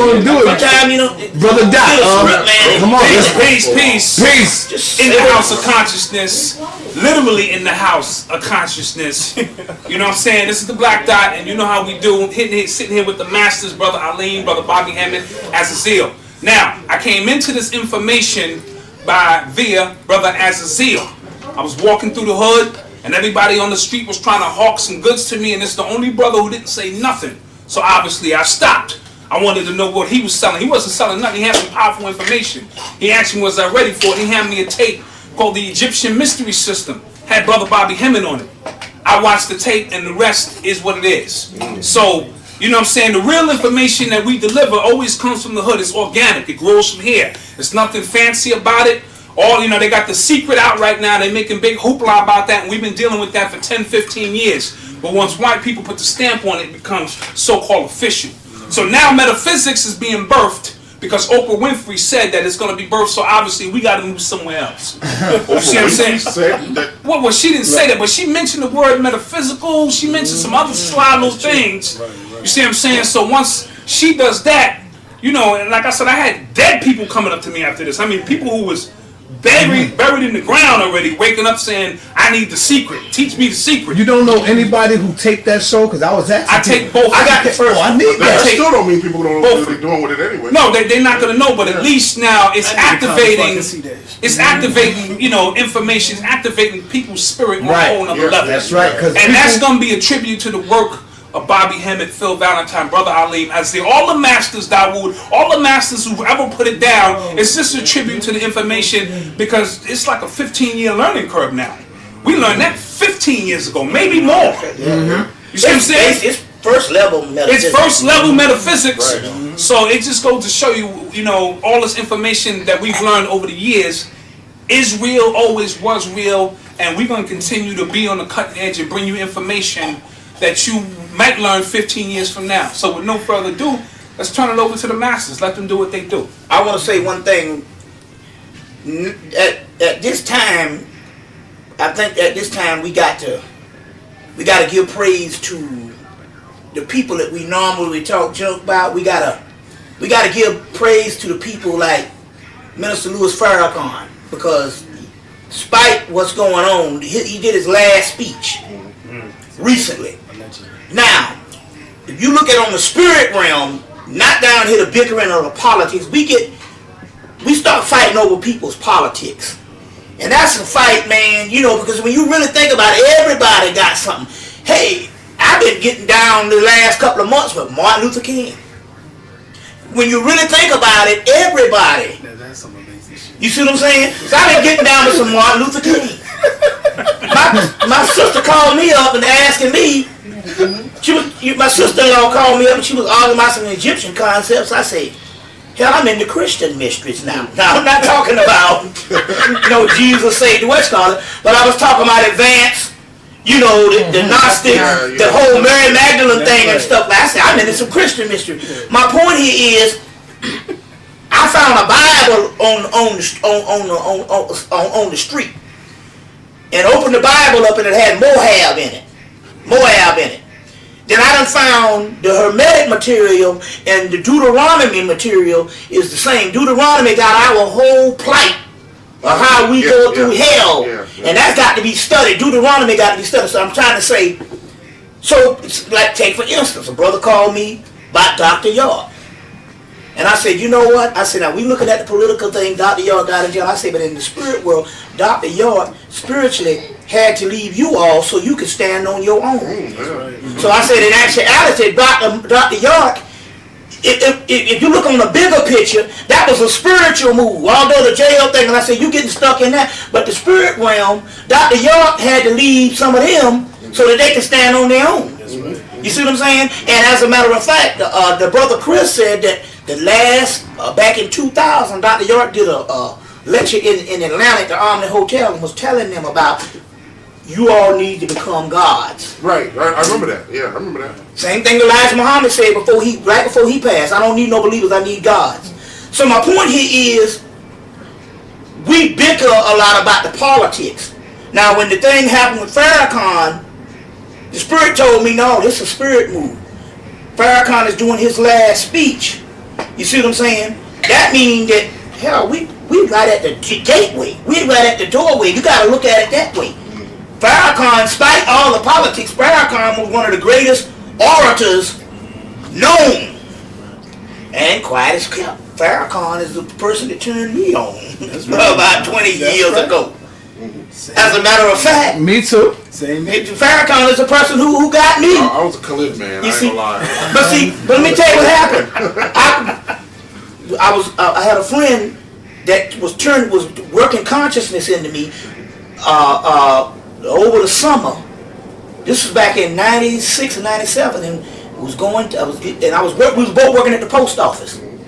going to do it. Sometimes, you know, Brother Doc, come on. Peace. In the house of consciousness, literally in the house of consciousness. You know what I'm saying? This is the Black Dot, and you know how we do. Sitting here with the masters, Brother Alim, Brother Bobby Hemmitt, Aazil. Now, I came into this information via Brother Aazil. I was walking through the hood, and everybody on the street was trying to hawk some goods to me, and it's the only brother who didn't say nothing. So obviously I stopped. I wanted to know what he was selling. He wasn't selling nothing. He had some powerful information. He asked me, was I ready for it? He handed me a tape called the Egyptian Mystery System. Had Brother Bobby Hemmitt on it. I watched the tape, and the rest is what it is. So, you know what I'm saying? The real information that we deliver always comes from the hood. It's organic. It grows from here. There's nothing fancy about it. They got the secret out right now. They're making big hoopla about that, and we've been dealing with that for 10, 15 years. But once white people put the stamp on it, it becomes so-called official. So now metaphysics is being birthed because Oprah Winfrey said that it's going to be birthed, so obviously we got to move somewhere else. You see what I'm saying? Well, she didn't say that, but she mentioned the word metaphysical. She mentioned some other sly little things. You see what I'm saying? So once she does that, and like I said, I had dead people coming up to me after this. I mean, people who was buried in the ground already, waking up saying, I need the secret. Teach me the secret. You don't know anybody who take that show? Because I was asking. I take both. I got the first. I need that. That still don't mean people don't know what they're doing with it anyway. No, they're not going to know, but at least now it's activating. It's activating, information. It's activating people's spirit on a whole other level. That's right. And that's going to be a tribute to the work of Bobby Hemmitt, Phil Valentine, Brother Alim, Aazil, all the masters, Dawood, all the masters who've ever put it down. It's just a tribute to the information because it's like a 15-year learning curve now. We learned that 15 years ago, maybe more. You see what I'm saying? It's first level metaphysics. It's first level metaphysics. Right. So it just goes to show you, all this information that we've learned over the years is real, always was real, and we're going to continue to be on the cutting edge and bring you information that you might learn 15 years from now. So with no further ado, let's turn it over to the masters. Let them do what they do. I want to say one thing. At this time, I think at this time we got to give praise to the people that we normally talk junk about. We gotta give praise to the people like Minister Louis Farrakhan, because despite what's going on, he did his last speech recently. Now, if you look at it on the spirit realm, not down here the bickering or the politics, we start fighting over people's politics. And that's a fight, man, because when you really think about it, everybody got something. Hey, I've been getting down the last couple of months with Martin Luther King. When you really think about it, everybody. You see what I'm saying? So I've been getting down with some Martin Luther King. My sister called me up and asking me, my sister-in-law called me up and she was arguing about some Egyptian concepts. I say, hell, I'm in the Christian mysteries now. Now, I'm not talking about, Jesus saved the West Scholar, but I was talking about advanced, the Gnostic, the whole Mary Magdalene thing and stuff. I said, I'm into some Christian mystery. My point here is, I found a Bible on the street, and opened the Bible up and it had Moab in it. Then I done found the Hermetic material and the Deuteronomy material is the same. Deuteronomy got our whole plight of how we go through hell. And that's got to be studied. Deuteronomy got to be studied. So I'm trying to say, so it's like, take for instance, a brother called me about Dr. York. And I said, you know what? I said, now we looking at the political thing, Dr. York got in jail. I said, but in the spirit world, Dr. York spiritually had to leave you all so you could stand on your own. So I said, in actuality, Dr. York, if you look on the bigger picture, that was a spiritual move. Although the jail thing, and I said, you getting stuck in that. But the spirit realm, Dr. York had to leave some of them so that they could stand on their own. You see what I'm saying? And as a matter of fact, the brother Chris said that the last, back in 2000, Dr. York did a lecture in Atlanta at the Omni Hotel and was telling them about you all need to become gods. Right, I remember that. Yeah, I remember that. Same thing Elijah Muhammad said right before he passed. I don't need no believers, I need gods. So my point here is, we bicker a lot about the politics. Now when the thing happened with Farrakhan, the spirit told me, no, this is a spirit move. Farrakhan is doing his last speech. You see what I'm saying? That means that, hell, we right at the gateway. We right at the doorway. You got to look at it that way. Farrakhan, despite all the politics, Farrakhan was one of the greatest orators known. And quiet as kept. Farrakhan is the person that turned me on about 20 years ago. As a matter of fact. Me too. Same. Farrakhan is the person who got me. I was a Khalid man. I ain't gonna lie. But let me tell you what happened. I had a friend that was working consciousness into me over the summer. This was back in '96 and '97, and we was both working at the post office. And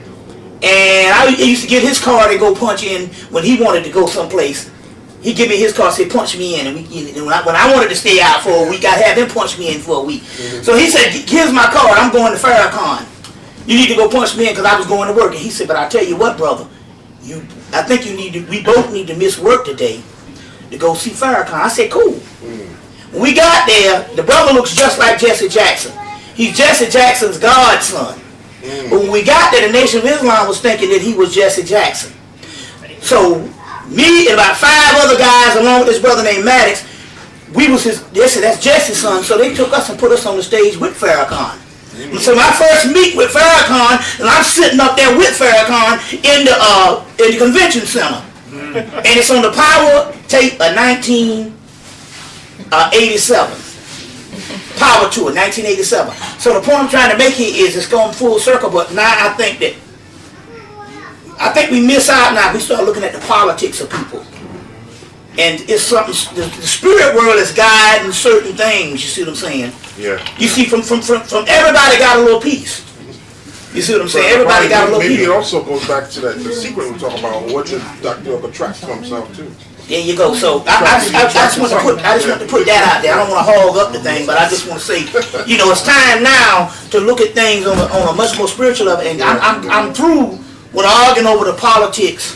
I used to get his card and go punch in when he wanted to go someplace. He'd give me his card, say punch me in, and when I wanted to stay out for a week, I'd have him punch me in for a week. So he said, here's my card, I'm going to Farrakhan. You need to go punch me in because I was going to work. And he said, but I tell you what, brother, I think we both need to miss work today to go see Farrakhan. I said, cool. When we got there, the brother looks just like Jesse Jackson. He's Jesse Jackson's godson. But when we got there, the Nation of Islam was thinking that he was Jesse Jackson. So me and about 5 other guys, along with this brother named Maddox, they said that's Jesse's son. So they took us and put us on the stage with Farrakhan. So my first meet with Farrakhan, and I'm sitting up there with Farrakhan in the convention center, and it's on the power tape of 1987. Power Tour, 1987. So the point I'm trying to make here is it's going full circle, but now I think we miss out now. We start looking at the politics of people. And it's something, the spirit world is guiding certain things, you see what I'm saying? Yeah. You see, from everybody got a little piece. You see what I'm saying? Everybody got a little piece. Maybe it also goes back to the secret we're talking about, what the doctor of the track comes out too. There you go. So I just want to put that out there. I don't want to hog up the thing, but I just want to say, it's time now to look at things on a much more spiritual level. And I'm through with arguing over the politics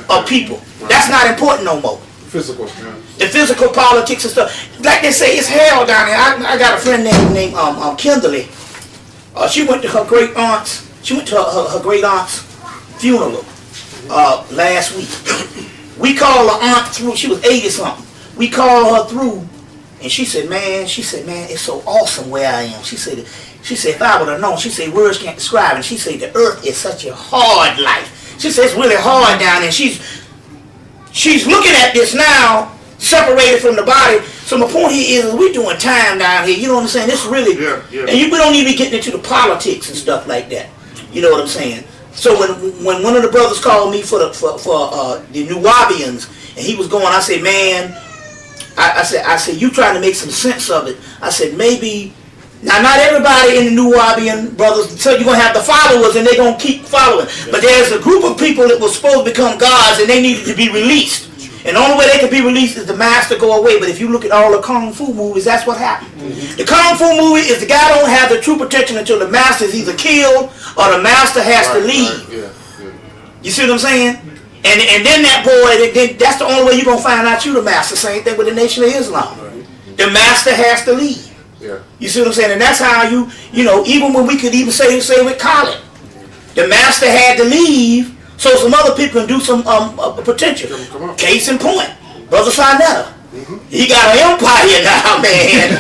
of people. Right. That's not important no more. Physical, yeah. The physical politics and stuff. Like they say, it's hell down there. I got a friend named Kimberly. She went to her great aunt's. She went to her great aunt's funeral last week. We called her aunt through. She was 80-something. We called her through, and she said, man, it's so awesome where I am. She said, if I would have known, she said, words can't describe it. She said, the earth is such a hard life. She said, it's really hard down there. She's looking at this now, separated from the body. So my point here is, we're doing time down here. You know what I'm saying? This really, and we don't even get into the politics and stuff like that. You know what I'm saying? So when one of the brothers called me for the Nuwabians, and he was going, I said, man, I said, you trying to make some sense of it. I said, maybe, now not everybody in the Nuwabian brothers, so you're going to have the followers and they're going to keep following. But there's a group of people that were supposed to become gods and they needed to be released. And the only way they can be released is the master go away. But if you look at all the Kung Fu movies, that's what happened. The Kung Fu movie is the guy don't have the true protection until the master is either killed or the master has to leave. You see what I'm saying? And then that boy, that's the only way you're going to find out you the master. Same thing with the Nation of Islam. The master has to leave. You see what I'm saying? And that's how even when we could even say with Khalid, the master had to leave so some other people can do some potential. Case in point, Brother Sinetta. He got an empire now, man.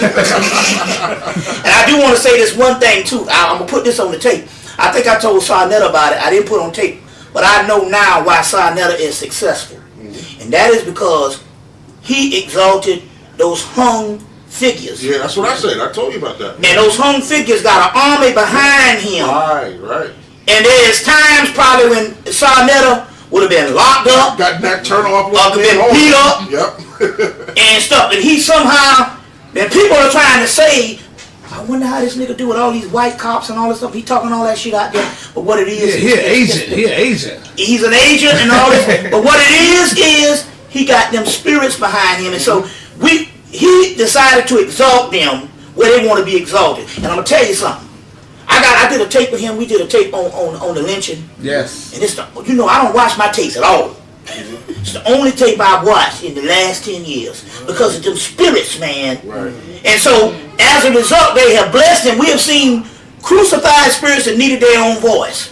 And I do want to say this one thing too. I'm going to put this on the tape. I think I told Sinetta about it. I didn't put it on tape. But I know now why Sinetta is successful. And that is because he exalted those hung figures. Yeah, that's what I said. I told you about that. And those hung figures got an army behind him. Right. And there's times probably when Sinetta would have been locked up, got nocturnal up, been beat up, and stuff. And he somehow, and people are trying to say, I wonder how this nigga do with all these white cops and all this stuff. He talking all that shit out there. But what it is, He an agent. He's an agent and all this. But what it is he got them spirits behind him. And so he decided to exalt them where they want to be exalted. And I'm gonna tell you something. I did a tape with him. We did a tape on the lynching. Yes. And it's I don't watch my tapes at all. It's the only tape I've watched in the last 10 years because of them spirits, man. Right. And so as a result, they have blessed, and we have seen crucified spirits that needed their own voice.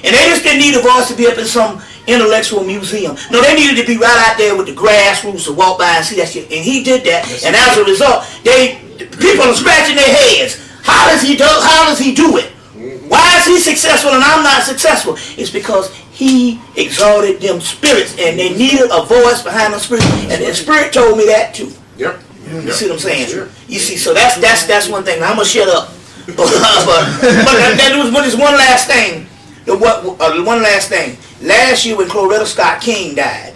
And they just didn't need a voice to be up in some intellectual museum. No, they needed to be right out there with the grassroots to walk by and see that shit. And he did that. Yes, and as a result, people are scratching their heads. How does he do it? Why is he successful and I'm not successful? It's because he exalted them spirits and they needed a voice behind the spirit. And the spirit told me that too. Yep. You see what I'm saying? Sure. You see, so that's one thing. Now, I'm gonna shut up. but that was one last thing. One last thing. Last year when Coretta Scott King died,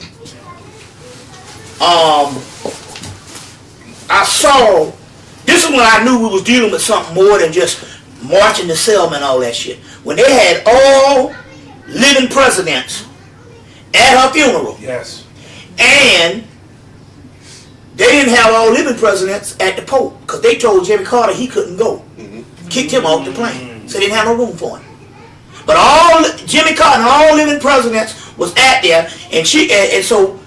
I saw. This is when I knew we was dealing with something more than just marching to Selma and all that shit. When they had all living presidents at her funeral. Yes. And they didn't have all living presidents at the Pope because they told Jimmy Carter he couldn't go. Kicked him off the plane. So they didn't have no room for him. But Jimmy Carter and all living presidents was at there, and so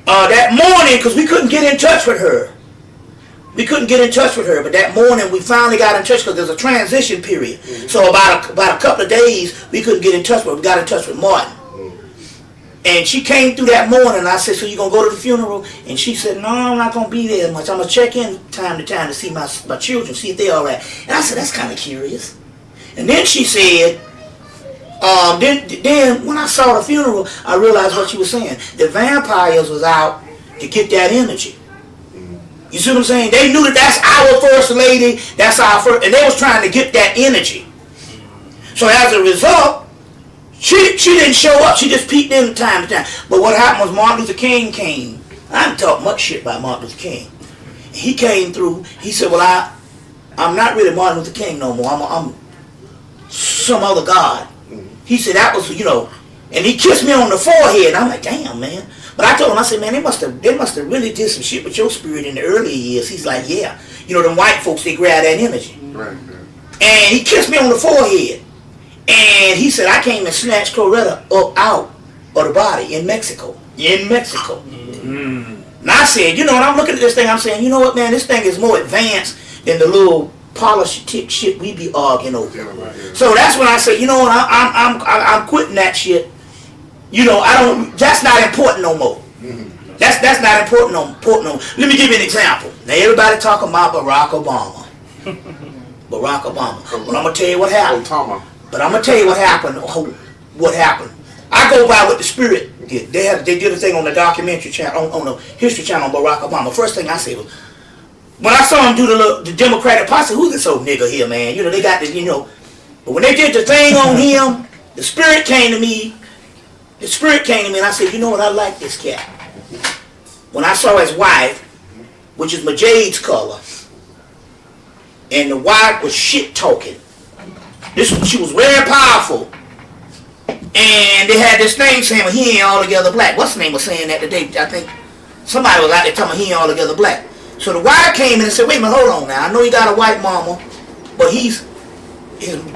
that morning, because we couldn't get in touch with her. But that morning we finally got in touch because there's a transition period. So about a couple of days we couldn't get in touch with her. We got in touch with Martin. And she came through that morning and I said, so you going to go to the funeral? And she said, no, I'm not going to be there much. I'm going to check in time to time to see my children, see if they're all right. And I said, that's kind of curious. And then she said, then when I saw the funeral, I realized what she was saying. The vampires was out to get that energy. You see what I'm saying? They knew that that's our first lady, that's our first, and they was trying to get that energy. So as a result, she didn't show up. She just peeked in time to time. But what happened was Martin Luther King came. I didn't talk much shit about Martin Luther King. He came through. He said, well, I'm not really Martin Luther King no more. I'm some other god. He said that was, and he kissed me on the forehead. And I'm like, damn, man. But I told him, I said, man, they must have really did some shit with your spirit in the early years. He's like, yeah. Them white folks, they grab that energy. Right. And he kissed me on the forehead. And he said, I came and snatched Coretta up out of the body in Mexico. And I said, and I'm looking at this thing, I'm saying, you know what, man, this thing is more advanced than the little politic shit we be arguing over. So that's when I said, you know what, I'm quitting that shit. That's not important no more. That's not important no more. Let me give you an example. Now everybody talking about Barack Obama. But I'm gonna tell you what happened. But I'm gonna tell you what happened. I go by what the spirit did. They did a thing on the documentary channel, on the History Channel on Barack Obama. First thing I said was, when I saw him do the Democratic Party, who's this old nigga here, man? They got this, But when they did the thing on him, the spirit came to me. And I said, you know what? I like this cat. When I saw his wife, which is Majade's color, and the wife was shit talking. She was very powerful. And they had this thing saying, well, he ain't altogether black. What's the name was saying that today? I think somebody was out there telling me he ain't altogether black. So the wife came in and said, wait a minute, hold on now. I know he got a white mama, but his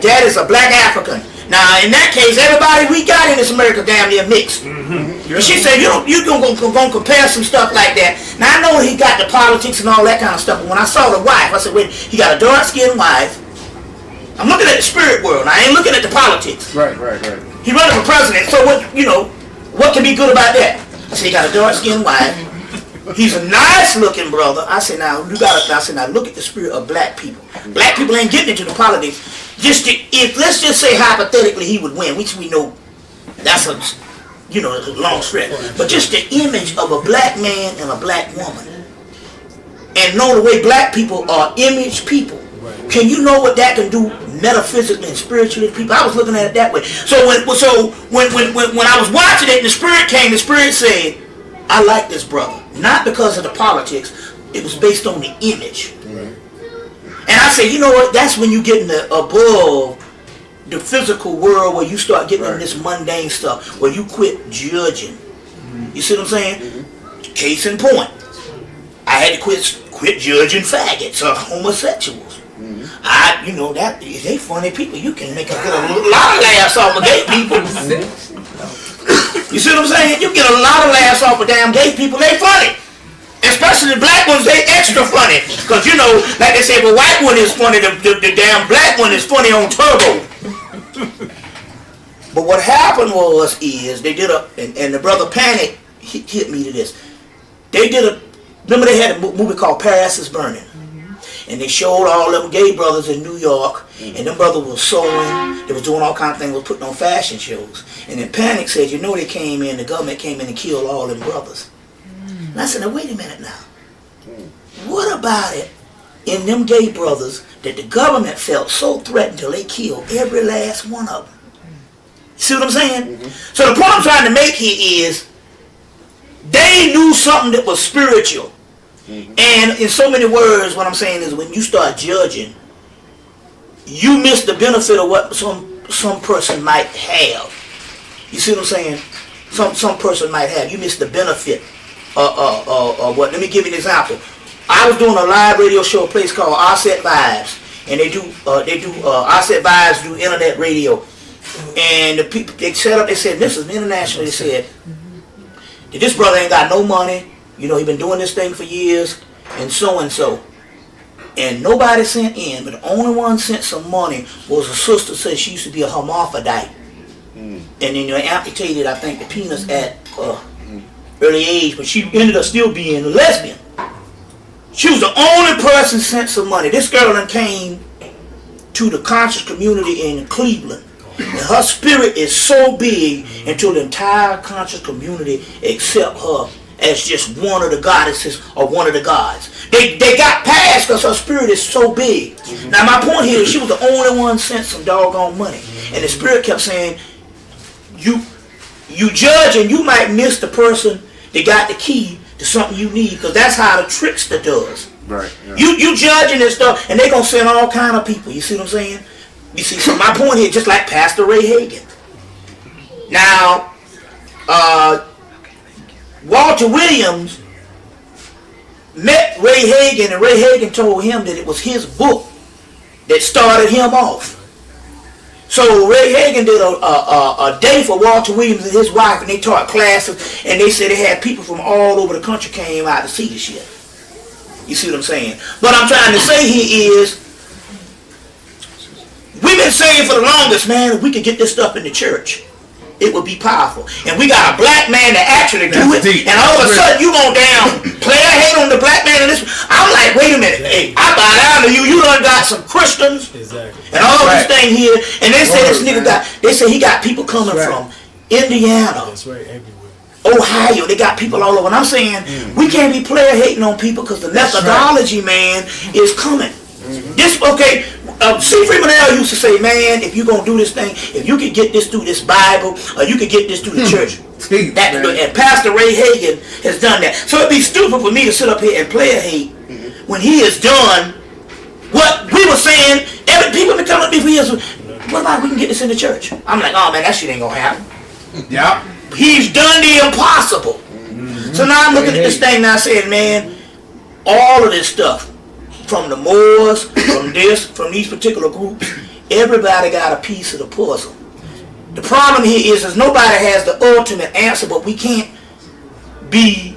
dad is a black African. Now, in that case, everybody we got in this America damn near mixed. And she said, you're going to compare some stuff like that. Now, I know he got the politics and all that kind of stuff, but when I saw the wife, I said, wait, he got a dark-skinned wife. I'm looking at the spirit world. I ain't looking at the politics. Right. He running for president, so what can be good about that? I said, he got a dark-skinned wife. He's a nice-looking brother. I said, now look at the spirit of black people. Black people ain't getting into the politics. Let's just say hypothetically he would win, which we know that's a long stretch. But just the image of a black man and a black woman, and know the way black people are image people. Can you know what that can do metaphysically and spiritually to people? I was looking at it that way. So when I was watching it and the spirit came, the spirit said, I like this brother. Not because of the politics, it was based on the image. And I said, you know what, that's when you get above the physical world where you start getting in this mundane stuff, where you quit judging. You see what I'm saying? Case in point, I had to quit judging faggots or homosexuals. That they funny people. You can get a lot of laughs off of gay people. You see what I'm saying? You get a lot of laughs off of damn gay people. They funny. Especially the black ones, they extra funny. Because like they say, the white one is funny, the damn black one is funny on turbo. But what happened is they did and the brother Panic hit me to this. They did remember they had a movie called Paris is Burning. And they showed all them gay brothers in New York, and them brothers was sewing, they was doing all kind of things, was putting on fashion shows. And then Panic said, you know, the government came in and killed all them brothers. And I said, now wait a minute now. What about it in them gay brothers that the government felt so threatened till they killed every last one of them? You see what I'm saying? So the point I'm trying to make here is, they knew something that was spiritual. And in so many words, what I'm saying is when you start judging, you miss the benefit of what some person might have. You see what I'm saying? Some person might have. You miss the benefit of what. Let me give you an example. I was doing a live radio show, a place called Aazil Vibes, and they do Aazil Vibes do internet radio. And the people they set up, they said, this is international. They said, this brother ain't got no money. You know, he been doing this thing for years, and so. And nobody sent in, but the only one sent some money was a sister said she used to be a hermaphrodite. And then they amputated, I think, the penis at early age, but she ended up still being a lesbian. She was the only person sent some money. This girl then came to the conscious community in Cleveland. And her spirit is so big until the entire conscious community accept her as just one of the goddesses or one of the gods. They got past because her spirit is so big. Now my point here is she was the only one sent some doggone money. And the spirit kept saying, you judge and you might miss the person that got the key to something you need, because that's how the trickster does. Right. Yeah. You judging and stuff, and they gonna send all kind of people. You see what I'm saying? You see, so my point here, just like Pastor Ray Hagen. Now, Walter Williams met Ray Hagen, and Ray Hagen told him that it was his book that started him off. So Ray Hagen did a day for Walter Williams and his wife, and they taught classes, and they said they had people from all over the country came out to see the shit. You see what I'm saying? What I'm trying to say here is, we've been saying for the longest, man, if we could get this stuff in the church, it would be powerful. And we got a black man to actually do it. Deep. And all of a sudden you go down, player hate on the black man in this. I'm like, wait a minute, hey, I bow down to you. You done got some Christians and all this thing here. And they say this nigga he got people coming from Indiana. That's right, everywhere. Ohio, they got people all over. And I'm saying, we can't be player hating on people because the methodology, man, is coming. This, okay, C. Freeman L. used to say, man, if you're going to do this thing, if you could get this through this Bible, or you could get this through the church. And Pastor Ray Hagen has done that. So it'd be stupid for me to sit up here and player hate when he has done what we were saying. People have been telling me for years, what about we can get this in the church? I'm like, oh man, that shit ain't going to happen. Yeah. He's done the impossible. So now I'm looking at this thing now saying, man, all of this stuff, from the Moors, from these particular groups, everybody got a piece of the puzzle. The problem here is nobody has the ultimate answer, but we can't be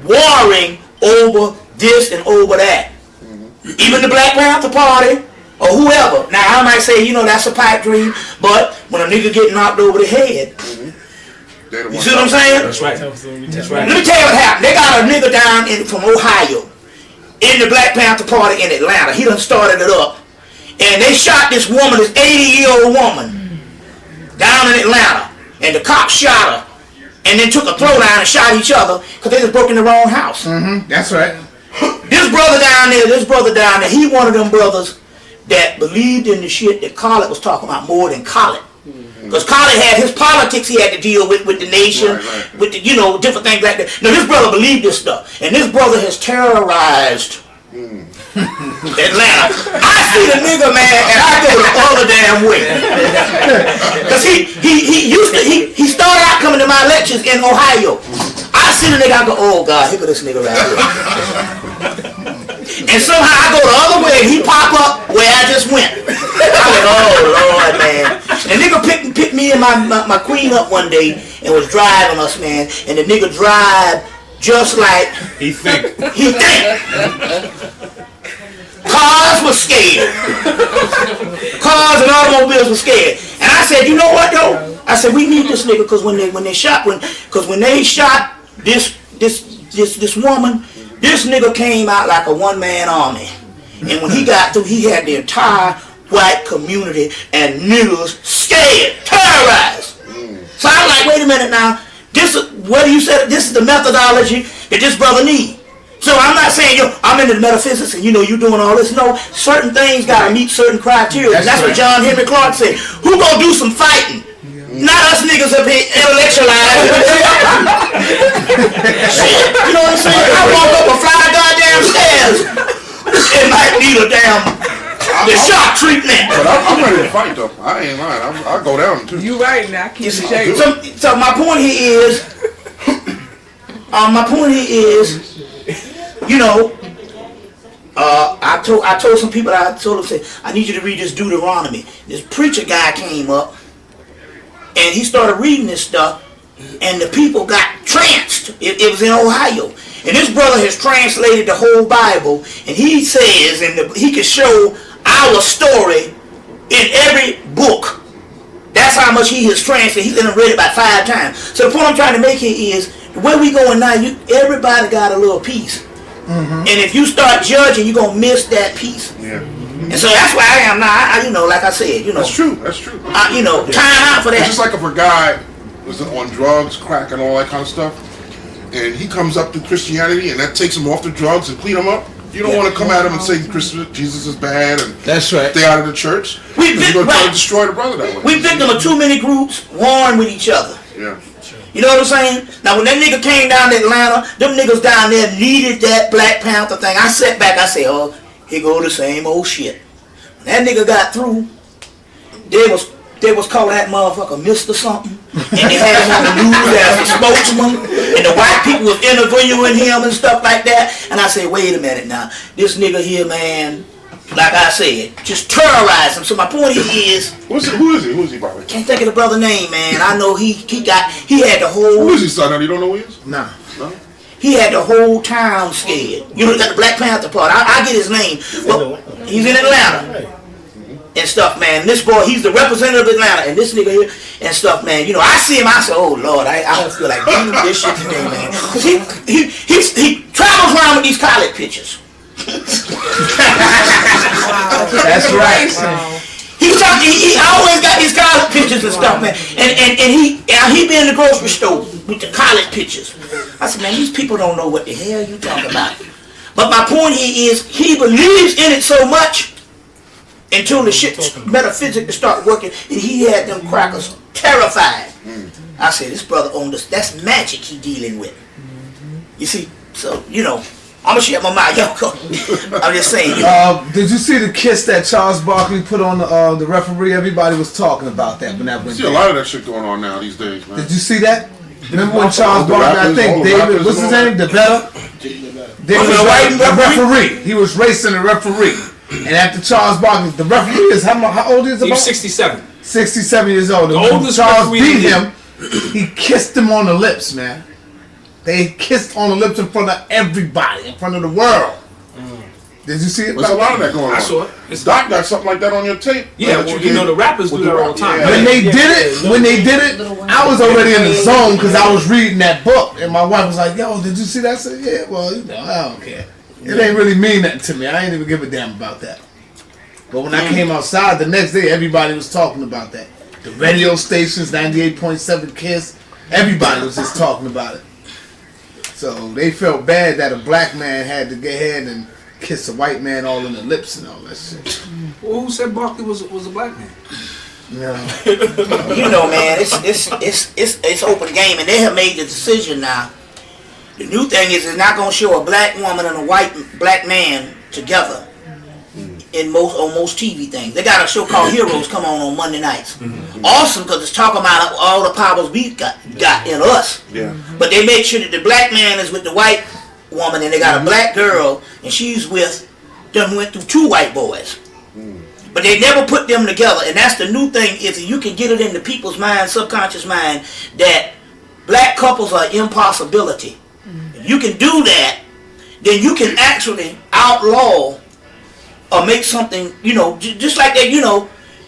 warring over this and over that. Even the Black Panther Party or whoever. Now I might say, that's a pipe dream, but when a nigga get knocked over the head, you see what I'm saying? That's right. That's right. Let me tell you what happened. They got a nigga down from Ohio in the Black Panther Party in Atlanta. He done started it up. And they shot this woman, this 80-year-old woman, down in Atlanta. And the cops shot her. And then took a throwdown and shot each other because they just broke in the wrong house. That's right. This brother down there, he one of them brothers that believed in the shit that Khaled was talking about more than Khaled. Because Khaled had his politics he had to deal with the nation, with the, different things like that. Now this brother believed this stuff, and this brother has terrorized Atlanta. I see the nigga, man, and I go the other damn way. Because he started out coming to my lectures in Ohio. I see the nigga, I go, oh God, here go this nigga right here. And somehow I go the other way and he pop up where I just went. I went, oh Lord, man. And the nigga picked me and my queen up one day and was driving us, man. And the nigga drive just like he think. Cars were scared. Cars and automobiles were scared. And I said, you know what though? I said, we need this nigga because when they shot this woman, this nigga came out like a one-man army. And when he got through, he had the entire white community and niggas scared, terrorized. So I'm like, wait a minute now. What you said, this is the methodology that this brother needs. So I'm not saying, I'm into the metaphysics and you doing all this. No, certain things gotta meet certain criteria. That's what John Henry Clark said. Who gonna do some fighting? Not us niggas up here intellectualized. Shit, you know what I'm saying? I walk up a fly goddamn stairs. It might need a damn shock treatment. But I'm ready to fight though. I ain't lying. I'll go down too. You right now. Keep shaking. So my point here is, I told some people, I told them, I need you to read this Deuteronomy. This preacher guy came up, and he started reading this stuff, and the people got tranced. It was in Ohio. And this brother has translated the whole Bible, and he says, he can show our story in every book. That's how much he has translated. He's read it about 5 times. So the point I'm trying to make here is, where we going now, everybody got a little piece. And if you start judging, you're going to miss that piece. Yeah. And so that's why I am now, like I said, That's true. time out for that. It's just like if a guy was on drugs, crack, and all that kind of stuff, and he comes up to Christianity, and that takes him off the drugs and clean him up. You don't want to come at him and say Jesus is bad and That's right. stay out of the church. You're going to try to destroy the brother that way. We victim of too many groups warring with each other. Yeah. You know what I'm saying? Now when that nigga came down to Atlanta, them niggas down there needed that Black Panther thing. I sat back, I said, oh, here go the same old shit. When that nigga got through, they was calling that motherfucker Mr. Something. And they had him on the news as a spokesman. And the white people was interviewing him and stuff like that. And I said, wait a minute now. This nigga here, man, like I said, just terrorize him. So my point is... Who is he, Bobby? Can't think of the brother name, man. I know he had the whole... Who is he, son? You don't know who he is? Nah. No? He had the whole town scared. You know, got the Black Panther part. I get his name. But he's in Atlanta. And stuff, man. This boy, he's the representative of Atlanta, and this nigga here and stuff, man. I see him, I say, oh Lord, I don't feel like doing this shit today, man. Cause he travels around with these college pictures. That's right. He always got these college pictures and stuff, man. And he be in the grocery store with the college pictures. I said, man, these people don't know what the hell you talking about. But my point here is, he believes in it so much until the shit metaphysics start working, and he had them crackers terrified. I said, this brother owned us. That's magic he dealing with. You see, so I'm gonna shut my mouth. I'm just saying. Did you see the kiss that Charles Barkley put on the referee? Everybody was talking about that when that went. I see a lot of that shit going on now these days, man. Did you see that? Remember when Charles Barkley, I think David, what's his name? DeVetta? The referee. He was racing the referee. And after Charles Barkley, the referee is how old is he? He was 67. 67 years old. The when oldest Charles referee beat him, he kissed him on the lips, man. They kissed on the lips in front of everybody, in front of the world. Did you see it? There's a lot of that going on. I saw it. Doc got something like that on your tape. Yeah, well, the rappers do that all the time. Yeah. When they did it, I was already in the zone because I was reading that book, and my wife was like, "Yo, did you see that?" I said, "Yeah, well, I don't care. It ain't really mean nothing to me. I ain't even give a damn about that." But when I came outside the next day, everybody was talking about that. The radio stations, 98.7 KISS, everybody was just talking about it. So they felt bad that a black man had to go ahead and kiss a white man all in the lips and all that shit. Well, who said Barkley was a black man? No. Man, it's open game, and they have made the decision now. The new thing is, it's not going to show a black woman and a black man together on most TV things. They got a show called Heroes come on Monday nights. Awesome, because it's talking about all the powers we got in us. Yeah. But they make sure that the black man is with the white woman, and they got a black girl, and she's with them. Went through 2 white boys. But they never put them together, and that's the new thing, is you can get it into people's mind, subconscious mind, that black couples are impossibility. If you can do that, then you can actually outlaw or make something, just like that,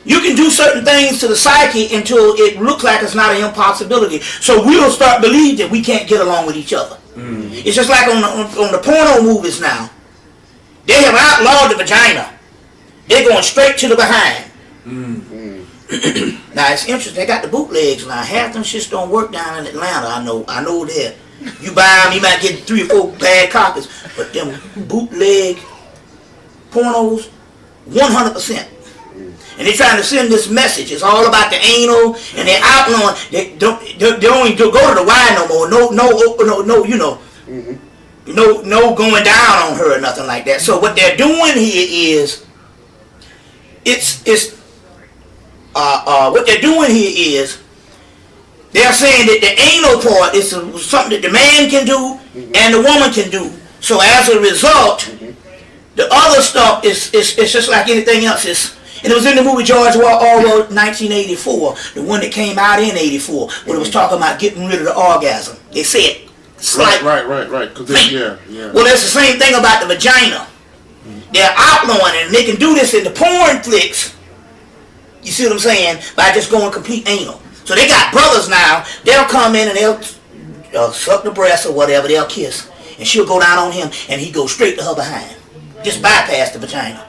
You can do certain things to the psyche until it looks like it's not an impossibility. So we'll start believing that we can't get along with each other. It's just like on the porno movies now. They have outlawed the vagina. They're going straight to the behind. Now it's interesting. They got the bootlegs now. Half them shits don't work down in Atlanta. I know that. You buy them, you might get 3 or 4 bad copies. But them bootleg pornos, 100%. And they're trying to send this message. It's all about the anal, and they're outlawing. They don't even go to the Y no more. No, you know, no going down on her or nothing like that. So what they're doing here is, what they're doing here is, they're saying that the anal part is something that the man can do and the woman can do. So as a result, the other stuff is just like anything else. And it was in the movie George Orwell, 1984, the one that came out in 84, when it was talking about getting rid of the orgasm. They said, slight. Right. Yeah. Well, it's the same thing about the vagina. They're outlawing it, and they can do this in the porn flicks, you see what I'm saying, by just going complete anal. So they got brothers now, they'll come in and they'll suck the breast or whatever, they'll kiss, and she'll go down on him, and he goes straight to her behind. Just bypass the vagina.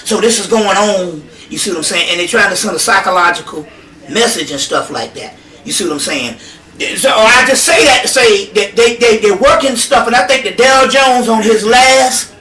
So this is going on, you see what I'm saying? And they're trying to send a psychological message and stuff like that. You see what I'm saying? So I just say that to say that they're working stuff, and I think that Dale Jones on his last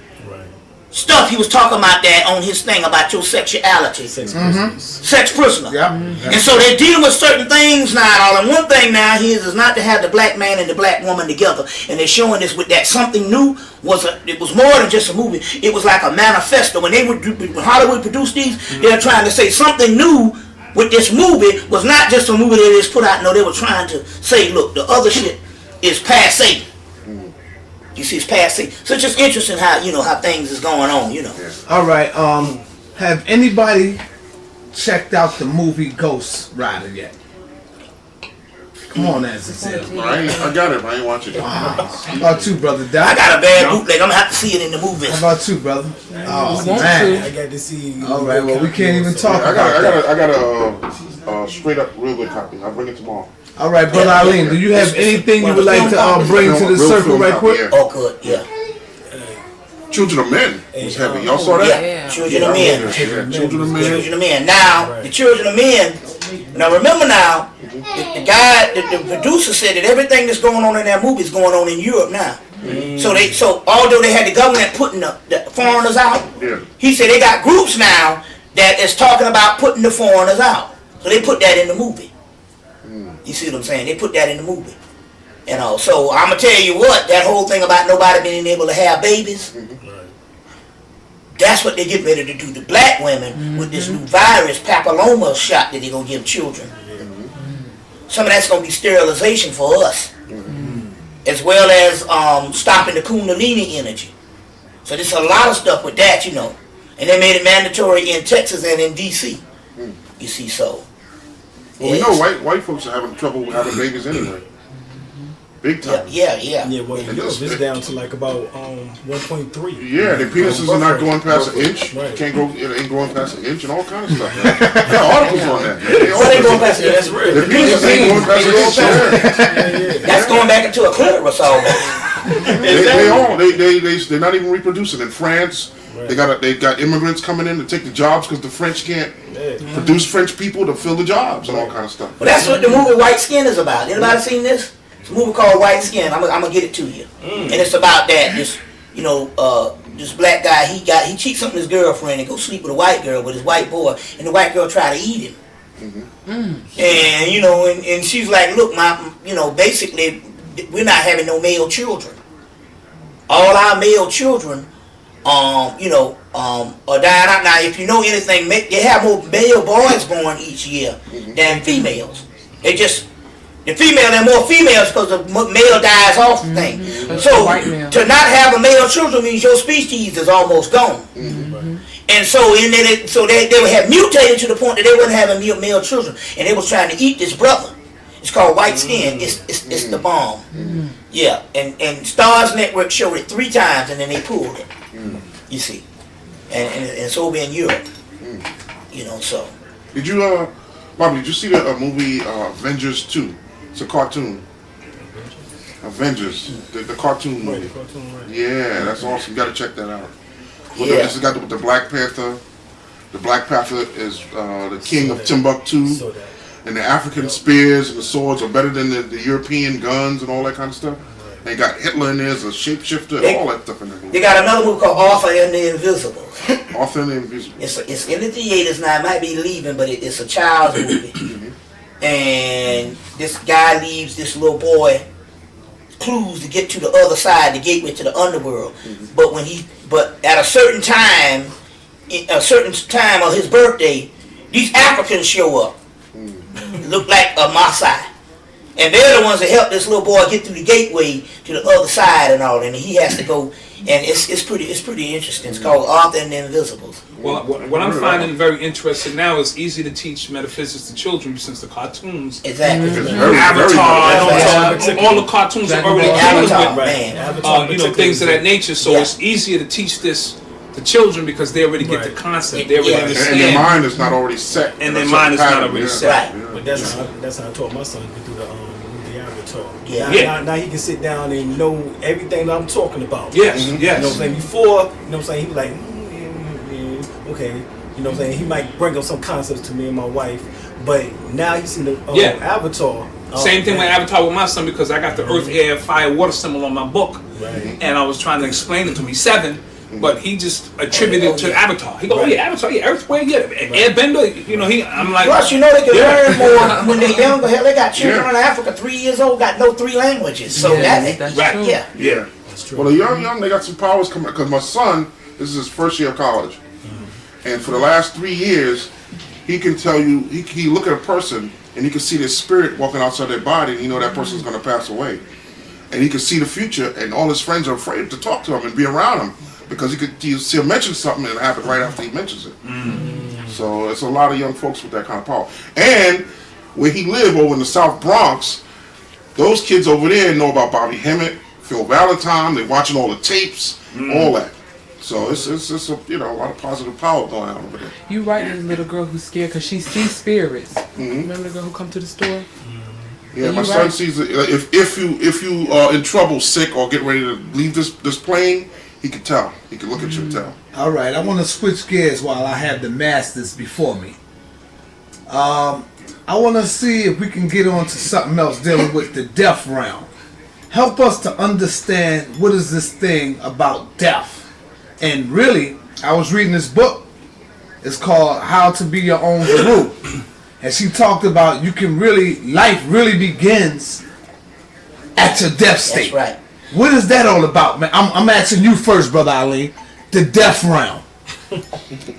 stuff, he was talking about that on his thing about your sexuality. Sex prisoner. Yeah. And so they're dealing with certain things now. And one thing now is not to have the black man and the black woman together. And they're showing this with that something new it was more than just a movie. It was like a manifesto. When Hollywood produced these, they're trying to say something new with this movie was not just a movie that they just put out. No, they were trying to say, look, the other shit is passé. You see, it's passé. So it's just interesting how things is going on, Yeah. All right. Have anybody checked out the movie Ghost Rider yet? Come on, Aazil. I got it. I ain't watching it. How about you, brother? Doc? I got a bad bootleg. I'm gonna have to see it in the movies. How about you, brother? Oh man. I got to see. All right. Well, we can't even talk I about that. got a straight up real good copy. I'll bring it tomorrow. All right, brother Eileen. Do you have anything you would like to bring to the Real circle film right copy, quick? yeah. Oh, good, yeah. Children of Men was heavy. Y'all saw that? Yeah, Children of Men. Yeah, Children of Men. Children of Men. Now, the Children of Men, now remember now, the guy, the producer said that everything that's going on in that movie is going on in Europe now. So although they had the government putting the foreigners out, he said they got groups now that is talking about putting the foreigners out. So they put that in the movie. You see what I'm saying? They put that in the movie. So I'm going to tell you what, that whole thing about nobody being able to have babies, that's what they get ready to do to black women with this new virus, papilloma shot that they're going to give children. Some of that's going to be sterilization for us, as well as stopping the Kundalini energy. So there's a lot of stuff with that, And they made it mandatory in Texas and in D.C. You see, so. Well, we know white folks are having trouble with having babies anyway. Big time. Yeah. Well, it's down to like about 1.3. Yeah, their penises are not going past an inch. Right. It ain't going past an inch and all kinds of stuff. Man. Got articles on that. What ain't going past the That's real. Their penises ain't going past an inch. That's going back into a clitoris almost. They're not even reproducing. In France, they got immigrants coming in to take the jobs because the French can't produce French people to fill the jobs and all kind of stuff. Well, that's what the movie White Skin is about. Anybody seen this? It's a movie called White Skin. I'm gonna get it to you. And it's about that. This black guy, he cheats on his girlfriend and go sleep with a white girl with his white boy, and the white girl try to eat him. And and she's like, look, basically we're not having no male children. All our male children are dying out. Now, if you know anything, they have more male boys born each year than females. The female, there are more females because the male dies off the thing. So, to not have a male children means your species is almost gone. And so, they would have mutated to the point that they wouldn't have male children. And they was trying to eat this brother. It's called White Skin. It's the bomb. Yeah, and Stars Network showed it 3 times and then they pulled it. You see. And so we in Europe. So. Did you, Bobby, did you see the movie Avengers 2? It's a cartoon. Avengers, the cartoon movie. The cartoon, right. Yeah, that's awesome. You got to check that out. Yeah. This has got with the Black Panther. The Black Panther is the king of Timbuktu. So that. And the African spears and the swords are better than the European guns and all that kind of stuff. They got Hitler in there as a shapeshifter and all that stuff in there. They got another movie called Arthur and the Invisible. Arthur and the Invisible. It's in the theaters now. It might be leaving, but it's a child's movie. And this guy leaves this little boy clues to get to the other side, the gateway to the underworld. But at a certain time of his birthday, these Africans show up. Look like a Maasai. And they're the ones that help this little boy get through the gateway to the other side and all, and he has to go, and it's pretty interesting. It's called Arthur and the Invisibles. Well, what I'm finding very interesting now is easy to teach metaphysics to children since the cartoons, Exactly. Avatar, all the cartoons are already Avatar, dealing man. with things of that nature. So it's easier to teach this to children because they already get the concept, they already understand, and their mind is not already set. And their mind is not already set. Right. But that's how I taught my son to do the Avatar. Yeah. Now he can sit down and know everything that I'm talking about. Yes, You know yes. what I'm saying? Before, you know what I'm saying, he was like, okay. You know what I'm saying? He might bring up some concepts to me and my wife, but now he's seen the Avatar. Same thing with Avatar with my son because I got the Earth, Air, Fire, Water symbol on my book, and I was trying to explain it to him. He's 7. But he just attributed it to Avatar. He goes, oh yeah, Avatar, yeah, Earthquake, yeah, Airbender. You know, I'm like. Plus, you know they can learn more when they're younger. Hell, they got children in Africa 3 years old got no 3 languages. So that's right. True. Yeah. That's true. Well, the young, they got some powers coming. Because my son, this is his first year of college, and for the last 3 years, he can tell you. He look at a person and he can see their spirit walking outside their body, and he know that person's going to pass away, and he can see the future, and all his friends are afraid to talk to him and be around him. Because he'll mention something and it'll happen right after he mentions it. So it's a lot of young folks with that kind of power. And where he lived over in the South Bronx, those kids over there know about Bobby Hemmitt, Phil Valentine. They're watching all the tapes, all that. So it's a, a lot of positive power going on over there. You right, there's a little girl who's scared because she sees spirits. Remember the girl who come to the store? Yeah, my son sees it. If you are in trouble, sick, or getting ready to leave this plane, he can tell. He can look at you and tell. All right, I want to switch gears while I have the masters before me. I want to see if we can get on to something else dealing with the death realm. Help us to understand what is this thing about death. And really, I was reading this book. It's called How to Be Your Own Guru. And she talked about life really begins at your death state. That's right. What is that all about, man? I'm asking you first, Brother Ali. The death realm.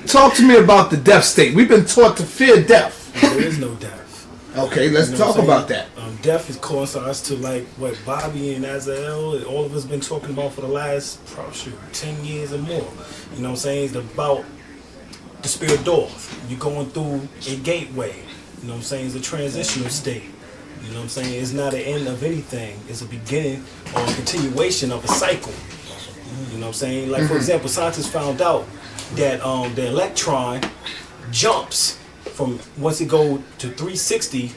Talk to me about the death state. We've been taught to fear death. There is no death. Okay, let's talk about that. Death is coincides to like what Bobby and Aazil, all of us been talking about for the last 10 years or more. You know what I'm saying? It's about the spirit doors. You're going through a gateway. You know what I'm saying? It's a transitional state. You know what I'm saying? It's not an end of anything. It's a beginning or a continuation of a cycle. You know what I'm saying? Like, for example, scientists found out that the electron jumps from, once it goes to 360, you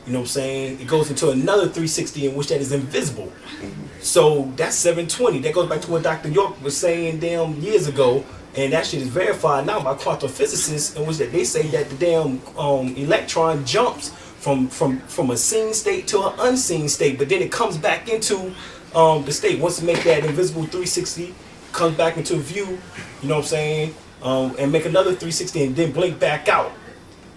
know what I'm saying, it goes into another 360 in which that is invisible. So that's 720. That goes back to what Dr. York was saying years ago. And that shit is verified now by quantum physicists, in which that they say that the damn electron jumps from a seen state to an unseen state, but then it comes back into the state. Once it make that invisible 360, comes back into view, you know what I'm saying, and make another 360 and then blink back out.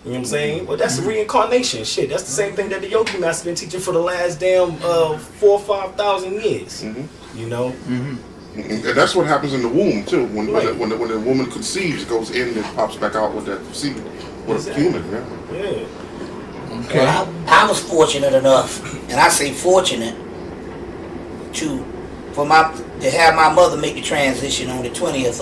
You know what I'm saying? Well, that's reincarnation. Shit, that's the same thing that the Yogi Master been teaching for the last damn 4,000 or 5,000 years. You know? And that's what happens in the womb too. When the woman conceives, it goes in and it pops back out with that seed, with a human. Yeah. Okay. Well, I was fortunate enough, and I say fortunate, to have my mother make the transition on the 20th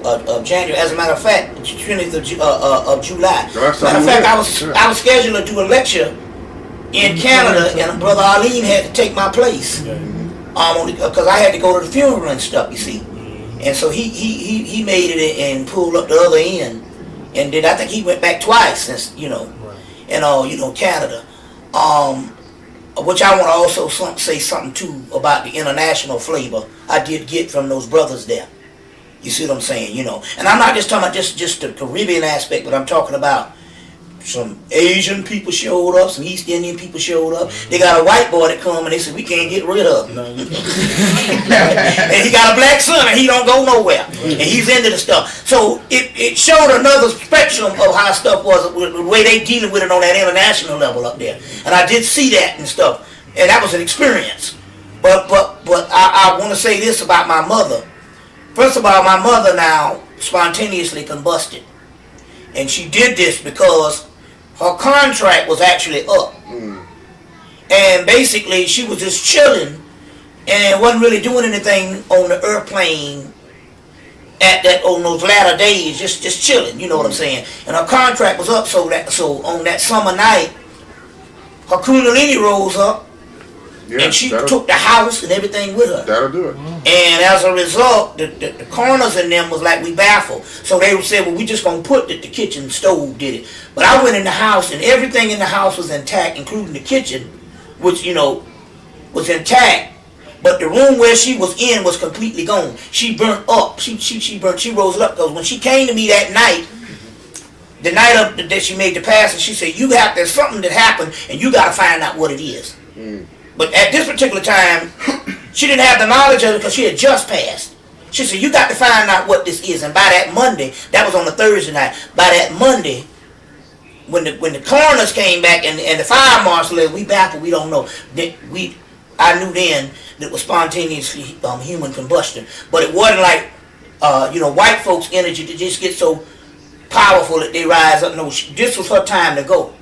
of January. As a matter of fact, the 20th of July. So that's Matter of fact, I was scheduled to do a lecture in Canada, and Brother Arlene had to take my place. Because I had to go to the funeral and stuff, you see. And so he made it and pulled up the other end. And then I think he went back twice since, and Canada. Which I want to also say something too about the international flavor I did get from those brothers there. You see what I'm saying, And I'm not just talking about just the Caribbean aspect, but I'm talking about some Asian people showed up, some East Indian people showed up. They got a white boy that come and they said, we can't get rid of him. And he got a black son and he don't go nowhere. And he's into the stuff. So it showed another spectrum of how stuff was, the way they dealing with it on that international level up there. And I did see that and stuff. And that was an experience. But I want to say this about my mother. First of all, my mother now spontaneously combusted. And she did this because her contract was actually up. And basically she was just chilling and wasn't really doing anything on the airplane on those latter days, just chilling, you know what I'm saying? And her contract was up, so on that summer night, her Kundalini rose up. Yeah, and she took the house and everything with her. That'll do it. And as a result, the coroners in them was like, we baffled. So they said, well, we just going to put that the kitchen stove did it. But I went in the house and everything in the house was intact, including the kitchen, which, was intact. But the room where she was in was completely gone. She burnt up. She rose up. Because when she came to me that night, the night that she made the passage, she said, there's something that happened and you got to find out what it is. But at this particular time, she didn't have the knowledge of it because she had just passed. She said, you got to find out what this is. And by that Monday, that was on a Thursday night, by that Monday, when the coroners came back and the fire marshal said, we baffled, we don't know. I knew then that it was spontaneously human combustion. But it wasn't like, white folks' energy to just get so powerful that they rise up. No, this was her time to go.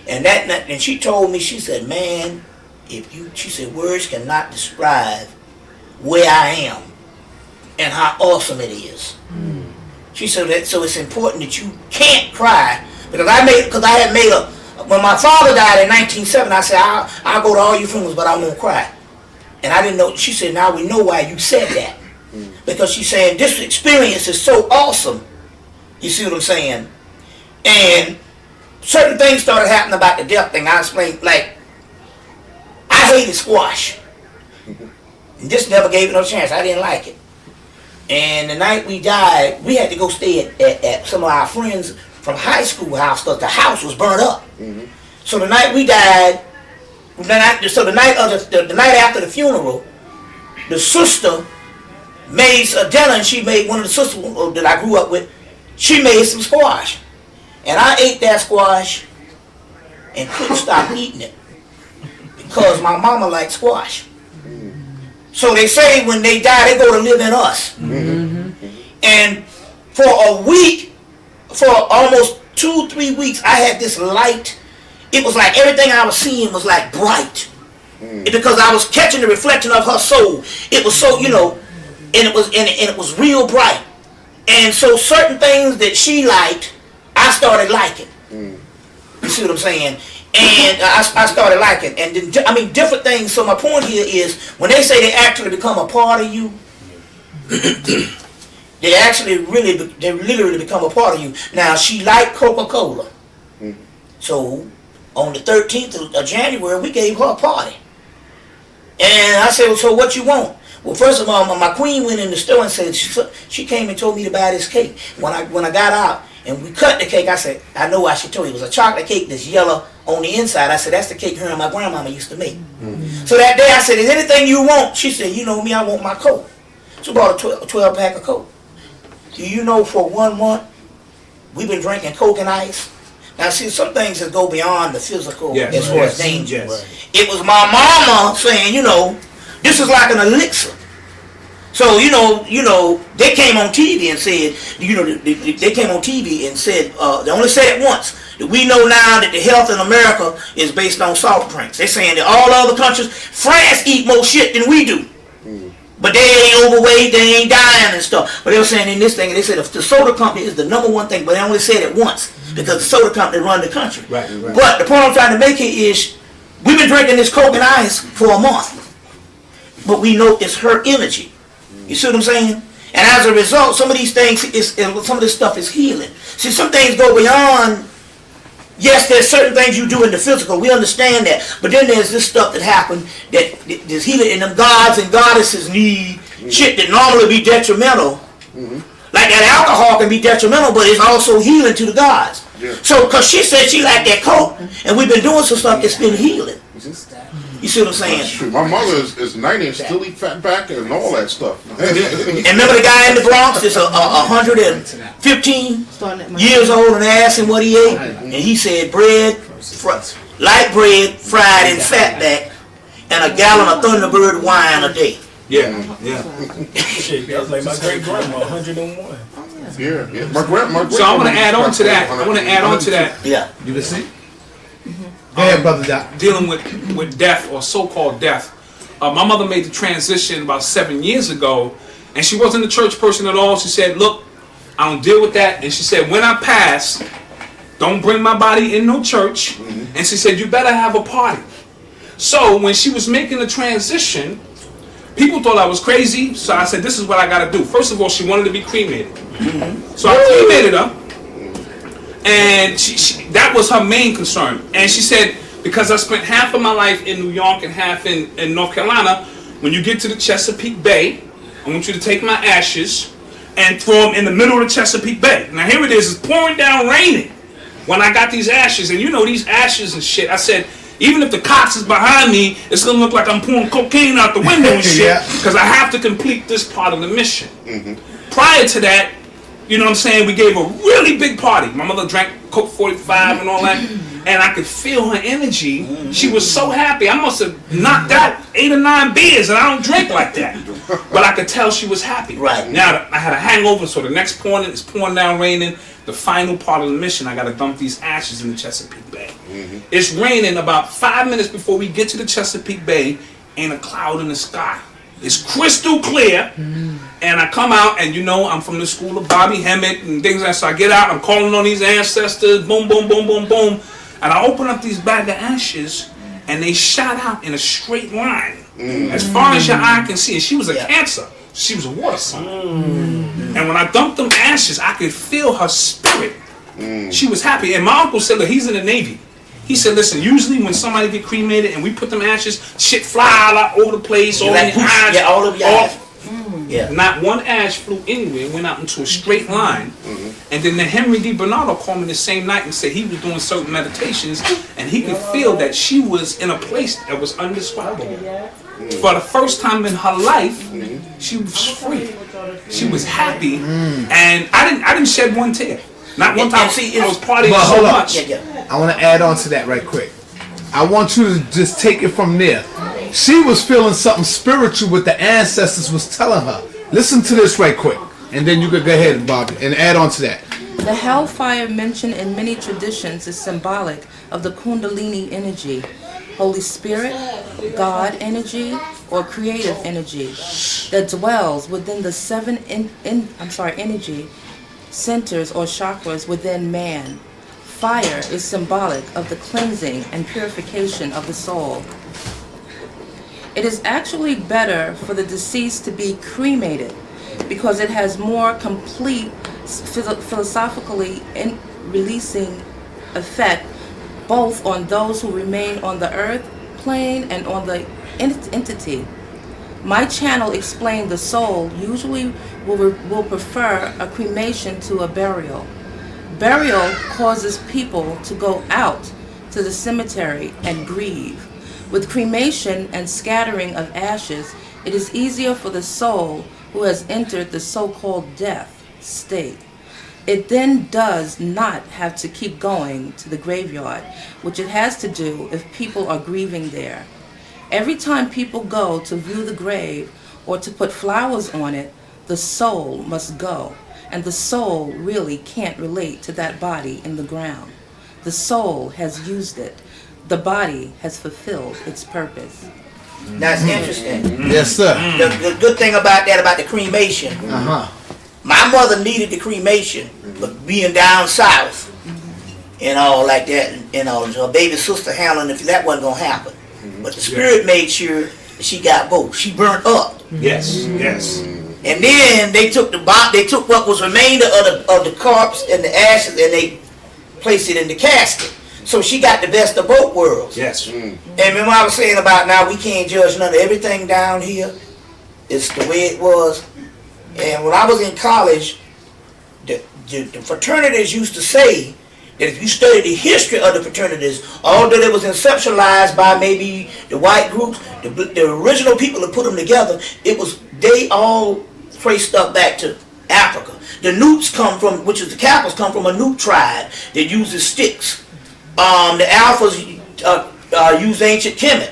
And that night, and she told me, she said, man, she said, words cannot describe where I am and how awesome it is. She said that, so it's important that you can't cry, because I had made when my father died in 1970, I said, I'll go to all your funerals, but I won't cry. And I didn't know. She said, now we know why you said that, because she's saying this experience is so awesome. You see what I'm saying? And certain things started happening about the death thing. I explained, like, I hated squash. And just never gave it no chance. I didn't like it. And the night we died, we had to go stay at some of our friends from high school house because the house was burnt up. So the night we died, the night after the funeral, the sister made a dinner, and she made, one of the sisters that I grew up with, she made some squash. And I ate that squash and couldn't stop eating it, because my mama liked squash. So they say when they die, they go to live in us. And for a week, for almost 2-3 weeks, I had this light. It was like everything I was seeing was like bright. Because I was catching the reflection of her soul. It was so, and it was real bright. And so certain things that she liked, I started liking. You see what I'm saying? And I started liking, and then, different things. So my point here is, when they say they actually become a part of you, they literally become a part of you. Now, she liked Coca-Cola. So on the 13th of January, we gave her a party. And I said, well, so what you want? Well, first of all, my queen went in the store and said, she came and told me to buy this cake. When I got out and we cut the cake, I said, I know why she told you. It was a chocolate cake that's yellow on the inside. I said, that's the cake her and my grandmama used to make. So that day I said, is anything you want? She said, you know me, I want my Coke. So I bought a 12 pack of Coke. Do you know, for 1 month, we've been drinking Coke and ice? Now see, some things that go beyond the physical as far as danger. It was my mama saying, this is like an elixir. So, they came on TV and said, they came on TV and said, they only said it once, that we know now that the health in America is based on soft drinks. They're saying that all other countries, France eat more shit than we do. But they ain't overweight, they ain't dying and stuff. But they were saying in this thing, they said if the soda company is the #1 thing, but they only said it once, because the soda company run the country. Right. But the point I'm trying to make here is, we've been drinking this Coke and ice for a month, but we know it's her energy. You see what I'm saying? And as a result, some of these things, some of this stuff is healing. See, some things go beyond. Yes, there's certain things you do in the physical. We understand that. But then there's this stuff that happened that there's healing, and them gods and goddesses need shit that normally be detrimental. Like that alcohol can be detrimental, but it's also healing to the gods. Yeah. So, because she said she liked that coke, and we've been doing some stuff that's been healing. You see what I'm saying? That's true. My mother is 90 and still eat fat back and all that stuff. And remember the guy in the Bronx that's 115 years old and asked him what he ate? And he said bread, light bread, fried in fat back, and a gallon of Thunderbird wine a day. Yeah. Shit, that's like my great grandma, 101. Yeah. My grandma. So I want to add on to that. Yeah. You can see? Go ahead, Brother Doc. Dealing with death or so-called death. My mother made the transition about 7 years ago, and she wasn't a church person at all. She said, look, I don't deal with that. And she said, when I pass, don't bring my body in no church. And she said, you better have a party. So when she was making the transition, people thought I was crazy. So I said, this is what I got to do. First of all, she wanted to be cremated. So I cremated her. And that was her main concern. And she said, because I spent half of my life in New York and half in North Carolina, when you get to the Chesapeake Bay, I want you to take my ashes and throw them in the middle of the Chesapeake Bay. Now here it is, it's pouring down raining when I got these ashes. And you know these ashes and shit, I said, even if the cops is behind me, it's going to look like I'm pouring cocaine out the window and shit, because I have to complete this part of the mission. Prior to that, you know what I'm saying, we gave a really big party. My mother drank Coke 45 and all that, and I could feel her energy. She was so happy. I must have knocked out 8 or 9 beers, and I don't drink like that. But I could tell she was happy. Right. Now, I had a hangover, so the next morning, it's pouring down raining. The final part of the mission, I got to dump these ashes in the Chesapeake Bay. It's raining about 5 minutes before we get to the Chesapeake Bay. Ain't a cloud in the sky. It's crystal clear, and I come out, and you know I'm from the school of Bobby Hemmitt and things like that. So I get out, I'm calling on these ancestors, boom, boom, boom, boom, boom, and I open up these bag of ashes, and they shot out in a straight line, as far as your eye can see. And she was a Cancer, she was a water sign, and when I dumped them ashes, I could feel her spirit. She was happy, and my uncle said, look, he's in the Navy. He said, listen, usually when somebody get cremated and we put them ashes, shit fly all over the place, all like the eyes. Yeah, all of your eyes. Not one ash flew anywhere, it went out into a straight line. And then the Henry D. Bernardo called me the same night and said he was doing certain meditations and he could feel that she was in a place that was indescribable. For the first time in her life, she was free. She was happy, and I didn't shed one tear. Not one time. I was partying so much. I want to add on to that right quick. I want you to just take it from there. She was feeling something spiritual what the ancestors was telling her. Listen to this right quick, and then you could go ahead, Bobby, and add on to that. The hellfire mentioned in many traditions is symbolic of the Kundalini energy, Holy Spirit, God energy, or creative energy that dwells within the 7 energy centers or chakras within man. Fire is symbolic of the cleansing and purification of the soul. It is actually better for the deceased to be cremated because it has more complete philosophically releasing effect both on those who remain on the earth plane and on the entity. My channel explained the soul usually will prefer a cremation to a burial. Burial causes people to go out to the cemetery and grieve. With cremation and scattering of ashes, it is easier for the soul who has entered the so-called death state. It then does not have to keep going to the graveyard, which it has to do if people are grieving there. Every time people go to view the grave or to put flowers on it, the soul must go, and the soul really can't relate to that body in the ground. The soul has used it. The body has fulfilled its purpose. That's interesting. Yes, sir. The good thing about that, about the cremation, my mother needed the cremation, but being down south and all like that, her baby sister handling if that wasn't going to happen. But the spirit made sure that she got both. She burnt up. Yes. And then they took what was remainder of the corpse and the ashes, and they placed it in the casket. So she got the best of both worlds. Yes. And remember I was saying about now we can't judge none of everything down here. It's the way it was. And when I was in college, the fraternities used to say that if you study the history of the fraternities, although it was conceptualized by maybe the white groups, the original people that put them together, they all traced stuff back to Africa. The Newts come from, which is the Kappas, come from a Newt tribe that uses sticks. The Alphas use ancient Kemet.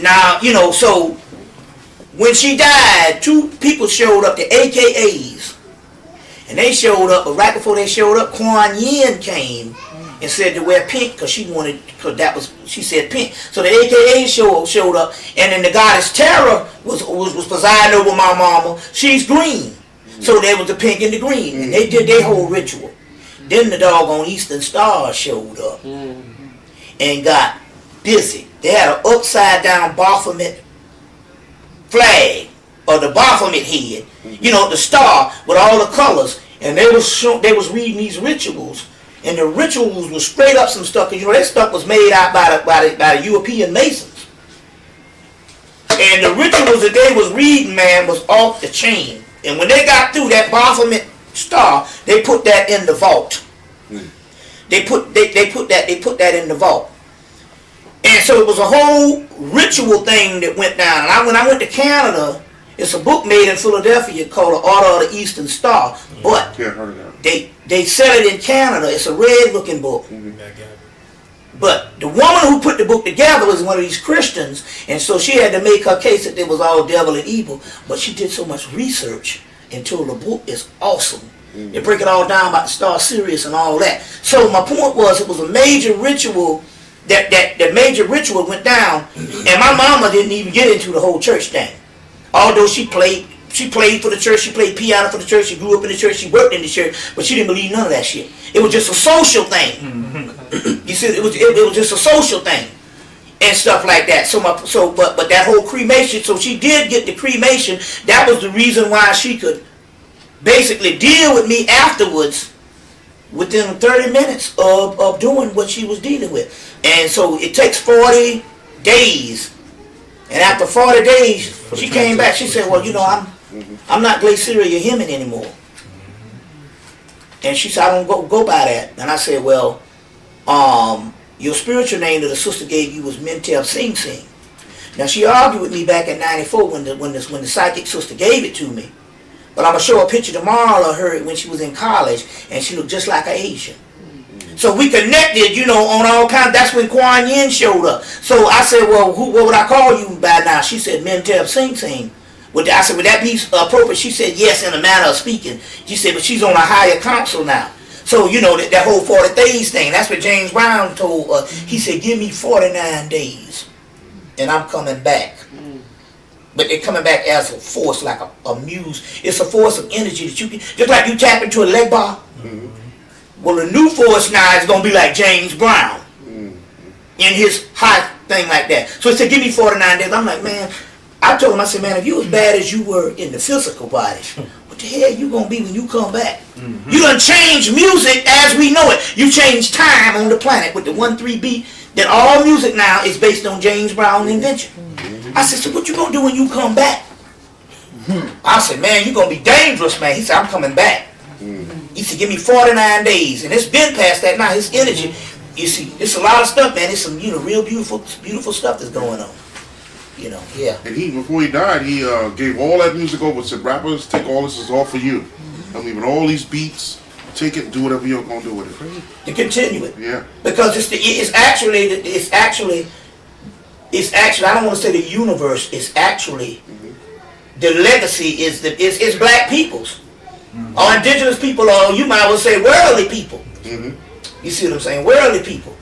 Now, so when she died, two people showed up, the AKAs. And they showed up, but right before they showed up, Kuan Yin came and said to wear pink because she said pink. So the AKA showed up, and then the goddess Terra was presiding over my mama. She's green. So there was the pink and the green. And they did their whole ritual. Then the doggone Eastern Star showed up and got busy. They had an upside down Baphomet flag, or the Baphomet head, the star with all the colors, and they was reading these rituals, and the rituals was straight up some stuff, because that stuff was made out by the European Masons, and the rituals that they was reading, man, was off the chain. And when they got through that Baphomet star, they put that in the vault. They put that in the vault. And so it was a whole ritual thing that went down. And when I went to Canada, it's a book made in Philadelphia called The Order of the Eastern Star. But Yeah, I heard of that. they sell it in Canada. It's a red looking book. But the woman who put the book together was one of these Christians, and so she had to make her case that it was all devil and evil. But she did so much research until the book is awesome. They break it all down about the star Sirius and all that. So my point was, it was a major ritual. That major ritual went down, and my mama didn't even get into the whole church thing. Although she played for the church, she played piano for the church, she grew up in the church, she worked in the church, but she didn't believe none of that shit. It was just a social thing. You see, it was just a social thing and stuff like that. But that whole cremation, so she did get the cremation. That was the reason why she could basically deal with me afterwards within 30 minutes of doing what she was dealing with. And so it takes 40 days. And after 40 days, she came back. She said, well, I'm not Glaciria Hemmitt anymore. And she said, I don't go by that. And I said, well, your spiritual name that the sister gave you was Metaphysics. Now, she argued with me back in 94 when the psychic sister gave it to me. But I'm going to show a picture tomorrow of her when she was in college, and she looked just like an Asian. So we connected, on all kinds. That's when Kuan Yin showed up. So I said, well, what would I call you by now? She said, Menteb Sing Sing. I said, would that be appropriate? She said, yes, in a manner of speaking. She said, but she's on a higher council now. So, that whole 40 days thing, that's what James Brown told us. He said, give me 49 days, and I'm coming back. But they're coming back as a force, like a muse. It's a force of energy that you can, just like you tap into a leg bar. Well, the new force now is going to be like James Brown in his high thing like that. So he said, give me 49 days. I'm like, man, I told him, I said, man, if you as bad as you were in the physical body, what the hell you going to be when you come back? You done change music as we know it. You change time on the planet with the 1-3 beat, that all music now is based on James Brown's invention. I said, so what you going to do when you come back? I said, man, you're going to be dangerous, man. He said, I'm coming back. He said, give me 49 days. And it's been past that now. His energy, you see, it's a lot of stuff, man. It's some, real beautiful stuff that's going on. Yeah. And before he died, he gave all that music over, said, rappers, take all this, is all for you. I'm leaving all these beats, take it, do whatever you're going to do with it. To continue it. Yeah. Because it's actually, I don't want to say the universe, it's actually, the legacy is black people's. Or indigenous people, or you might well say worldly people. You see what I'm saying? Worldly people.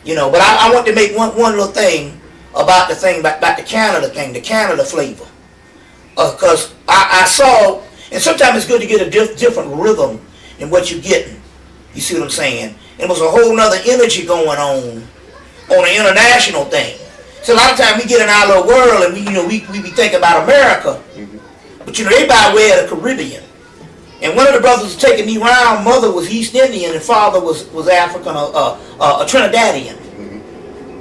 But I want to make one little thing about the Canada thing, the Canada flavor. Because I saw, and sometimes it's good to get a different rhythm in what you're getting. You see what I'm saying? And it was a whole nother energy going on an international thing. So a lot of times we get in our little world and we be thinking about America. But they by way of the Caribbean. And one of the brothers was taking me around. Mother was East Indian and father was African, a Trinidadian.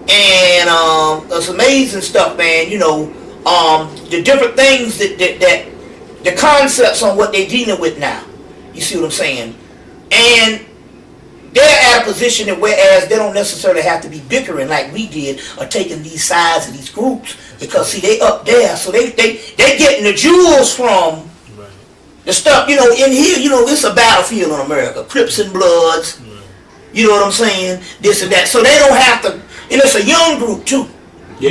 And it's amazing stuff, man. The different things that the concepts on what they're dealing with now. You see what I'm saying? And they're at a position that whereas they don't necessarily have to be bickering like we did or taking these sides of these groups, because see, they up there, so they getting the jewels from the stuff, in here, it's a battlefield in America, Crips and Bloods, you know what I'm saying, this and that, so they don't have to, and it's a young group too,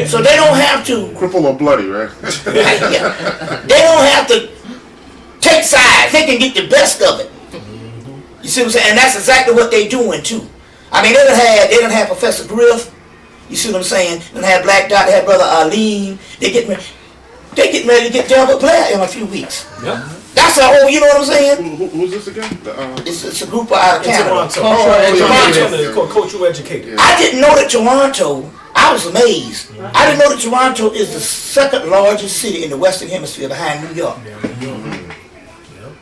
so they don't have to, Cripple or bloody, right? they don't have to take sides, they can get the best of it. You see what I'm saying? And that's exactly what they doing too. I mean, they done had Professor Griff. You see what I'm saying? They done had Black Dot. They had Brother Arlene. They getting ready to get Delbert Blair in a few weeks. Yeah. That's a whole. You know what I'm saying? Who's this again? It's a group out of Canada. Called Cultural Educators. I didn't know that Toronto. I was amazed. I didn't know that Toronto is the second largest city in the Western Hemisphere behind New York.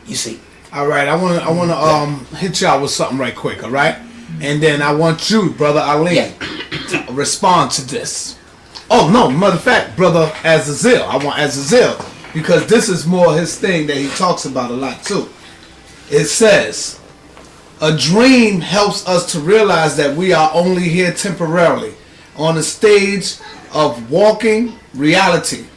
You see. All right, I want to hit y'all with something right quick, all right? And then I want you, Brother Ali, to respond to this. Oh, no, matter of fact, Brother Aazil. I want Aazil, because this is more his thing that he talks about a lot, too. It says, a dream helps us to realize that we are only here temporarily on the stage of walking reality.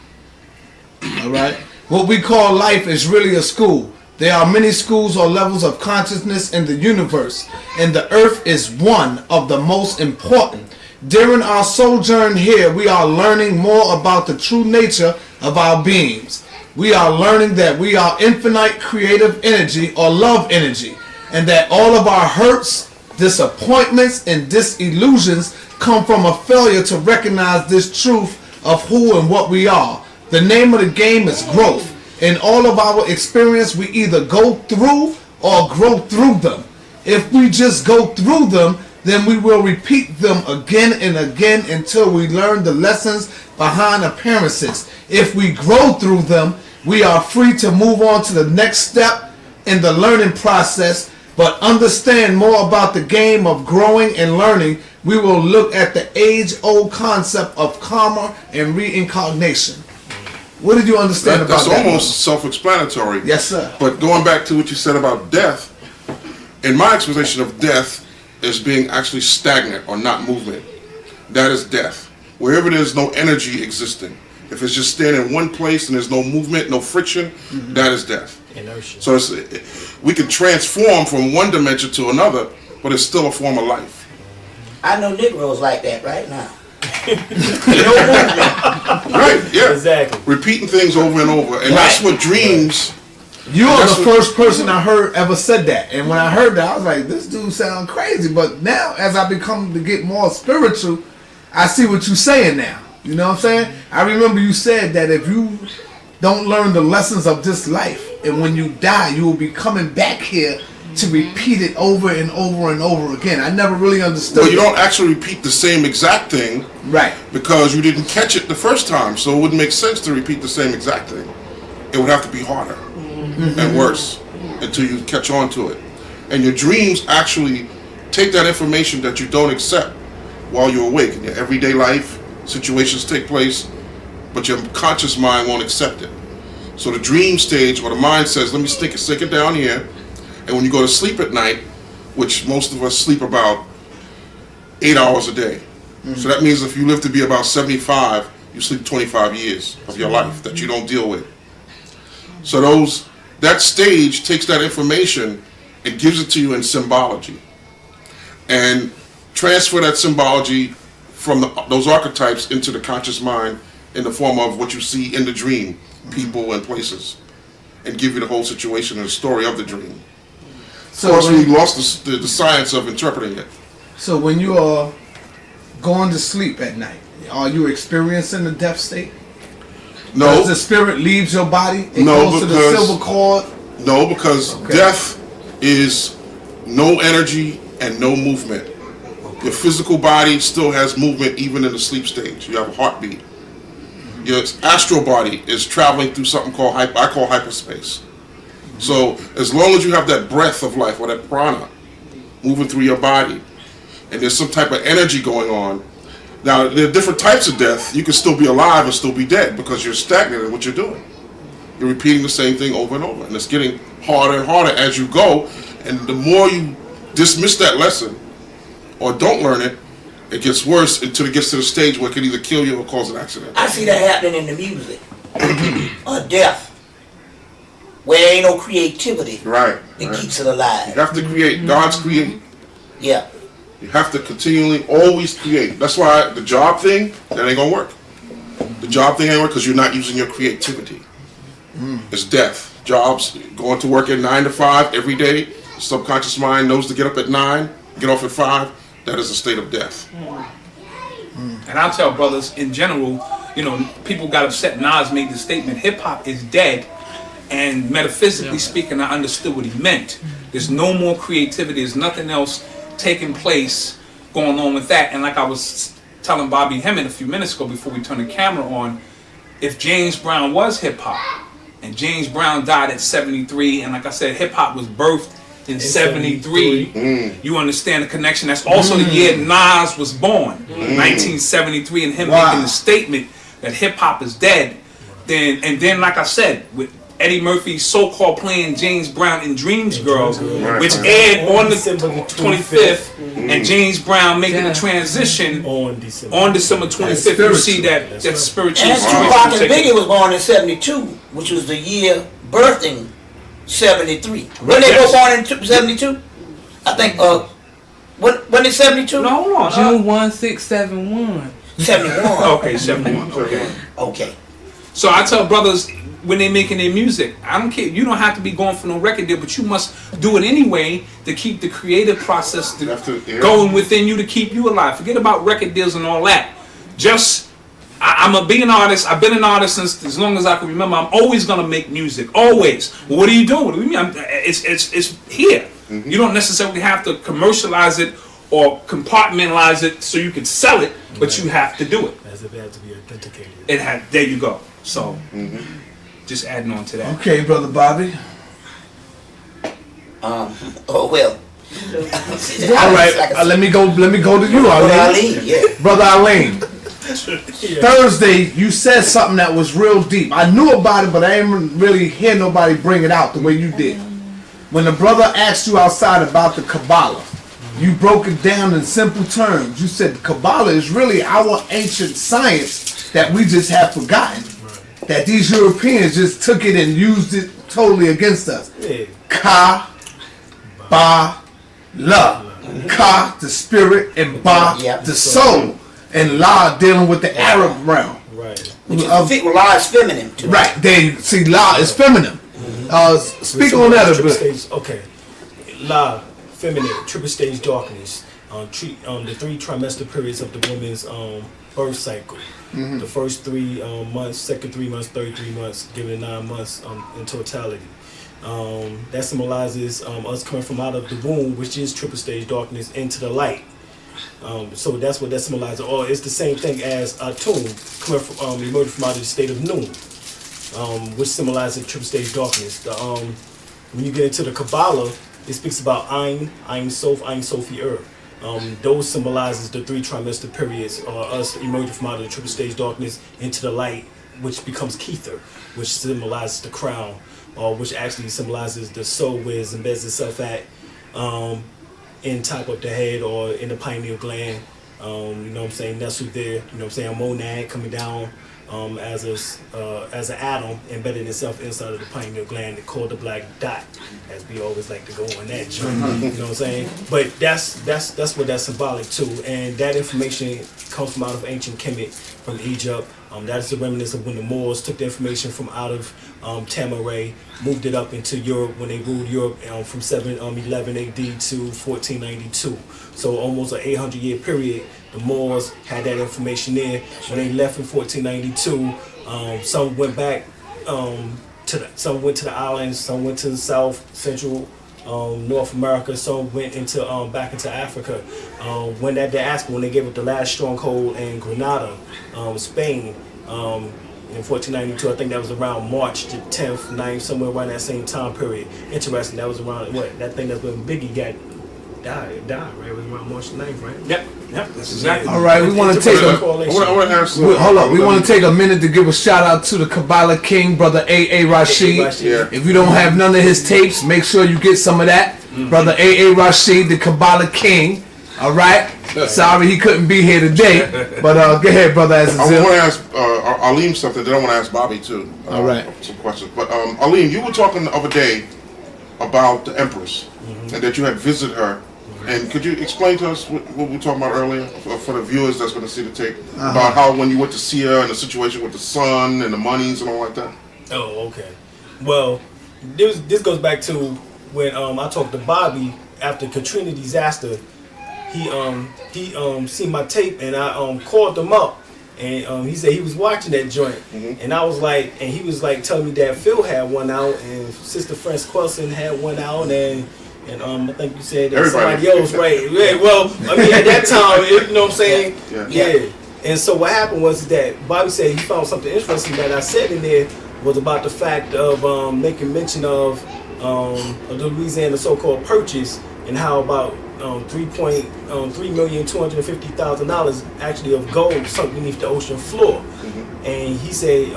All right? What we call life is really a school. There are many schools or levels of consciousness in the universe, and the earth is one of the most important. During our sojourn here, we are learning more about the true nature of our beings. We are learning that we are infinite creative energy or love energy, and that all of our hurts, disappointments, and disillusions come from a failure to recognize this truth of who and what we are. The name of the game is growth. In all of our experience, we either go through or grow through them. If we just go through them, then we will repeat them again and again until we learn the lessons behind appearances. If we grow through them, we are free to move on to the next step in the learning process, but understand more about the game of growing and learning. We will look at the age-old concept of karma and reincarnation. What did you understand about that? That's almost self-explanatory. Yes, sir. But going back to what you said about death, in my explanation of death is being actually stagnant or not movement. That is death. Wherever there's no energy existing. If it's just staying in one place and there's no movement, no friction, that is death. Inertia. So we can transform from one dimension to another, but it's still a form of life. I know Negroes like that right now. Right, yeah. Exactly. Repeating things over and over. And that's what dreams... You are the first person I heard ever said that. And when I heard that, I was like, this dude sounds crazy. But now, as I become to get more spiritual, I see what you're saying now. You know what I'm saying? I remember you said that if you don't learn the lessons of this life, and when you die, you will be coming back here to repeat it over and over and over again. I never really understood. Well, you don't actually repeat the same exact thing. Right. Because you didn't catch it the first time. So it wouldn't make sense to repeat the same exact thing. It would have to be harder and worse until you catch on to it. And your dreams actually take that information that you don't accept while you're awake. In your everyday life, situations take place, but your conscious mind won't accept it. So the dream stage, where the mind says, let me stick it down here. And when you go to sleep at night, which most of us sleep about 8 hours a day. So that means if you live to be about 75, you sleep 25 years of your life that you don't deal with. So that stage takes that information and gives it to you in symbology. And transfer that symbology from those archetypes into the conscious mind in the form of what you see in the dream, people and places, and give you the whole situation and the story of the dream. So of course, we lost the science of interpreting it. So when you are going to sleep at night, are you experiencing the death state? No. Does the spirit leaves your body and goes to the silver cord? No, because death is no energy and no movement. Your physical body still has movement even in the sleep stage. You have a heartbeat. your astral body is traveling through something called I call hyperspace. So as long as you have that breath of life or that prana moving through your body, and there's some type of energy going on. Now there are different types of death. You can still be alive and still be dead because you're stagnant in what you're doing. You're repeating the same thing over and over, and it's getting harder and harder as you go. And the more you dismiss that lesson or don't learn it, it gets worse until it gets to the stage where it can either kill you or cause an accident. I see that happening in the music. Death. Where there ain't no creativity. Right. It keeps it alive. You have to create. God's create. Yeah. You have to continually always create. That's why the job thing, that ain't gonna work. The job thing ain't work because you're not using your creativity. It's death. Jobs, going to work at 9 to 5 every day. The subconscious mind knows to get up at 9, get off at 5. That is a state of death. And I'll tell brothers in general, you know, people got upset. Nas made the statement, hip hop is dead. And metaphysically speaking, I understood what he meant. There's no more creativity. There's nothing else taking place going on with that. And like I was telling Bobby Hemmitt a few minutes ago before we turned the camera on, if James Brown was hip hop, and James Brown died at 73, and like I said, hip hop was birthed in 73. You understand the connection. That's also the year Nas was born, 1973, and him making the statement that hip hop is dead. Then like I said, with Eddie Murphy's so-called playing James Brown in Dreams Girls, which aired on the 25th, and James Brown making the transition on December 25th. You see that spiritual. And Tupac and Biggie was born in 72, which was the year birthing 73. When they both born in 72? I think, when is 72? No, hold on. June 1671. 71. Okay, 71. Okay. So I tell brothers, when they're making their music, I don't care. You don't have to be going for no record deal, but you must do it anyway to keep the creative process going within you, to keep you alive. Forget about record deals and all that. Just, I'm a being artist. I've been an artist since as long as I can remember. I'm always gonna make music. Always. Well, what are you doing? What do you mean? It's here. You don't necessarily have to commercialize it or compartmentalize it so you can sell it, but you have to do it. As if it had to be authenticated. There you go. So. Just adding on to that. Okay, Brother Bobby. All right, let me go to you, Arlene. Brother Arlene. Thursday, you said something that was real deep. I knew about it, but I didn't really hear nobody bring it out the way you did. When the brother asked you outside about the Kabbalah, you broke it down in simple terms. You said Kabbalah is really our ancient science that we just have forgotten. That these Europeans just took it and used it totally against us. Ka, Ba, La. Ka, the spirit, and Ba, the soul. And La dealing with the Arab realm. Right. Which La is feminine too. Right. They see La is feminine. Speak on that a bit. Okay. La, feminine, triple stage darkness. The 3 trimester periods of the woman's birth cycle. The first 3 months, second 3 months, third 3 months, giving it 9 months in totality. That symbolizes us coming from out of the womb, which is triple stage darkness, into the light. So that's what that symbolizes. Or it's the same thing as Atum, coming from, emerging from out of the state of Noon, which symbolizes triple stage darkness. When you get into the Kabbalah, it speaks about Ein Sof, Ein Sofi those symbolizes the 3 trimester periods, or us emerging from out of the triple stage darkness into the light, which becomes Kether, which symbolizes the crown, or which actually symbolizes the soul where it embeds itself at, in top of the head or in the pineal gland. You know what I'm saying? Nestled there. You know what I'm saying? A monad coming down as an atom embedding itself inside of the pineal gland, called the black dot, as we always like to go on that journey. You know what I'm saying? But that's what that's symbolic to, and that information comes from out of ancient Kemet, from Egypt. That is the remnants of when the Moors took the information from out of Tamaray, moved it up into Europe when they ruled Europe from 711 AD to 1492. So almost an 800-year period. The Moors had that information there. When they left in 1492, some went back some went to the islands, some went to the South, Central, North America, some went into back into Africa. When that diaspora, when they gave up the last stronghold in Granada, Spain, in 1492. I think that was around March the 10th, 9th, somewhere around that same time period. Interesting. That was around that thing that's when Biggie died, right? It was around March 9th, right? Yep. That's exactly. All right, we want to take hold up. We want to take a minute to give a shout out to the Kabbalah King, brother A.A. Rashid. Yeah. If you don't have none of his tapes, make sure you get some of that. Brother A.A. Rashid, the Kabbalah King. All right. Sorry he couldn't be here today, but go ahead, brother. I want to ask Aleem something. Then I want to ask Bobby too. All right. Some questions. But Aleem, you were talking the other day about the Empress and that you had visited her. And could you explain to us what we were talking about earlier for the viewers that's going to see the tape about how when you went to see her and the situation with the son and the monies and all like that? Oh, okay. Well, this goes back to when I talked to Bobby after Katrina disaster. He seen my tape and I called him up and he said he was watching that joint and I was like, and he was like telling me that Phil had one out and Sister France Quelson had one out and I think you said that somebody else, right? Yeah, well, I mean at that time, you know what I'm saying? Yeah. And so what happened was that Bobby said he found something interesting that I said in there was about the fact of making mention of the Louisiana so-called purchase and how about $3,250,000 actually of gold sunk beneath the ocean floor. And he said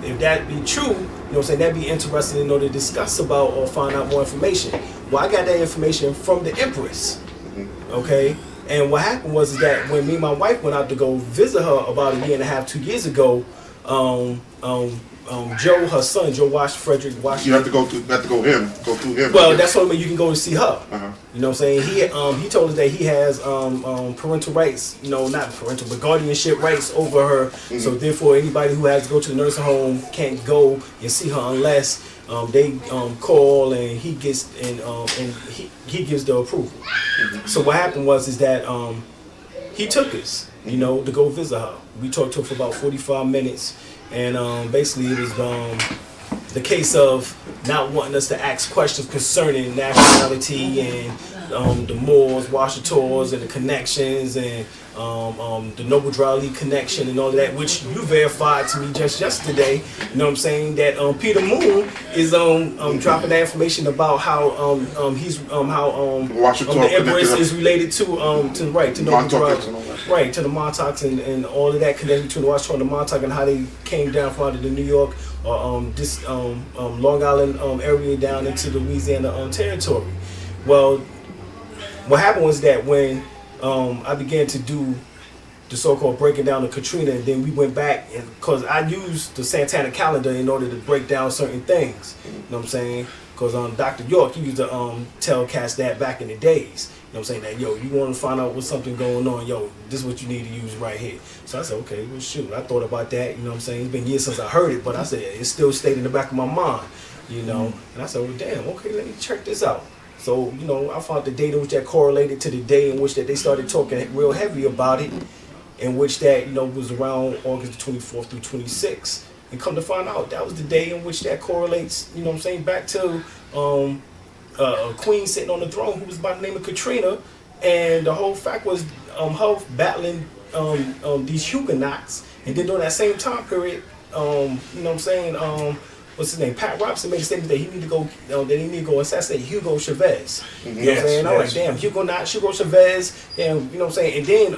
if that be true, you know what I'm saying, that'd be interesting in order to discuss about or find out more information. Well, I got that information from the Empress. Okay? And what happened was that when me and my wife went out to go visit her about 1.5 years, 2 years ago, Joe, her son, Joe Frederick Washington. You have to go through him. Well, that's the only way you can go to see her. You know what I'm saying? He told us that he has parental rights, not parental, but guardianship rights over her. So therefore, anybody who has to go to the nursing home can't go and see her unless they call and he gets and he gives the approval. So what happened was that he took us, to go visit her. We talked to her for about 45 minutes. And basically it was the case of not wanting us to ask questions concerning nationality and the Moors, Washingtons, and the connections and the Noble Dry League connection and all of that, which you verified to me just yesterday. You know what I'm saying? That Peter Moon is dropping that information about how the Empress is related to Noble Dry, right, to the Montauk's and all of that connected between the Washington and the Montauk and how they came down from out of the New York or this Long Island area down into the Louisiana territory. Well, what happened was that when I began to do the so-called breaking down of Katrina, and then we went back because I used the Santana calendar in order to break down certain things. You know what I'm saying? Because Dr. York, he used to telecast that back in the days. You know what I'm saying? That, yo, you want to find out what's something going on, yo, this is what you need to use right here. So I said, okay, well, shoot. I thought about that, you know what I'm saying? It's been years since I heard it, but I said, it still stayed in the back of my mind, And I said, well, damn, okay, let me check this out. So, I found the data which that correlated to the day in which that they started talking real heavy about it, in which that, was around August 24th through 26th. And come to find out, that was the day in which that correlates, back to a queen sitting on the throne who was by the name of Katrina. And the whole fact was her battling these Huguenots. And then during that same time period, what's his name? Pat Robertson made a statement that he need to go, that he need to go assassinate Hugo Chavez. You know what I'm saying? I'm like, damn, Hugo Chavez, damn, you know what I'm saying? And then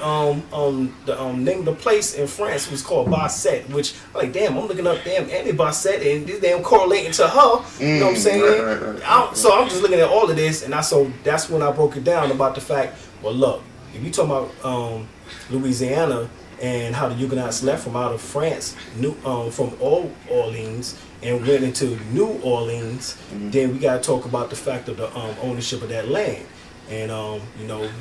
the name of the place in France was called Basset, which I'm like, damn, I'm looking up damn Annie Basset and this damn correlating to her. You know what I'm saying? Right. So I'm just looking at all of this, and that's when I broke it down about the fact. Well, look, if you talking about Louisiana and how the Huguenots left from out of France, from Old Orleans, and went into New Orleans, then we got to talk about the fact of the ownership of that land. And,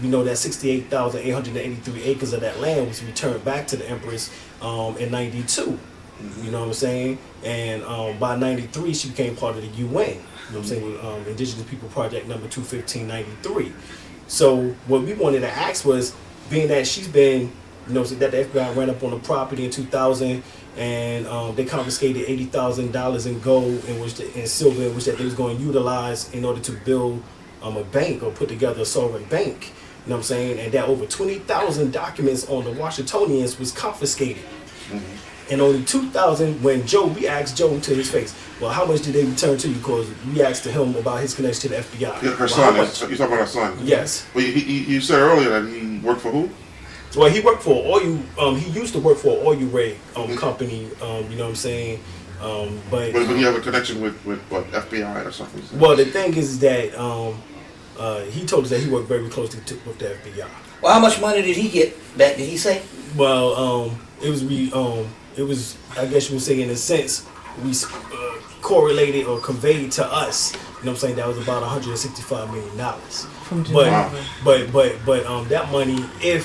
we know that 68,883 acres of that land was returned back to the Empress in 92. You know what I'm saying? And by 93, she became part of the UN. You know what I'm saying? With Indigenous People Project number 21593. So what we wanted to ask was, being that she's been, so that the FBI ran up on the property in 2000, and they confiscated $80,000 in gold and silver, in which that they was going to utilize in order to build a bank or put together a sovereign bank. You know what I'm saying? And that over 20,000 documents on the Washingtonians was confiscated. And only 2000, when we asked Joe to his face, well, how much did they return to you? Because we asked him about his connection to the FBI. Yeah, her well, son. You talking about her son? Yes. Well, you said earlier that he worked for who? Well, he worked for he used to work for an oil rig company. You know what I'm saying? But Would he have a connection with what, FBI or something? Well, the thing is that he told us that he worked very closely with the FBI. Well, how much money did he get back? Did he say? Well, it was I guess you would say in a sense we correlated or conveyed to us. You know what I'm saying? That was about $165 million. From But that money, it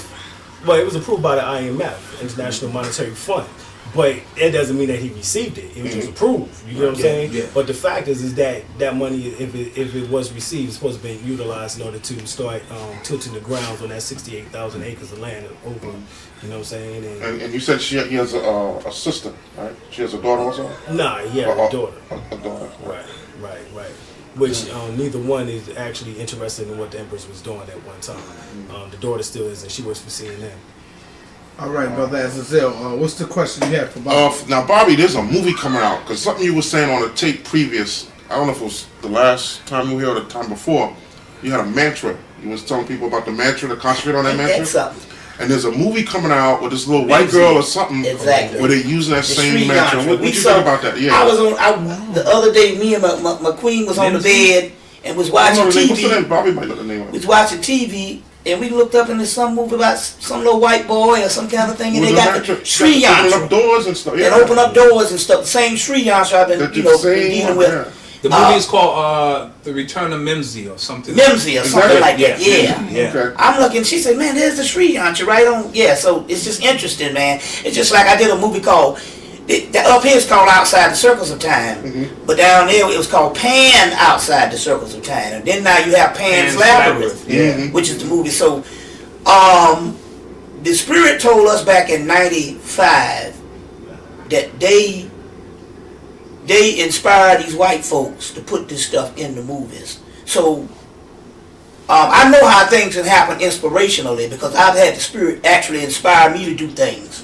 was approved by the IMF, International Monetary Fund. But it doesn't mean that he received it. It was just approved. You know what I'm saying? Yeah. But the fact is that money, if it was received, it's supposed to be utilized in order to start tilting the grounds on that 68,000 acres of land over. You know what I'm saying? And you said he has a sister, right? She has a daughter also? Nah, he had a daughter. A daughter. Right. Which neither one is actually interested in what the Empress was doing at one time. The daughter still is, and she works for CNN. All right, brother Aazil, what's the question you had for Bobby? Now, Bobby, there's a movie coming out, because something you were saying on the tape previous, I don't know if it was the last time you were here or the time before, you had a mantra. You was telling people about the mantra, to concentrate on that mantra. That's something. And there's a movie coming out with this little white girl or something, Exactly. where they're using that same Sri mantra. Yantra. What you think about that? Yeah. I was the other day, me and my queen was on the bed and was watching What's the TV. name? Bobby might know the name of We it. was watching TV. And we looked up into some movie about some little white boy or some kind of thing, and they got the Sri Open up Yantra. doors and stuff. Yeah. And open up doors and stuff. The same Sri Yantra I've been, been dealing with. Yeah. The movie is called The Return of Mimsy or something. Mimsy or something like that. Yeah. Okay. I'm looking, she said, man, there's the Sri Yantra right on. Yeah, so it's just interesting, man. It's just like I did a movie called, up here is called Outside the Circles of Time, but down there it was called Pan Outside the Circles of Time. And then now you have Pan's Labyrinth, which is the movie. So, the Spirit told us back in 95 that they inspired these white folks to put this stuff in the movies. So I know how things can happen inspirationally because I've had the Spirit actually inspire me to do things,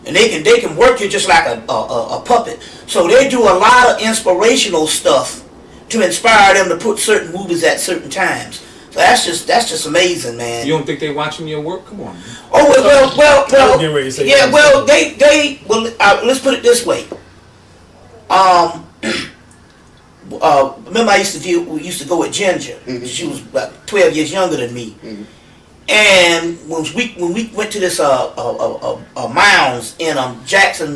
and they can work you just like a puppet. So they do a lot of inspirational stuff to inspire them to put certain movies at certain times. So that's just amazing, man. You don't think they watching your work? Come on. Man. Oh well. Yeah, well they let's put it this way. Remember I we used to go with Ginger. She was about 12 years younger than me. And when we went to this mounds in Jackson,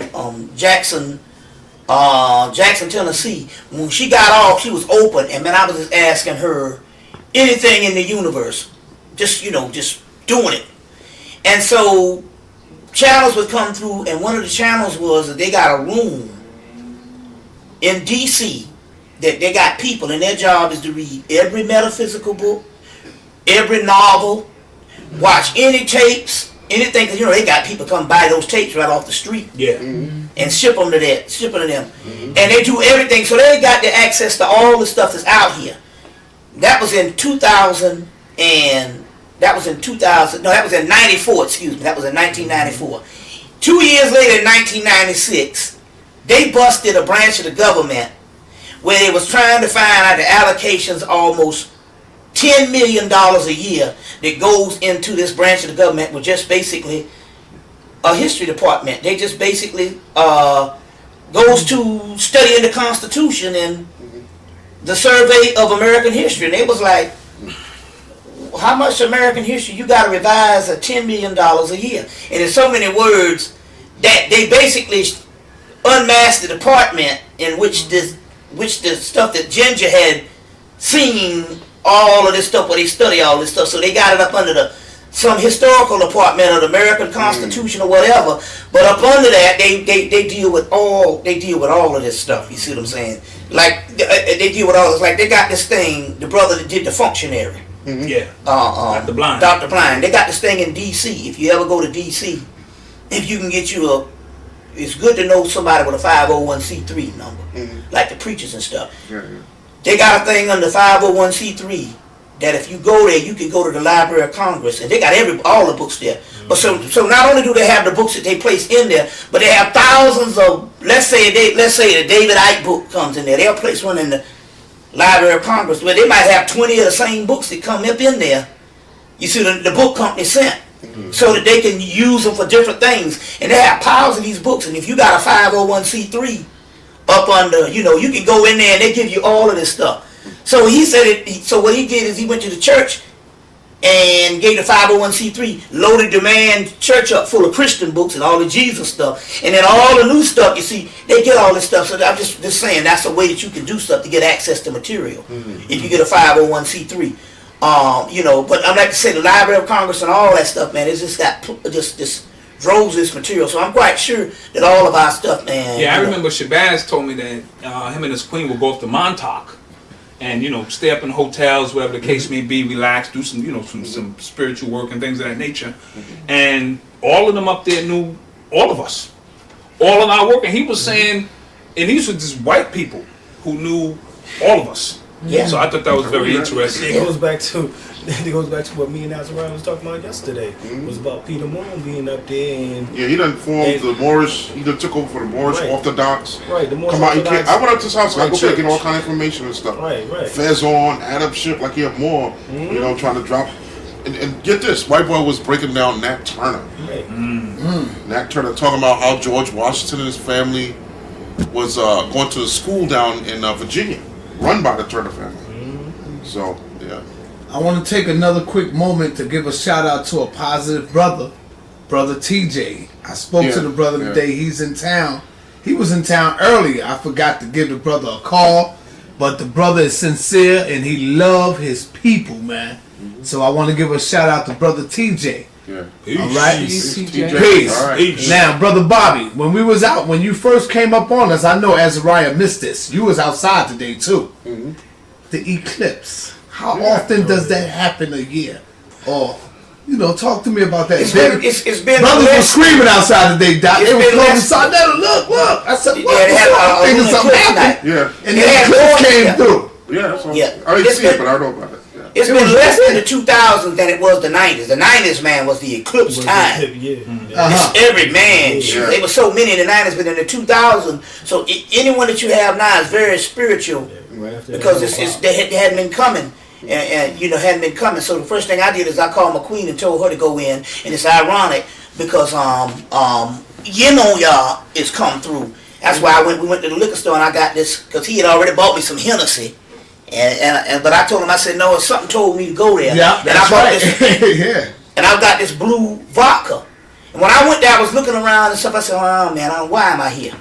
Tennessee, when she got off, she was open, and man, I was just asking her anything in the universe, just doing it. And so channels would come through, and one of the channels was that they got a room in DC that they got people, and their job is to read every metaphysical book, every novel, watch any tapes, anything, because they got people come buy those tapes right off the street, and ship them to them, and they do everything. So they got the access to all the stuff that's out here. That was in 2000, and that was in 2000. No, that was in 94. Excuse me, that was in 1994. 2 years later, in 1996, they busted a branch of the government where they was trying to find out the allocations almost $10 million a year that goes into this branch of the government with just basically a history department. They just basically goes to studying the Constitution and the survey of American history. And they was like, how much American history you got to revise at $10 million a year? And in so many words that they basically unmasked the department in which the stuff that Ginger had seen, all of this stuff where they study all this stuff, so they got it up under some historical department of the American Constitution or whatever. But up under that, they deal with all of this stuff. You see what I'm saying? Like they deal with all this. Like they got this thing. The brother that did The Functionary. Dr. Blind. Dr. Blind. They got this thing in D.C. If you ever go to D.C., if you can get you it's good to know somebody with a 501c3 number, like the preachers and stuff. They got a thing under 501c3 that if you go there, you can go to the Library of Congress, and they got all the books there. But so not only do they have the books that they place in there, but they have thousands of, let's say the David Icke book comes in there. They'll place one in the Library of Congress, where they might have 20 of the same books that come up in there. You see, the book company sent, so that they can use them for different things. And they have piles of these books, and if you got a 501c3 up under, you can go in there and they give you all of this stuff. So he said so what he did is he went to the church and gave the 501c3, loaded the man church up full of Christian books and all the Jesus stuff. And then all the new stuff, you see, they get all this stuff. So I'm just saying that's a way that you can do stuff to get access to material. If you get a 501c3. But I'm like to say the Library of Congress and all that stuff, man, it's just got just droves this material. So I'm quite sure that all of our stuff, man. Yeah, I remember Shabazz told me that him and his queen would go off to Montauk and, stay up in hotels, whatever the case may be, relax, do some, some spiritual work and things of that nature. And all of them up there knew all of us, all of our work. And he was saying, and these were just white people who knew all of us. Yeah. So I thought that was very interesting. It goes back to what me and Aazil was talking about yesterday. It was about Peter Moon being up there and he done formed the Moorish. He done took over for the Moorish Orthodox. Right, the Moorish Come out, Orthodox. I went up to his house. I go church. get all kind of information and stuff. Right. Fez on, Adam ship like he had more. Trying to drop. And get this, white boy was breaking down Nat Turner. Right. Nat Turner talking about how George Washington and his family was going to a school down in Virginia, run by the Turner family. So, yeah. I want to take another quick moment to give a shout out to a positive brother TJ. I spoke to the brother today. He's in town. He was in town earlier. I forgot to give the brother a call, but the brother is sincere and he loves his people, man. So I want to give a shout out to brother TJ. Yeah. All right. Peace. Peace. All right. Now, brother Bobby, when we was out, when you first came up on us, I know Azariah missed this. You was outside today too. The eclipse. How often does that happen a year? Or, talk to me about that. It's been brothers were screaming outside today, Doc. They were closing inside. Look. I said, what? They had Thinking something happened. Yeah. And the eclipse came through. Yeah. So Yeah. I didn't see it, but I know about it. Yeah. It's been less in the 2000s than it was the 90s. The 90s, man, was the eclipse time. Every man, they were so many in the 90s, but in the 2000s, so anyone that you have now is very spiritual because they hadn't been coming. And hadn't been coming. So the first thing I did is I called my queen and told her to go in. And it's ironic because y'all is come through. That's why we went to the liquor store and I got this because he had already bought me some Hennessy. But I told him, I said, no, something told me to go there. Yeah, that's right. And I got this blue vodka. And when I went there, I was looking around and stuff. I said, oh man, why am I here?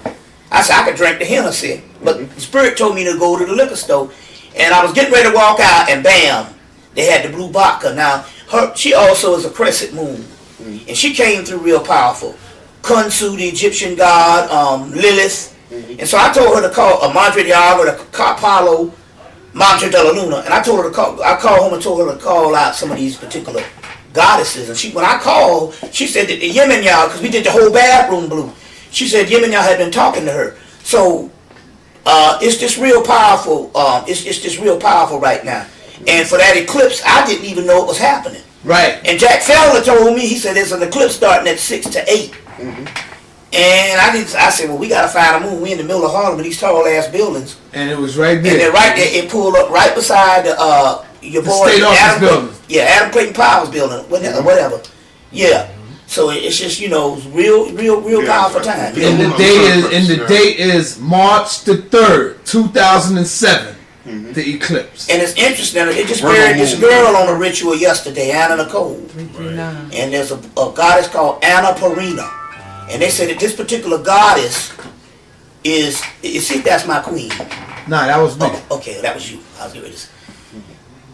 I said I could drink the Hennessy, but the Spirit told me to go to the liquor store. And I was getting ready to walk out, and bam, they had the blue vodka. Now, she also is a crescent moon, and she came through real powerful. Khonsu, the Egyptian god, Lilith, and so I told her to call Madre de Agua, the Apollo, Madre de la Luna, and I told her to call. I called home and told her to call out some of these particular goddesses. And when I called, she said that the Yemen y'all, because we did the whole bathroom blue. She said Yemen y'all had been talking to her, so. It's just real powerful. It's just real powerful right now. And for that eclipse, I didn't even know it was happening. Right. And Jack Feller told me, he said there's an eclipse starting at 6 to 8. And I said, well, we got to find a moon. We in the middle of Harlem with these tall ass buildings. And it was right there. And then right there, it pulled up right beside your boy State office building. Adam Clayton Powell's building, whatever. Yeah. So it's just real powerful time. And the date is March the 3rd, 2007. The eclipse. And it's interesting. They just buried this girl on a ritual yesterday, Anna Nicole. 339. And there's a goddess called Anna Parina. And they said that this particular goddess is. You see, that's my queen. Nah, that was me. Oh, okay, that was you. I was getting ready to say.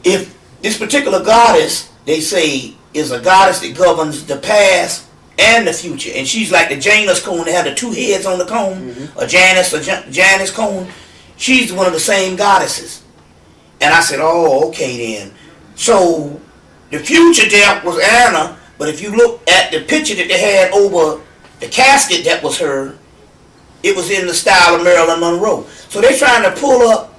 If this particular goddess, they say, is a goddess that governs the past and the future, and she's like the Janus cone. They have the two heads on the cone, a Janus cone. She's one of the same goddesses. And I said, oh, okay then. So the future death was Anna, but if you look at the picture that they had over the casket that was her, it was in the style of Marilyn Monroe. So they're trying to pull up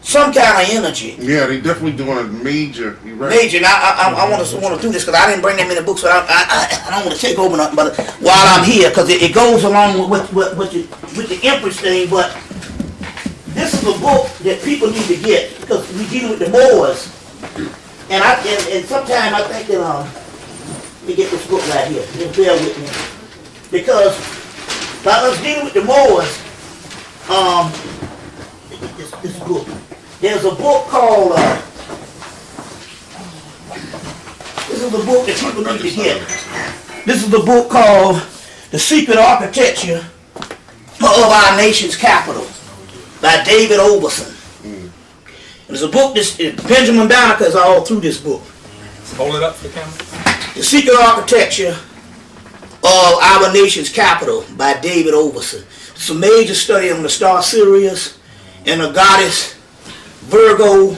some kind of energy. Yeah, they definitely doing a major. Major. And I want to do this because I didn't bring that many books, so I don't want to take over nothing. But while I'm here, because it goes along with the Empress thing. But this is a book that people need to get because we're dealing with the Moors, and sometimes I think that let me get this book right here. Just bear with me, because by us dealing with the Moors, this book. There's a book called. This is a book that people need to get. This is a book called The Secret Architecture of Our Nation's Capital by David Overson. There's a book, Benjamin Banneker is all through this book. Hold it up for the camera. The Secret Architecture of Our Nation's Capital by David Overson. It's a major study on the star Sirius and the goddess Virgo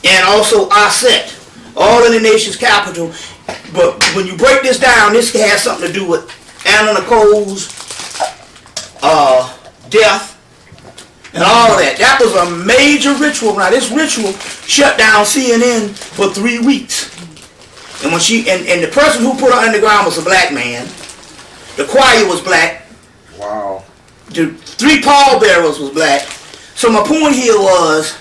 and also Aset. All in the nation's capital. But when you break this down, this has something to do with Anna Nicole's death and all of that. That was a major ritual. Now this ritual shut down CNN for 3 weeks. And when and the person who put her underground was a black man. The choir was black. Wow. The 3 pallbearers was black. So my point here was,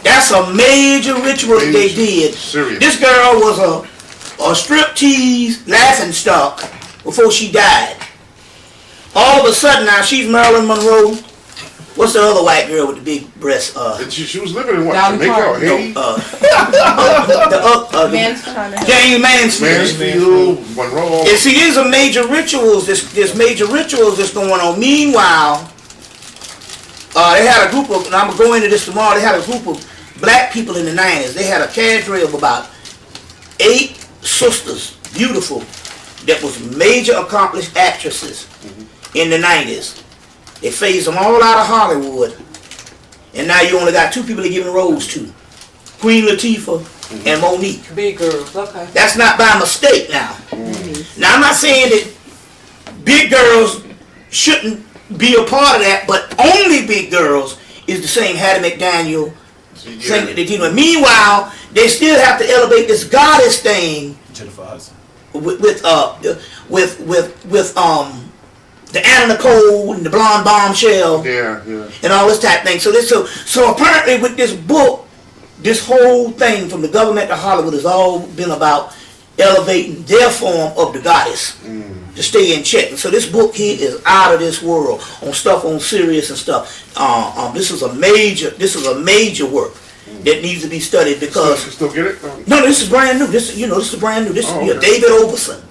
that's a major ritual that they did. Serious. This girl was a striptease laughing stock before she died. All of a sudden now she's Marilyn Monroe. What's the other white girl with the big breasts? She was living in what? Dolly Jamaica or Parton. Haiti? James Mansfield. Mansfield, Monroe. And see, these are major rituals. There's major rituals that's going on. Meanwhile, they had a group of, and I'm going to go into this tomorrow, they had a group of black people in the 90s. They had a cadre of about 8 sisters, beautiful, that was major accomplished actresses in the 90s. They phased them all out of Hollywood. And now you only got 2 people they're giving roles to. Queen Latifah and Monique. Big girls, okay. That's not by mistake now. Now I'm not saying that big girls shouldn't be a part of that, but only big girls is the same Hattie McDaniel thing that they deal with. Meanwhile, they still have to elevate this goddess thing with the Anna Nicole and the blonde bombshell, and all this type of thing. So apparently with this book, this whole thing from the government to Hollywood has all been about elevating their form of the goddess to stay in check. And so this book here is out of this world on stuff on Sirius and stuff. This is a major work that needs to be studied because. You still get it? No, this is brand new. This is brand new. This is David Overson.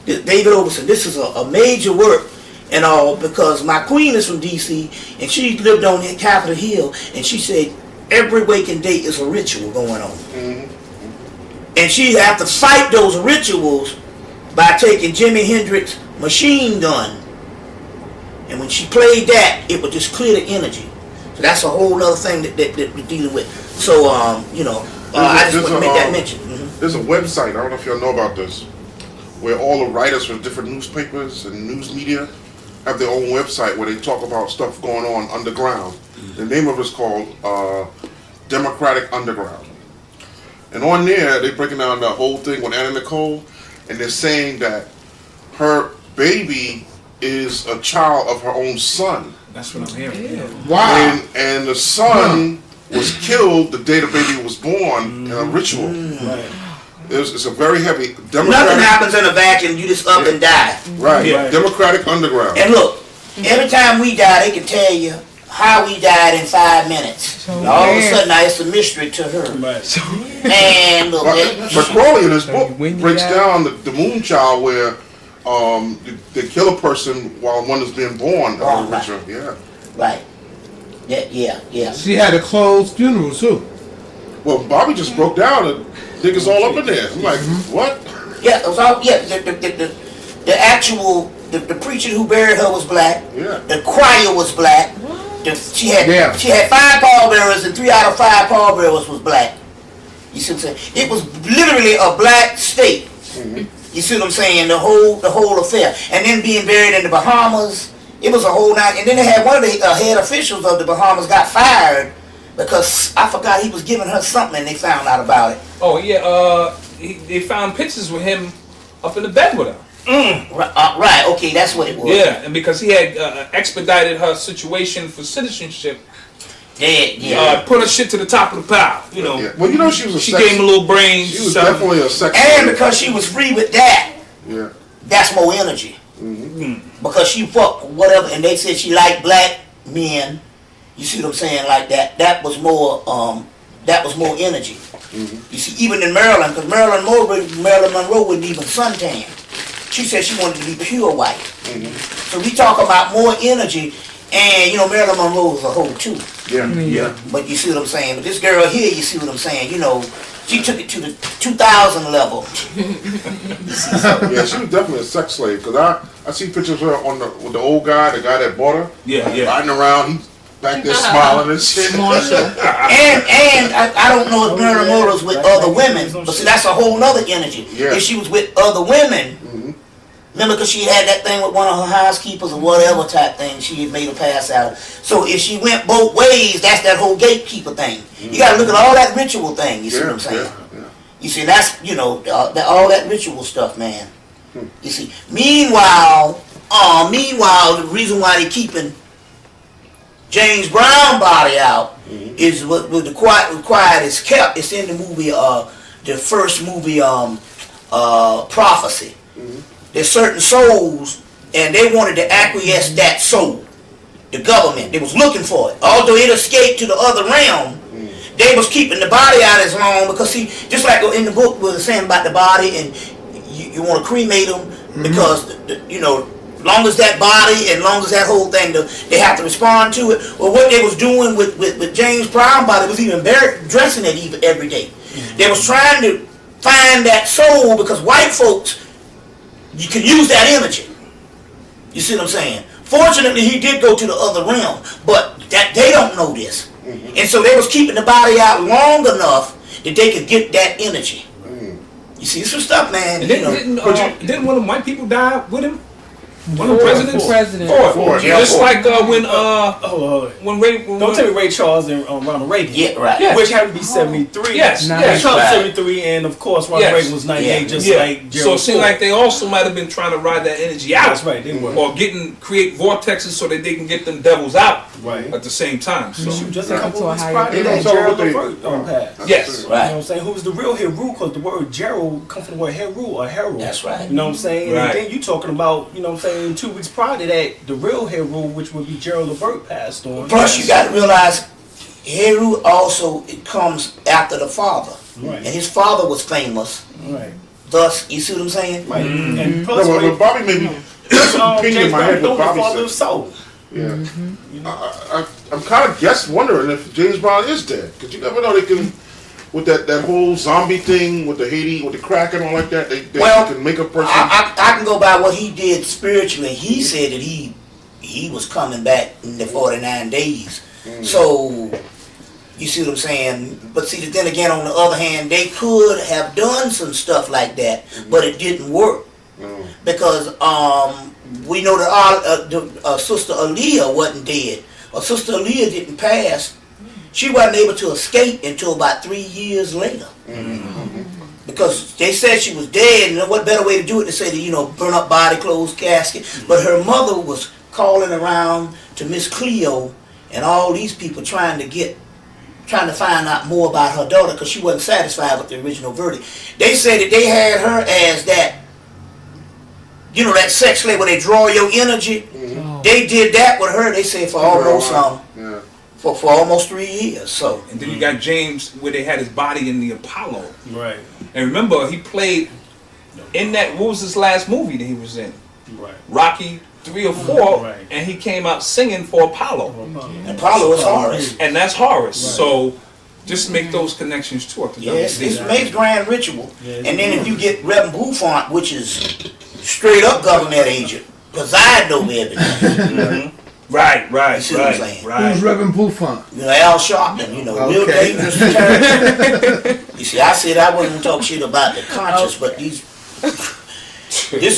David Overson. This is a major work and all because my queen is from D.C. and she lived on Capitol Hill and she said every waking day is a ritual going on. And she have to fight those rituals by taking Jimi Hendrix's Machine Gun. And when she played that, it would just clear the energy. So that's a whole other thing that we're dealing with. So, I just want to make that mention. There's a website, I don't know if y'all know about this, where all the writers from different newspapers and news media have their own website where they talk about stuff going on underground. The name of it is called Democratic Underground. And on there, they're breaking down the whole thing with Anna Nicole, and they're saying that her baby is a child of her own son. That's what I'm hearing. Yeah. Wow. And the son was killed the day the baby was born in a ritual. It's a very heavy Democratic. Nothing happens in a vacuum. You just up and die. Right. Democratic Underground. And look, every time we die, they can tell you how we died in 5 minutes. And all of a sudden, now it's a mystery to her. And look, but Crowley in his book breaks down the moon child where they kill a person while one is being born. Right. Yeah. She had a closed funeral too. Well, Bobby just broke down and niggas all up in there. I'm like, what? Yeah, it was all, the actual preacher who buried her was black. Yeah. The choir was black. She had 5 pallbearers and 3 out of 5 pallbearers was black. You see what I'm saying? It was literally a black state. You see what I'm saying? The whole affair. And then being buried in the Bahamas, it was a whole night. And then they had one of the head officials of the Bahamas got fired Because I forgot he was giving her something and they found out about it. Oh yeah, they found pictures with him up in the bed with her. Right, okay, that's what it was. Yeah, and because he had expedited her situation for citizenship, put her shit to the top of the pile. You know. Yeah. Well, you know she was. She gave him a little brains. She was definitely a sex. And because she was free with that, yeah, that's more energy. Because she fucked whatever, and they said she liked black men. You see what I'm saying? Like that. That was more. That was more energy. You see, even in Maryland, because Marilyn Monroe wouldn't even suntan. She said she wanted to be pure white. So we talk about more energy, and you know Marilyn Monroe was a hoe too. Yeah. But you see what I'm saying? But this girl here, you see what I'm saying? You know, she took it to the 2000 level. Yeah, she was definitely a sex slave. Because I see pictures of her with the old guy, the guy that bought her. Yeah. Riding around, he's back there smiling and shit. And I don't know if Marilyn Monroe was with other women, but see that's a whole nother energy. Yeah. If she was with other women, remember because she had that thing with one of her housekeepers or whatever type thing, she had made her pass out. So if she went both ways, that's that whole gatekeeper thing. You got to look at all that ritual thing. You see what I'm saying? Yeah. You see, that's all that ritual stuff, man. You see. Meanwhile, the reason why they keeping James Brown body out is what the quiet is kept. It's in the movie, the first movie, Prophecy. There's certain souls, and they wanted to acquiesce that soul. The government, they was looking for it. Although it escaped to the other realm, they was keeping the body out as long because see, just like in the book we were saying about the body, and you want to cremate them because long as that body and long as that whole thing, they have to respond to it. Well, what they was doing with James Brown body was even dressing it even every day. They was trying to find that soul because white folks, you can use that energy. You see what I'm saying? Fortunately, he did go to the other realm, but that they don't know this. And so they was keeping the body out long enough that they could get that energy. You see, some stuff, man. Didn't one of the white people die with him? One of the presidents? Four. Just like when Ray... Don't tell me Ray Charles and Ronald Reagan. Yeah, right. Yes. Which had to be 73. Yes. Trump Right. 73, and of course Ronald Reagan was 98, just like Gerald So it seemed Ford. like they also might have been trying to ride that energy out. That's right, they were. Or create vortexes so that they can get them devils out Right. at the same time. So Shoot, just a couple Right. weeks prior They to don't that, tell Gerald what they- Levert passed. yes. Right. You know what I'm saying? Who was the real Heru? Because the word Gerald comes from the word Heru or Herald. That's right. You know what I'm saying? Right. And then you talking about, you know what I'm saying, 2 weeks prior to that, the real Heru, which would be Gerald Levert, passed on. Plus, you got to realize, Heru also it comes after the father, Right. and his father was famous. Right. Thus, you see what I'm saying? Right. And No, plus, but Bobby made me opinion James in my Brown head don't what the Bobby father said. of soul. Yeah. I'm kind of wondering if James Brown is dead. Because you never know, they can, with that whole zombie thing, with the Haiti, with the crack and all like that, they can make a person. I can go by what he did spiritually. He said that he was coming back in the 49 days. So, you see what I'm saying? But see, then again, on the other hand, they could have done some stuff like that, but it didn't work. Because we know that Sister Aaliyah wasn't dead. Or Sister Aaliyah didn't pass. She wasn't able to escape until about 3 years later. Because they said she was dead, and what better way to do it to say that, burn up body, clothes, casket. But her mother was calling around to Miss Cleo and all these people trying to find out more about her daughter because she wasn't satisfied with the original verdict. They said that they had her as that, that sex slave where they draw your energy. They did that with her, they said, for almost for almost 3 years. So And then you got James where they had his body in the Apollo. Right. And remember, he played in that, what was his last movie that he was in? Right. Rocky 3 or 4, Right. and he came out singing for Apollo. Apollo is Horus. And that's Horus. So just make those connections too. Yes, it's May's grand ritual. And then if you get Reverend Bouffant, which is straight up government agent, because I know everything. Right. You see what I'm saying? Who's Reverend Bouffant? Al Sharpton, real Okay. dangerous character. You see, I said I wasn't talk shit about the conscious, but this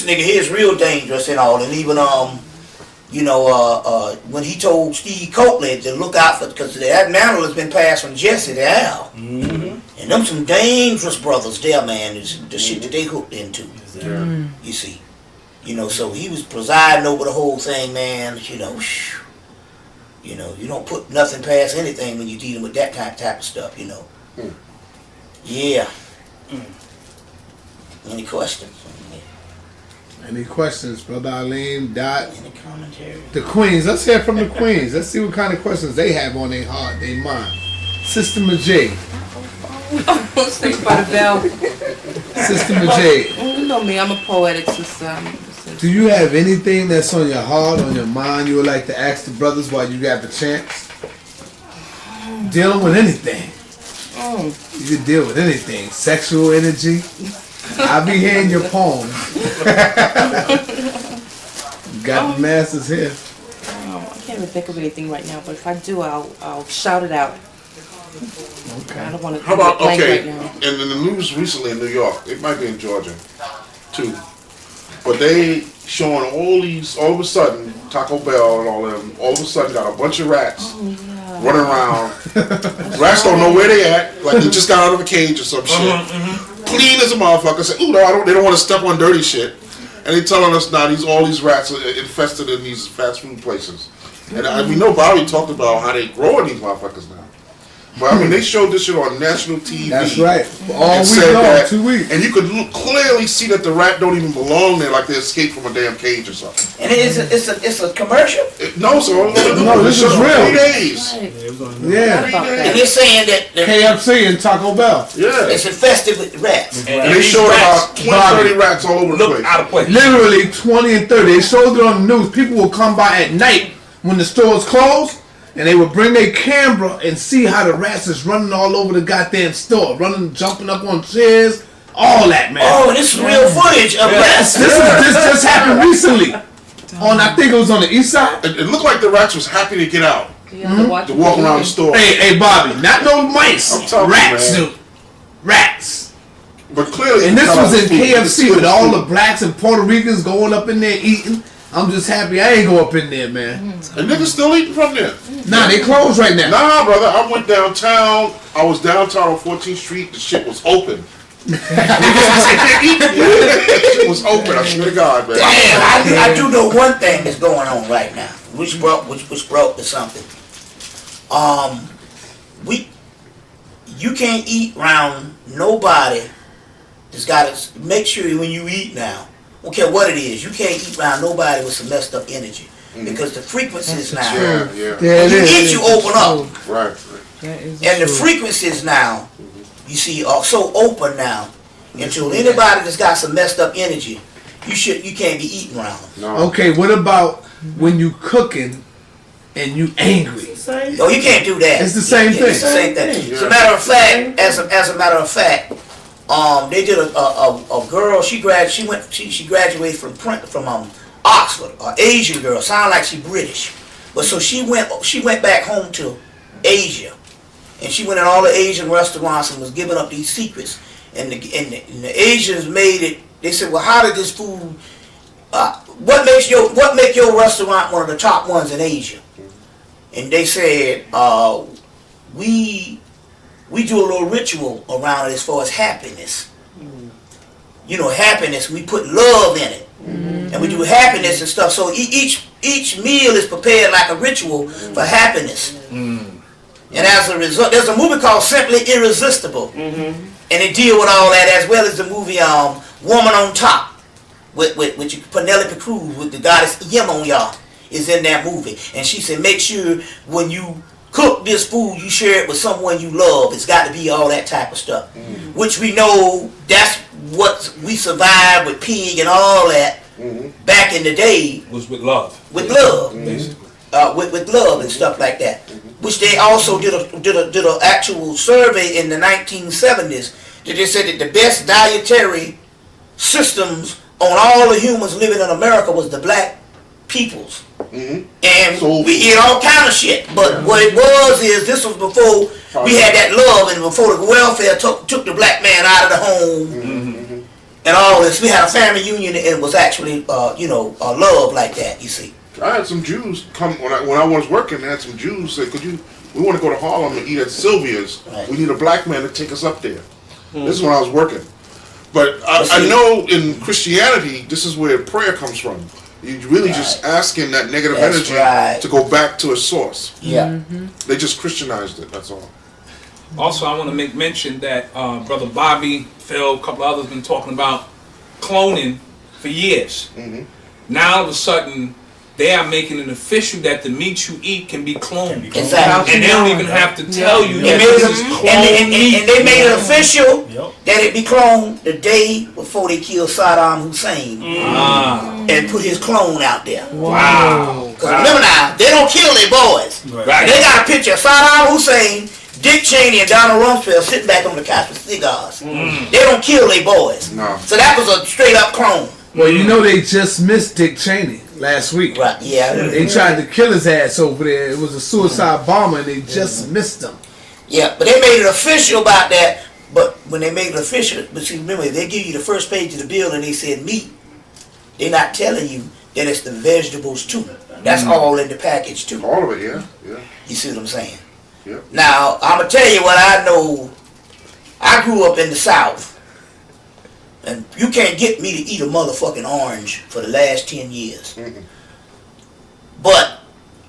nigga here is real dangerous and all. And even when he told Steve Copeland to look out for, because that mantle has been passed from Jesse to Al. Mm-hmm. And them some dangerous brothers there, man, the shit that they hooked into. Yeah. You see. So he was presiding over the whole thing, man. You don't put nothing past anything when you're dealing with that type of stuff, Yeah. Any questions? Any questions, Brother Alim, Dot? Any commentary? The Queens. Let's hear from the Queens. Let's see what kind of questions they have on their heart, their mind. Sister Majay. Saved by the bell. Sister Majay. You know me, I'm a poetic sister. Do you have anything that's on your heart, on your mind, you would like to ask the brothers while you got the chance? Dealing with anything. You can deal with anything. Sexual energy. I'll be hearing your poems. You got the masters here. I can't even think of anything right now, but if I do, I'll shout it out. Okay. I don't want to. How about right now. in the news recently in New York, it might be in Georgia too, but they showing all of a sudden Taco Bell and all them all of a sudden got a bunch of rats running around. Rats don't know where they at, like they just got out of a cage or some shit. Clean as a motherfucker. Say, ooh, no, they don't want to step on dirty shit, and they telling us now all these rats are infested in these fast food places. And we know Bobby talked about how they growing these motherfuckers now. But I mean, they showed this shit on national TV. That's right. All week long, 2 weeks. And you could clearly see that the rat don't even belong there, like they escaped from a damn cage or something. And it's a commercial? No, sir. No, this is real. 3 days. Yeah. And they're saying that KFC and Taco Bell. Yeah. It's infested with rats. And they showed about 20, 30 rats all over the place. Out of place. Literally 20 and 30. They showed it on the news. People will come by at night when the stores closed, and they would bring their camera and see how the rats is running all over the goddamn store, running, jumping up on chairs, all that, man. Oh, this is real footage of rats. This just happened recently. I think it was on the east side. It looked like the rats was happy to get out. To walk around the store. Hey, Bobby, not no mice. Rats, dude. Rats. But clearly, and this was in KFC with all the blacks and Puerto Ricans going up in there eating. I'm just happy I ain't go up in there, man. And niggas still eating from there. Nah, they closed right now. Nah, brother, I went downtown. I was downtown on 14th Street. The shit was open. The shit was open. I swear to God, man. Damn, I do know one thing that's going on right now, which brought to something. You can't eat around nobody that's got to make sure when you eat now. I don't care what it is. You can't eat around nobody with some messed up energy. Because the frequencies now, when you eat, you open up. Right. And the frequencies now, you see, are so open now. Until anybody that's got some messed up energy, you can't be eating around them. No. Okay, what about when you cooking and you angry? No, you can't do that. It's the same thing. It's the same thing. As a matter of fact, they did a girl. She graduated from Oxford, an Asian girl. Sound like she British, but so she went back home to Asia, and she went in all the Asian restaurants and was giving up these secrets. And the Asians made it. They said, "Well, how did this food? What make your restaurant one of the top ones in Asia?" And they said, "We do a little ritual around it as far as happiness. You know, happiness. We put love in it, and we do happiness and stuff. So each meal is prepared like a ritual for happiness. And as a result, there's a movie called Simply Irresistible, and it deal with all that, as well as the movie Woman on Top with Penelope Cruz with the goddess Yemoya is in that movie. And she said, make sure when you cook this food, you share it with someone you love. It's got to be all that type of stuff, which we know that's what we survived with pig and all that back in the day. Was with love. With love, basically. With love and stuff like that. Which they also did a actual survey in the 1970s that they said that the best dietary systems on all the humans living in America was the black peoples. And we eat all kind of shit. But what it was is, this was before we had that love, and before the welfare took the black man out of the home and all this. We had a family union, and it was actually love like that, you see. I had some Jews come when I was working. I had some Jews say, we want to go to Harlem and eat at Sylvia's. Right. We need a black man to take us up there. This is when I was working. But I know in Christianity, this is where prayer comes from. You really just asking that negative energy to go back to its source. Yeah. They just Christianized it, that's all. Also, I want to make mention that Brother Bobby, Phil, a couple others been talking about cloning for years. Now all of a sudden, they are making it official that the meat you eat can be cloned. Exactly. And they don't even have to tell you that this is cloned meat. And they made it official that it be cloned the day before they killed Saddam Hussein and put his clone out there. Wow. Because remember now, they don't kill their boys. Right. They got a picture of Saddam Hussein, Dick Cheney, and Donald Rumsfeld sitting back on the couch with cigars. They don't kill their boys. No. So that was a straight up clone. Well, you know they just missed Dick Cheney last week. Right, yeah. They tried to kill his ass over there. It was a suicide bomber, and they just missed him. Yeah, but they made it official about that. But when they made it official, but see, remember, they give you the first page of the bill and they said meat. They're not telling you that it's the vegetables too. That's all in the package too. All of it, yeah. You see what I'm saying? Yeah. Now, I'm going to tell you what I know. I grew up in the South. And you can't get me to eat a motherfucking orange for the last 10 years. But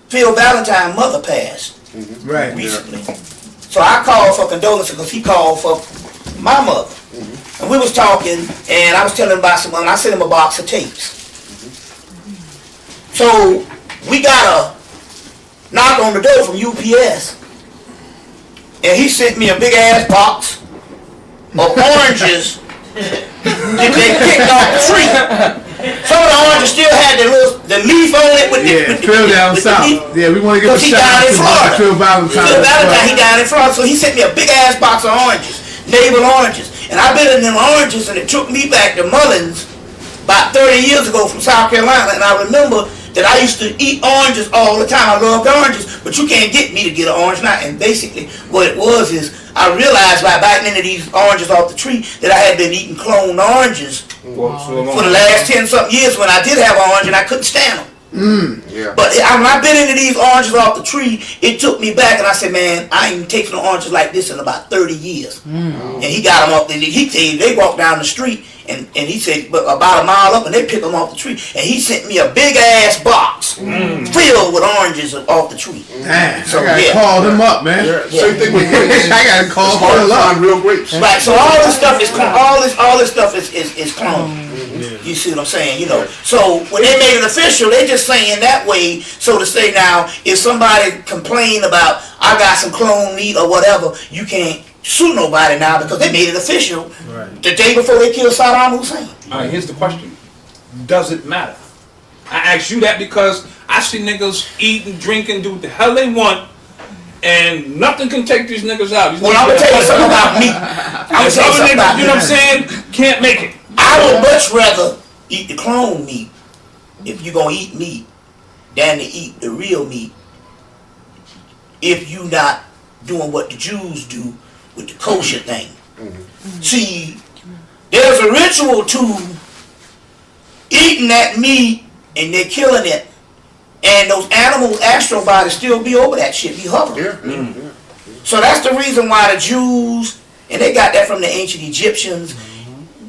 Phil Valentine's mother passed Right. recently. So I called for condolences because he called for my mother. And we was talking, and I was telling him about some, and I sent him a box of tapes. So we got a knock on the door from UPS. And he sent me a big ass box of oranges that they picked off the tree. Some of the oranges still had the leaf on it with Phil down south. Yeah, we want to give a shout out to Phil Valentine. Phil Valentine, he down in Florida, so he sent me a big ass box of oranges, navel oranges. And I been in them oranges, and it took me back to Mullins about 30 years ago from South Carolina, and I remember that I used to eat oranges all the time. I loved oranges, but you can't get me to get an orange now. And basically what it was is I realized by biting into these oranges off the tree that I had been eating cloned oranges for the last 10-something years when I did have an orange and I couldn't stand them. Yeah. But when I bit into these oranges off the tree, it took me back, and I said, man, I ain't taken oranges like this in about 30 years. And he got them off, they walked down the street, and he said, about a mile up, and they picked them off the tree. And he sent me a big ass box filled with oranges off the tree. Man, So, I gotta call them up, man. Same thing with grapes. I gotta call It's hard Phil to up. find real grapes. Right, so all this stuff is all this stuff is cloned. You see what I'm saying? You know. So when they made it official, they just saying that way. So to say now, if somebody complain about I got some clone meat or whatever, you can't sue nobody now because they made it official the day before they killed Saddam Hussein. All right, here's the question. Does it matter? I ask you that because I see niggas eating, drinking, do what the hell they want, and nothing can take these niggas out. Well, I'm going to tell you something about meat. And some niggas, you know what I'm saying, can't make it. I would much rather eat the clone meat, if you're going to eat meat, than to eat the real meat if you not doing what the Jews do with the kosher thing. See, there's a ritual to eating that meat, and they're killing it, and those animals' astral bodies still be over that shit, be hovering. So that's the reason why the Jews, and they got that from the ancient Egyptians,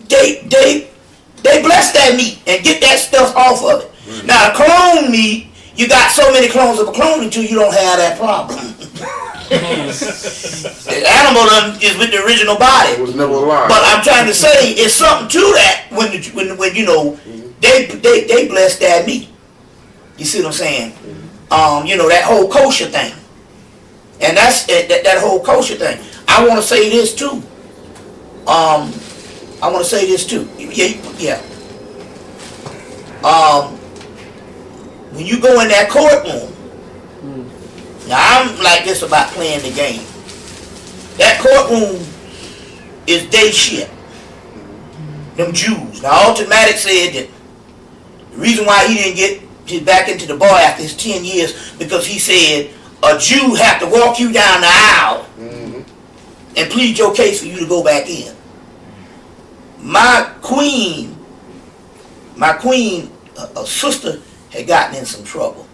they bless that meat and get that stuff off of it. Now the clone meat, you got so many clones of a clone until you don't have that problem. The animal is with the original body. It was never alive. But I'm trying to say it's something to that when you know they bless that meat. You see what I'm saying? You know, that whole kosher thing. And that's that whole kosher thing. I want to say this too. I want to say this too. Yeah. When you go in that courtroom, now I'm like this about playing the game. That courtroom is they shit. Them Jews. Now Automatic said that the reason why he didn't get back into the bar after his 10 years because he said a Jew have to walk you down the aisle and plead your case for you to go back in. My queen, a sister had gotten in some trouble.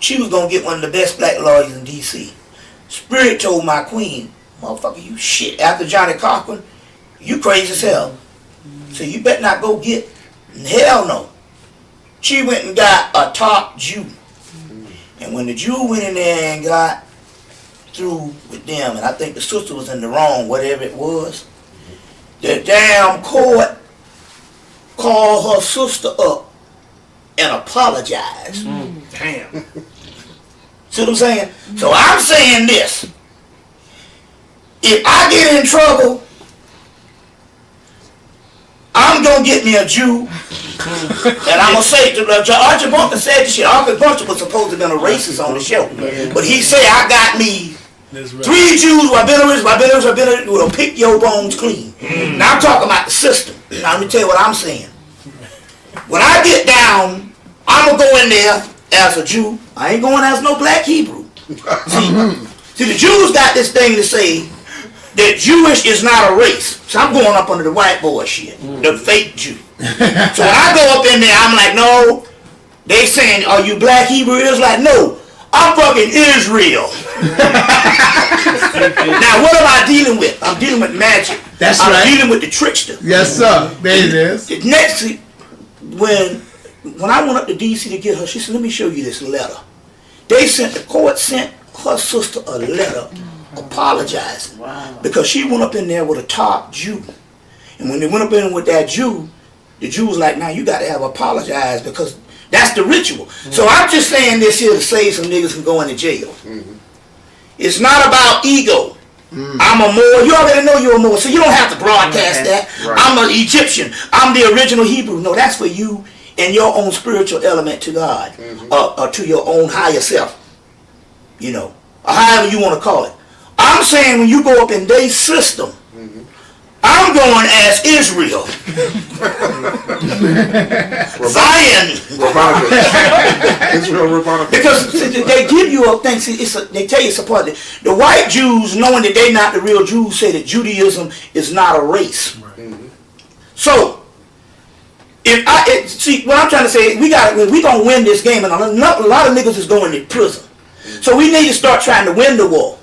She was gonna get one of the best black lawyers in D.C. Spirit told my queen, motherfucker, you shit. After Johnny Cochran, you crazy as hell. So you better not go get. Hell no. She went and got a top Jew. And when the Jew went in there and got through with them, and I think the sister was in the wrong, whatever it was, the damn court called her sister up and apologized. Damn. See what I'm saying? So I'm saying this. If I get in trouble, I'm going to get me a Jew. And I'm going to say, Archie Bunker said this shit. Archie Bunker was supposed to have been a racist on the show. But he said, I got me 3 Jews, who will pick your bones clean. Now I'm talking about the system. Now let me tell you what I'm saying. When I get down, I'm going to go in there as a Jew. I ain't going as no black Hebrew. See, the Jews got this thing to say that Jewish is not a race. So I'm going up under the white boy shit, the fake Jew. So when I go up in there, I'm like, no. They saying, are you black Hebrew? It's like, no, I'm fucking Israel. Now what am I dealing with? I'm dealing with magic. That's I'm right. dealing with the trickster. Yes, sir. There it is. Next, when I went up to D.C. to get her, she said, let me show you this letter. The court sent her sister a letter apologizing because she went up in there with a top Jew. And when they went up in with that Jew, the Jew was like, now you got to have apologized because that's the ritual. So I'm just saying this here to save some niggas from going to jail. It's not about ego. I'm a Moor. You already know you're a Moor, so you don't have to broadcast that. Right. I'm an Egyptian. I'm the original Hebrew. No, that's for you and your own spiritual element to God, or to your own higher self. You know, or however you want to call it. I'm saying when you go up in their system, I'm going as Israel. Zion. Israel. Because they give you a thing, they tell you it's a part. The white Jews, knowing that they're not the real Jews, say that Judaism is not a race. So, see, what I'm trying to say, we gonna win this game, and a lot of niggas is going to prison. So we need to start trying to win the war.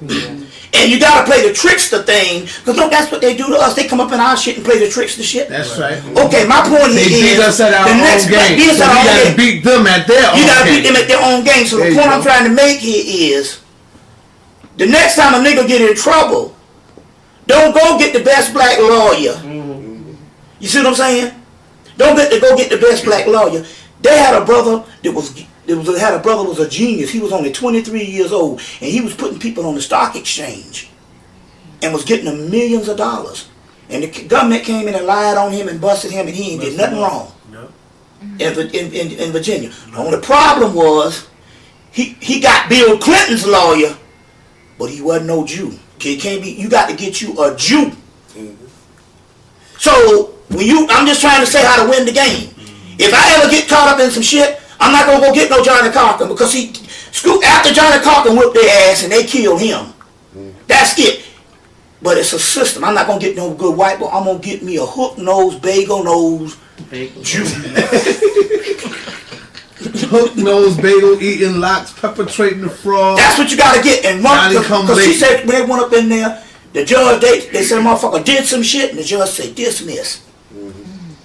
And you gotta play the trickster thing, because look, that's what they do to us. They come up in our shit and play the trickster shit. That's right. Okay, my point is, they beat us at our own game. So we gotta beat them at their own game. You gotta beat them at their own game. So the point I'm trying to make here is, the next time a nigga get in trouble, don't go get the best black lawyer. You see what I'm saying? Don't go get the best black lawyer. They had a brother that was a genius. He was only 23 years old, and he was putting people on the stock exchange and was getting them millions of dollars. And the government came in and lied on him and busted him, and he ain't did nothing wrong in Virginia. The only problem was he got Bill Clinton's lawyer, but he wasn't no Jew. It can't be. You got to get you a Jew. So I'm just trying to say how to win the game. If I ever get caught up in some shit, I'm not gonna go get no Johnny Cochran, because after Johnny Cochran whipped their ass and they killed him. That's it. But it's a system. I'm not gonna get no good white boy. I'm gonna get me a hook nose, bagel nose Jew. Hook nose, bagel eating, locks, perpetrating the fraud. That's what you gotta get. And because she said when they went up in there, the judge they said motherfucker did some shit, and the judge said dismiss.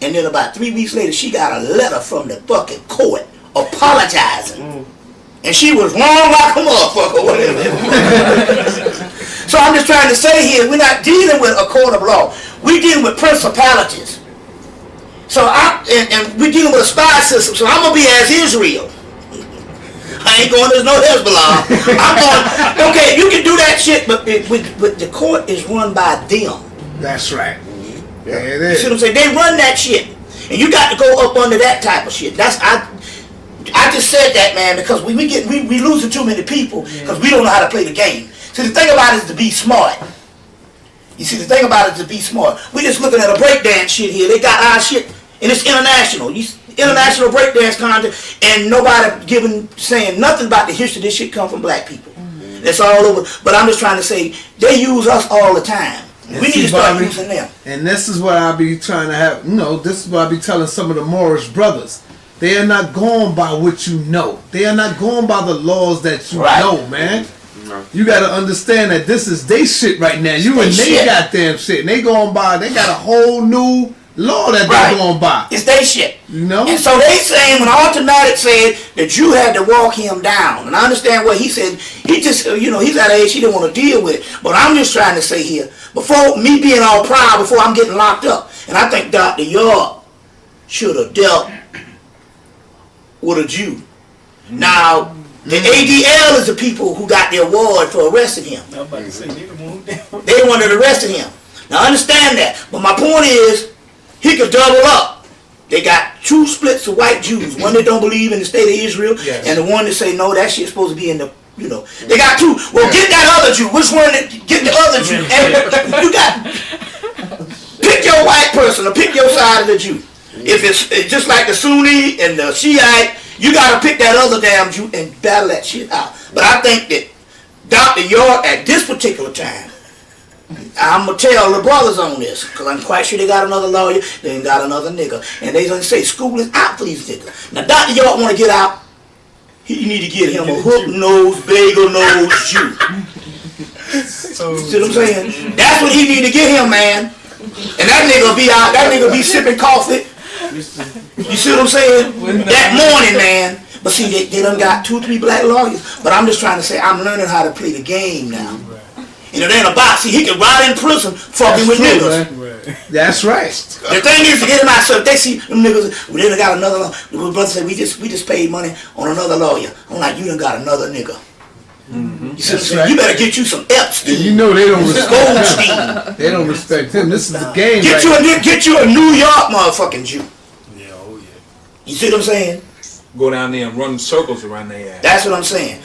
And then about 3 weeks later, she got a letter from the fucking court apologizing. And she was wrong like a motherfucker, whatever. So I'm just trying to say here, we're not dealing with a court of law. We're dealing with principalities. So and we're dealing with a spy system. So I'm going to be as Israel. I ain't going as no Hezbollah. I'm going, okay, you can do that shit, but the court is run by them. That's right. Yeah, it is. You see what I'm saying? They run that shit, and you got to go up under that type of shit. I just said that, man, because we losing too many people because we don't know how to play the game. See, the thing about it is to be smart. You see, the thing about it is to be smart. We just looking at a breakdance shit here. They got our shit, and it's international. International breakdance contest, and nobody saying nothing about the history of this shit come from black people. It's all over. But I'm just trying to say they use us all the time. We need to start using them. And this is what I be trying to have, this is what I be telling some of the Moorish brothers. They are not going by what you know. They are not going by the laws that you know, man. You got to understand that this is they shit right now. You and they goddamn shit. And they going by, they got a whole new law that they're going by. It's they shit. You know? And so they saying when Automatic said that you had to walk him down. And I understand what he said. He just, he's at age, he didn't want to deal with it. But I'm just trying to say here, before me being all proud, before I'm getting locked up, and I think Dr. York should have dealt with a Jew. Now, the ADL is the people who got the award for arresting him. I'm about to say, they wanted arrested him. Now, understand that. But my point is, he could double up. They got two splits of white Jews. One that don't believe in the state of Israel, and the one that say, no, that shit's supposed to be in the, They got two. Well, get that other Jew. Which one? Get the other Jew. And you got, pick your white person or pick your side of the Jew. If it's just like the Sunni and the Shiite, you got to pick that other damn Jew and battle that shit out. But I think that Dr. York, at this particular time, I'm going to tell the brothers on this, because I'm quite sure they got another lawyer, they ain't got another nigga. And they going to say, school is out for these niggas. Now, Dr. York want to get out, he need to get him a hook-nosed, bagel-nosed Jew. See what I'm saying? That's what he need to get him, man. And that nigga be out, that nigga be sipping coffee. You see what I'm saying? That morning, man. But see, they done got 2 or 3 black lawyers. But I'm just trying to say, I'm learning how to play the game now. And it ain't about, see, he can ride in prison fucking with niggas. Right. That's right. The thing is to get him out, so if they see them niggas, we done got another lawyer. The brother said, we just paid money on another lawyer. I'm like, you done got another nigga. You see what I'm saying? You better get you some Epstein. And you know they don't respect him. They don't respect him. This is the game. Get you a New York motherfucking Jew. Yeah, oh yeah. You see what I'm saying? Go down there and run circles around their ass. That's what I'm saying.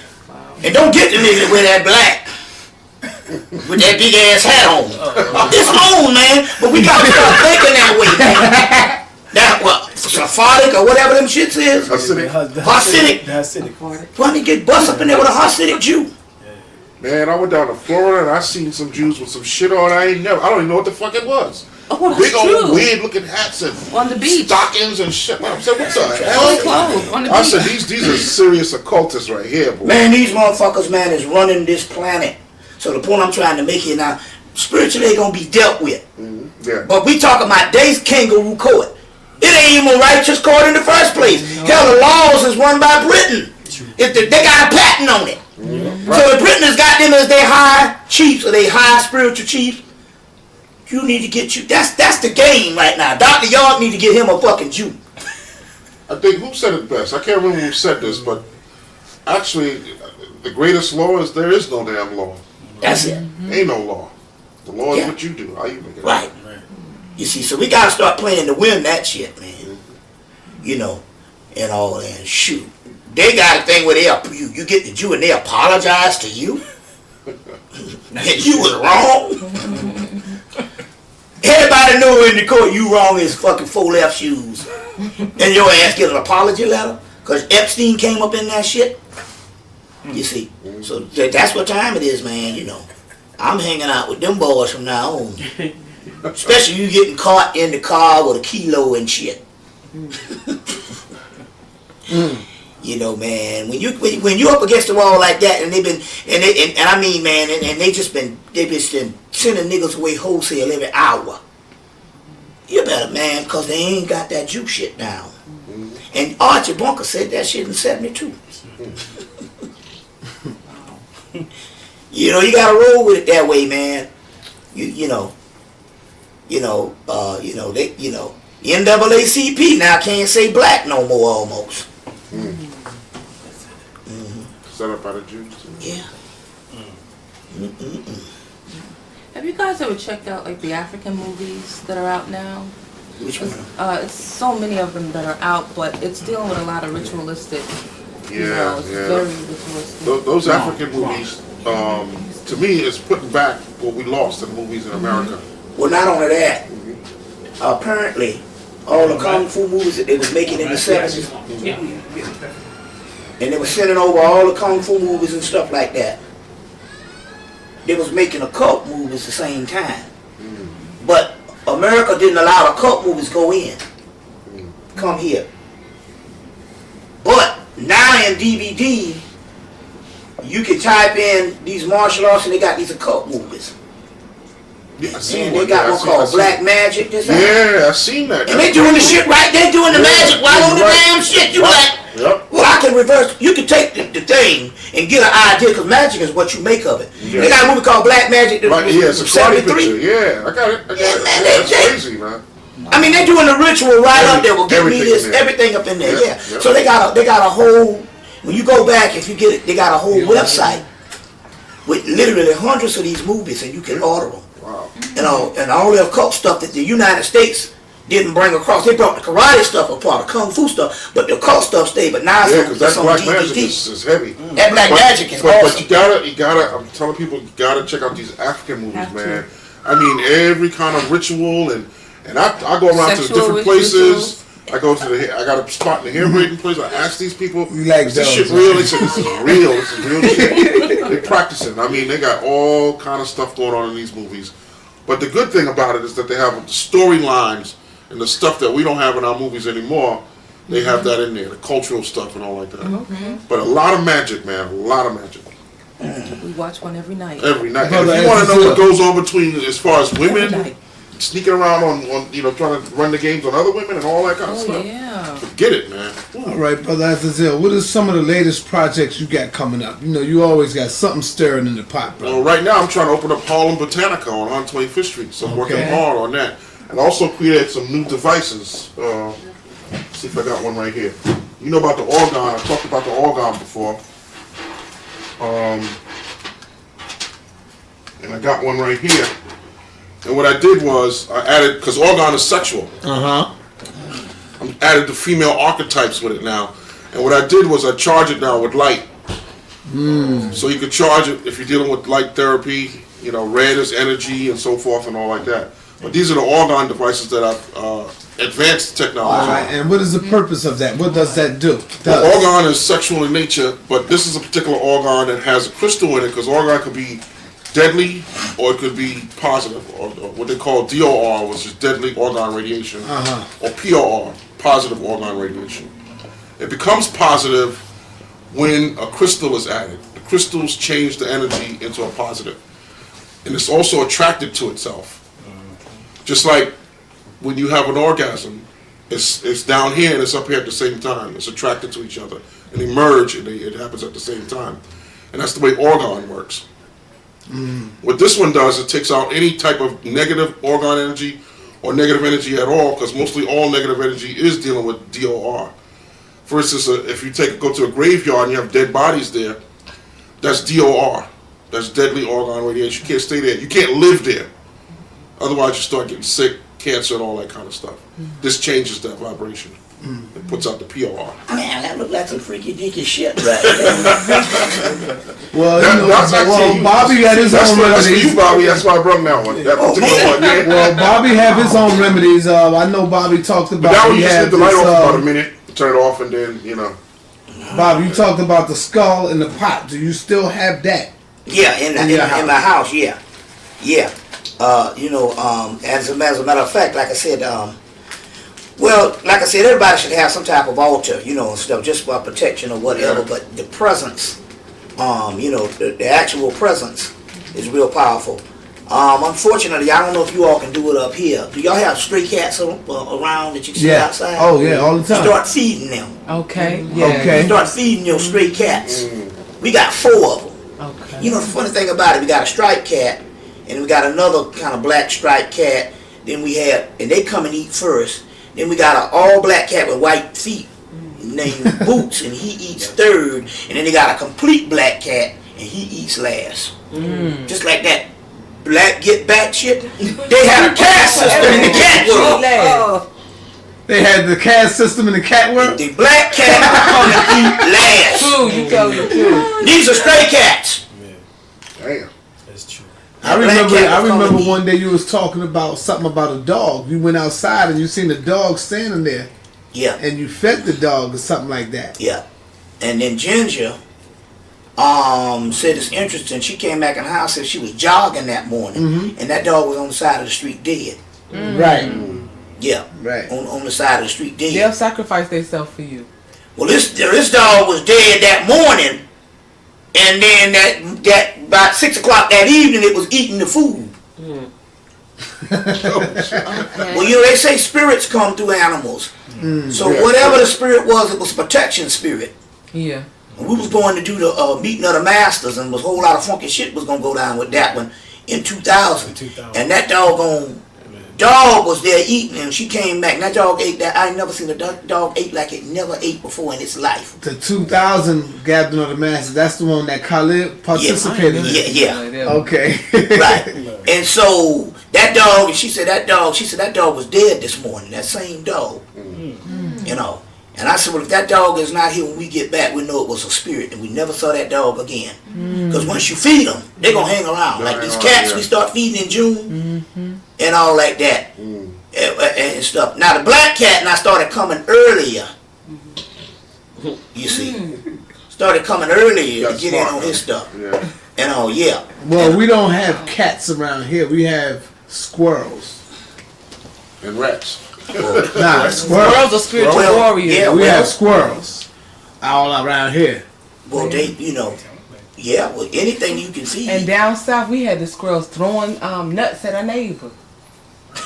And don't get the nigga to wear that black with that big ass hat on. It's on, man. But we gotta start thinking that way, man. That what? Sephardic or whatever them shits is? Hasidic. Why don't you get bust up in there with a Hasidic Jew? Man, I went down to Florida and I seen some Jews with some shit on I don't even know what the fuck it was. Oh, that's big true. old weird looking hats and on the beach, stockings and shit. I said, what the hell? Clothes on the beach. I said, these are serious occultists right here, boy. Man, these motherfuckers, man, is running this planet. So the point I'm trying to make here now, spiritually they gonna be dealt with. Yeah. But we talking about days kangaroo court. It ain't even a righteous court in the first place. Hell, the laws is run by Britain. They got a patent on it. Right. So if Britain has got them as their high chiefs or their high spiritual chiefs, you need to get you. That's the game right now. Dr. York need to get him a fucking Jew. I think who said it best? I can't remember who said this, but actually, the greatest law is there is no damn law. That's it. Ain't no law. The law is what you do. How you make it. Right. You see, so we gotta start playing to win that shit, man. You know, and all that. Shoot, they got a thing where you get the Jew and they apologize to you, and you was wrong. Everybody know in the court you wrong is fucking 4 left shoes, and your ass get an apology letter because Epstein came up in that shit. You see, so that's what time it is, man. You know, I'm hanging out with them boys from now on. Especially you getting caught in the car with a kilo and shit. You know, man, when you up against the wall like that, and they've been and I mean, man, and they've been sending niggas away wholesale every hour. You better, man, because they ain't got that Jew shit down. And Archie Bunker said that shit in '72. You know, you gotta roll with it that way, man. The NAACP now can't say black no more almost. Set up by the Jews. Yeah. Have you guys ever checked out like the African movies that are out now? Which one? It's so many of them that are out, but it's dealing with a lot of ritualistic. It's very ritualistic. Those African movies, to me, is putting back what we lost in movies in America. Well, not only that. Apparently, all the kung fu movies that they was making in the 70s, and they were sending over all the kung fu movies and stuff like that. They was making occult movies at the same time. But America didn't allow the occult movies go in. Come here. Now in DVD, you can type in these martial arts and they got these occult movies. Yeah, I seen And one. they got Yeah, one called Black Magic. Yeah, I seen that. And they doing the shit right. They doing the magic while on the damn shit. You like, Yep. well, I can reverse. You can take the thing and get an idea because magic is what you make of it. Yeah. They got a movie called Black Magic. That Right, was yeah, it's a karate 73. picture. Yeah, I got it. Man, That's crazy, man. I mean, they're doing the ritual right up there. Well, give me Everything this, in there. everything up in there. Yeah, Yeah. yeah. So they got a whole. When you go back, if you get it, they got a whole website with literally hundreds of these movies, and you can order them. Wow. You know, and all the occult stuff that the United States didn't bring across. They brought the karate stuff apart, the kung fu stuff, but the occult stuff stayed. But now Yeah, because that it's on black DVD. magic is heavy. That black magic is But awesome. you gotta. I'm telling people, you gotta check out these African movies, Have to. man. I mean, every kind of ritual and I go around to Sexual different places. rituals. I go to I got a spot in the hair braiding place. I ask these people, You like is this those, shit real? They said, this is real. This is real shit. They're practicing. I mean, they got all kind of stuff going on in these movies. But the good thing about it is that they have the storylines and the stuff that we don't have in our movies anymore. They have that in there, the cultural stuff and all like that. But a lot of magic, man. A lot of magic. We watch one every night. Every night. Brother, And if you want to know Aazil. what goes on between, as far as Every women, night. sneaking around on trying to run the games on other women and all that kind of Oh stuff. yeah. Get it, man. All right, Brother Aazil, what are some of the latest projects you got coming up? You know, you always got something stirring in the pot, Well, brother. right now I'm trying to open up Harlem Botanica on 125th Street, so I'm working Okay. hard on that. And also create some new devices. See if I got one right here. You know about the organ. I talked about the organ before. And I got one right here. And what I did was I added, because organ is sexual. Uh-huh. I added the female archetypes with it now. And what I did was I charge it now with light. So you can charge it if you're dealing with light therapy, you know, red is energy and so forth and all like that. But these are the organ devices that I've advanced technology. All right, and what is the purpose of that? What does that do? The organ is sexual in nature, but this is a particular organ that has a crystal in it, because organ could be deadly or it could be positive, or what they call DOR, which is deadly organ radiation, or POR, positive organ radiation. It becomes positive when a crystal is added. The crystals change the energy into a positive. And it's also attracted to itself. Just like when you have an orgasm, it's down here and it's up here at the same time. It's attracted to each other. And they merge and it happens at the same time. And that's the way organ works. What this one does, it takes out any type of negative organ energy or negative energy at all, because mostly all negative energy is dealing with DOR. For instance, if you go to a graveyard and you have dead bodies there, that's DOR. That's deadly organ radiation. You can't stay there. You can't live there. Otherwise, you start getting sick, cancer, and all that kind of stuff. This changes that vibration. It puts out the POR. Man, that look like some freaky deaky shit right there. Well, That- you know, that's actually- Bobby had his That's own for remedies. you, Bobby. That's why I brought that one. That particular one, yeah. Well, Bobby have his own remedies. I know Bobby talked But about. that one, he you just had leave the light this, off about a minute, turn it off, and then, you know. Bobby, you talked about the skull in the pot. Do you still have that? Yeah, in the house, yeah. Yeah. As a matter of fact, like I said, everybody should have some type of altar, and stuff, just for protection or whatever, Yeah. but the presence, the actual presence is real powerful. Unfortunately, I don't know if you all can do it up here. Do y'all have stray cats around that you can see outside? Oh, yeah, all the time. Start feeding them. Okay. Yeah. Okay. Start feeding your stray cats. We got 4 of them. Okay. The funny thing about it, we got a striped cat, and we got another kind of black striped cat. Then we have, and they come and eat first. Then we got an all black cat with white feet named Boots, and he eats third. And then they got a complete black cat, and he eats last. Just like that black get back shit. They had a caste system in the cat world. They had the caste system in the cat world. The black cat come and eat last. True, you tell the truth. These are stray cats. Damn. That's true. I Black remember. cat I was remember coming to one day you was talking about something about a dog. You went outside and you seen the dog standing there, Yeah. and you fed the dog or something like that. Yeah. And then Ginger said it's interesting. She came back in the house, said she was jogging that morning, and that dog was on the side of the street dead. Right. Yeah. Right. On the side of the street dead. They'll sacrifice themselves for you. Well, this dog was dead that morning, and then that about 6 o'clock that evening, it was eating the food. Okay. Well, you know, they say spirits come through animals. So whatever the spirit was, it was a protection spirit. Yeah. And we was going to do the meeting of the masters, and was a whole lot of funky shit was going to go down with that one in 2000. And that dog was there eating, and she came back, and that dog ate that. I ain't never seen a dog ate like it never ate before in its life. The 2000 Gathering of the Masses, that's the one that Khalid participated in. Yeah. Okay. Right. And so that dog, and she said that dog was dead this morning, that same dog. You know. And I said, well, if that dog is not here when we get back, we know it was a spirit, and we never saw that dog again. Because once you feed them, they're going to hang around. Like these cats we start feeding in June, and all like that, and stuff. Now, the black cat, and I started coming earlier, you see. Started coming earlier to get in on his stuff. Yeah. And all, yeah. Well, we don't have cats around here. We have squirrels. And rats. Nah, squirrels. Squirrels are spiritual warriors. Yeah, We have squirrels all around here. well, they, you know, yeah, well, anything you can see. And down south, we had the squirrels throwing nuts at our neighbor. The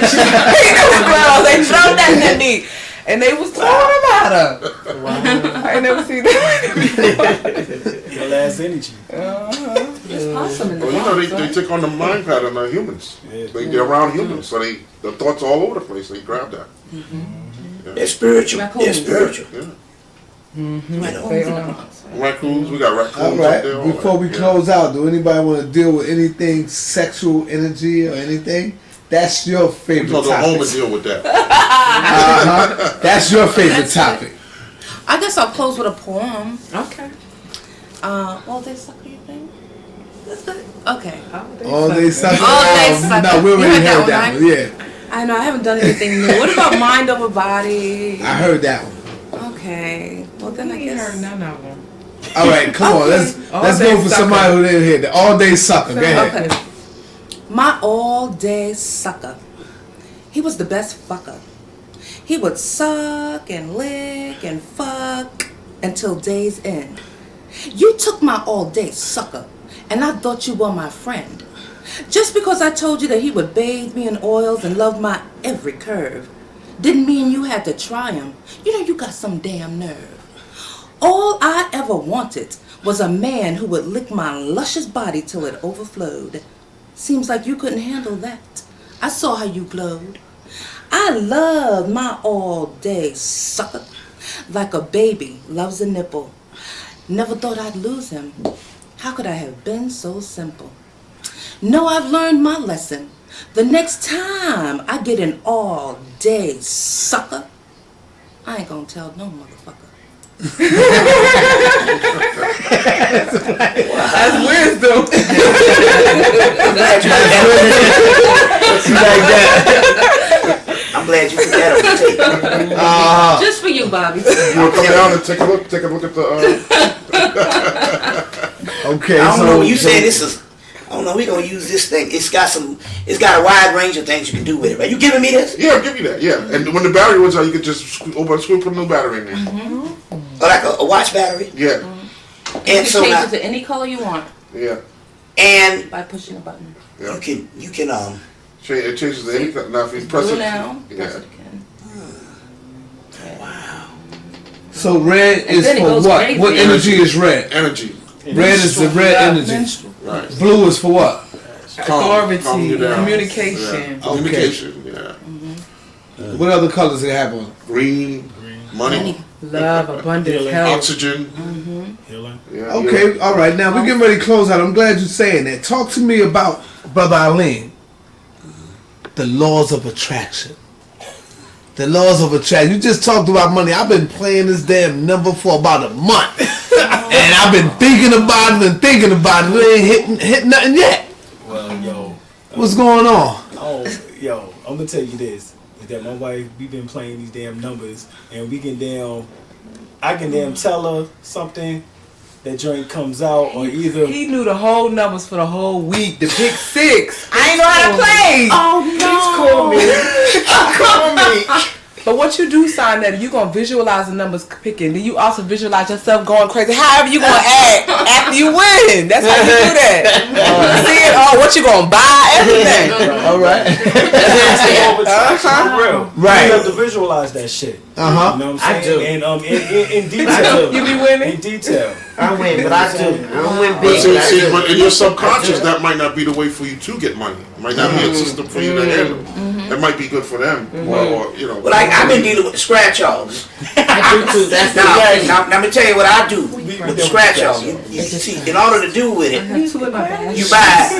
squirrels, they throw nuts at me, and they was throwing them at her. I ain't never seen that. Your last energy. It's awesome in the Well, you know, Bronx, they right? take on the mind pattern of humans. They're around humans, so the thoughts all over the place. They grab that. They're spiritual. Raccoons. They're spiritual. Yeah. You know. They are. Raccoons, we got All raccoons right. up there. all Before we that. close out, do anybody want to deal with anything sexual energy or anything? That's your We favorite gonna go home and topic. deal with that. That's your favorite topic. I guess I'll close with a poem. Okay. All day sucker, you think? Okay. All day sucker. All day sucker. No, we You already heard that heard one, that right? one. Yeah, I know, I haven't done anything new. What about mind over body? I heard that one. Okay. Well, then I I ain't heard guess. none of them. All right, come on. Okay. Let's go for somebody who didn't hear that. All day sucker. Go ahead. Okay. My all-day sucker. He was the best fucker. He would suck and lick and fuck until day's end. You took my all-day sucker, and I thought you were my friend. Just because I told you that he would bathe me in oils and love my every curve, didn't mean you had to try him. You know you got some damn nerve. All I ever wanted was a man who would lick my luscious body till it overflowed. Seems like you couldn't handle that. I saw how you glowed. I loved my all-day sucker like a baby loves a nipple. Never thought I'd lose him. How could I have been so simple? No, I've learned my lesson. The next time I get an all-day sucker, I ain't gonna tell no motherfucker. That's wisdom. I'm glad you put that on the tape. Just for you, Bobby. You want to come down and take a look at the. Okay, I don't so know. You say this is. I don't know. We're gonna use this thing. It's got a wide range of things you can do with it. Right? You giving me this? Yeah, I'll give you that. Yeah, and when the battery runs out, you can just put a new battery in there. Or like a watch battery? Yeah, You And can so change now, it to any color you want yeah, and by pushing a button. yeah. you can It changes to any. Now if you press Blue it, now. Press yeah. it again. So red is then it for goes what? crazy. What energy is red? Energy. Red is the red energy. Right. Blue is for what? Calm you Authority, down. communication. Yeah. Communication. Yeah. What other colors do they have on? Green. Money. Love, abundance, Healing. health. Oxygen. Healing. Yeah. Okay, all right. Now we're getting ready to close out. I'm glad you're saying that. Talk to me about, Brother Eileen, the laws of attraction. The laws of attraction. You just talked about money. I've been playing this damn number for about a month. And I've been thinking about it and thinking about it. We ain't hit nothing yet. Well, yo. What's going on? Oh, yo, I'm gonna tell you this. Is that my wife, we been playing these damn numbers, and I can damn tell her something, that joint comes out, or either... He knew the whole numbers for the whole week. The pick six. I ain't know how to play. Oh no! Call me. But what you do, sign that you gonna visualize the numbers picking. Then you also visualize yourself going crazy. However you gonna act after you win. That's how you do that. See it all. What you gonna buy? Everything. All right. Real. Right. You have to visualize that shit. You know what I'm saying? I do. And in detail. You be winning? In detail. I win, but I do. I don't win But, big. see, but in your subconscious, that might not be the way for you to get money. It might not be a system for you to handle. That might be good for them, or you know. Well, like I've been dealing with the scratch-offs. I do too. That's the Now, way. now, let me tell you what I do with the scratch-off. You see, in order to do with it, you buy.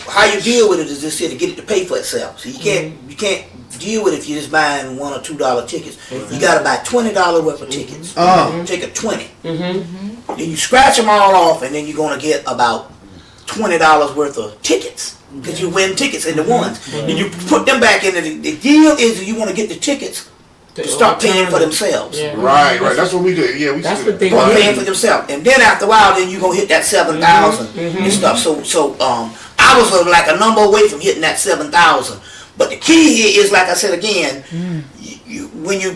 How you deal with it is just to get it to pay for itself. So you can't deal with it if you're just buying $1 or $2 tickets. You got to buy $20 worth of tickets. Take a 20. Then you scratch them all off, and then you're gonna get about $20 worth of tickets because you win tickets in the ones. Then you put them back in. The deal is you want to get the tickets to start paying for themselves. Yeah. Right. That's what we did. Yeah, we That's did what they Start want. paying for themselves, and then after a while, then you're gonna hit that 7,000 and stuff. So I was like a number away from hitting that 7,000. But the key here is, like I said again, when you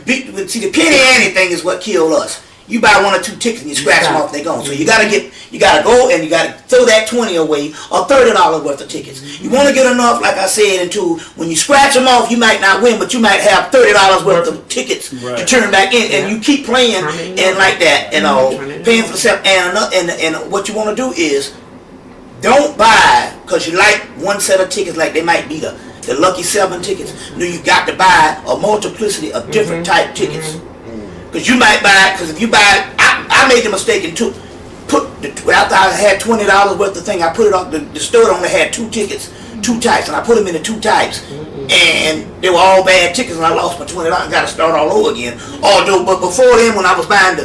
see the penny ante thing is what killed us. You buy 1 or 2 tickets and you scratch them off, they gone. So you gotta go and you gotta throw that 20 away or $30 worth of tickets. You want to get enough, like I said, into when you scratch them off, you might not win, but you might have $30 worth of tickets to turn back in, and you keep playing and like that, paying for the set. And what you want to do is don't buy because you like one set of tickets, like they might be the lucky 7 tickets. No, you got to buy a multiplicity of different type tickets. Because you might buy, because if you buy, I made the mistake and after I had $20 worth of thing, I put it on, the store only had 2 tickets, 2 types, and I put them in the 2 types. And they were all bad tickets, and I lost my $20 and got to start all over again. Although, but before then, when I was buying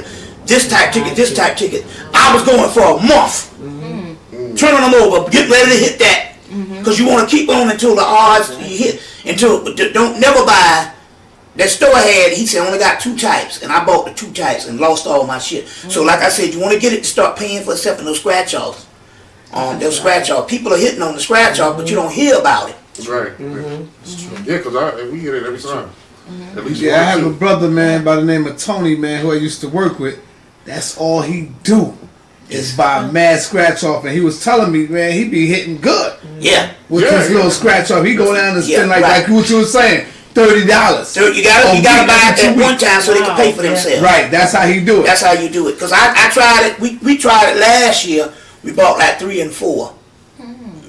this type ticket, I was going for a month. Turning them over, get ready to hit that. Because you want to keep on until the odds you hit, don't never buy. That store he said only got 2 types, and I bought the 2 types and lost all my shit. So like I said, you want to get it to start paying for itself in those scratch offs. Those scratch offs. People are hitting on the scratch off, but you don't hear about it. That's right. Yeah, because we get it every time. At least I have a brother, man, by the name of Tony, man, who I used to work with. That's all he do is buy mad scratch off, and he was telling me, man, he be hitting good. Yeah. With his little scratch off, he go down and spend like what you were saying. $30. So you gotta buy it at one time so they can pay for themselves. Right, that's how he do it. That's how you do it. Because I tried it. We tried it last year. We bought like 3 and 4.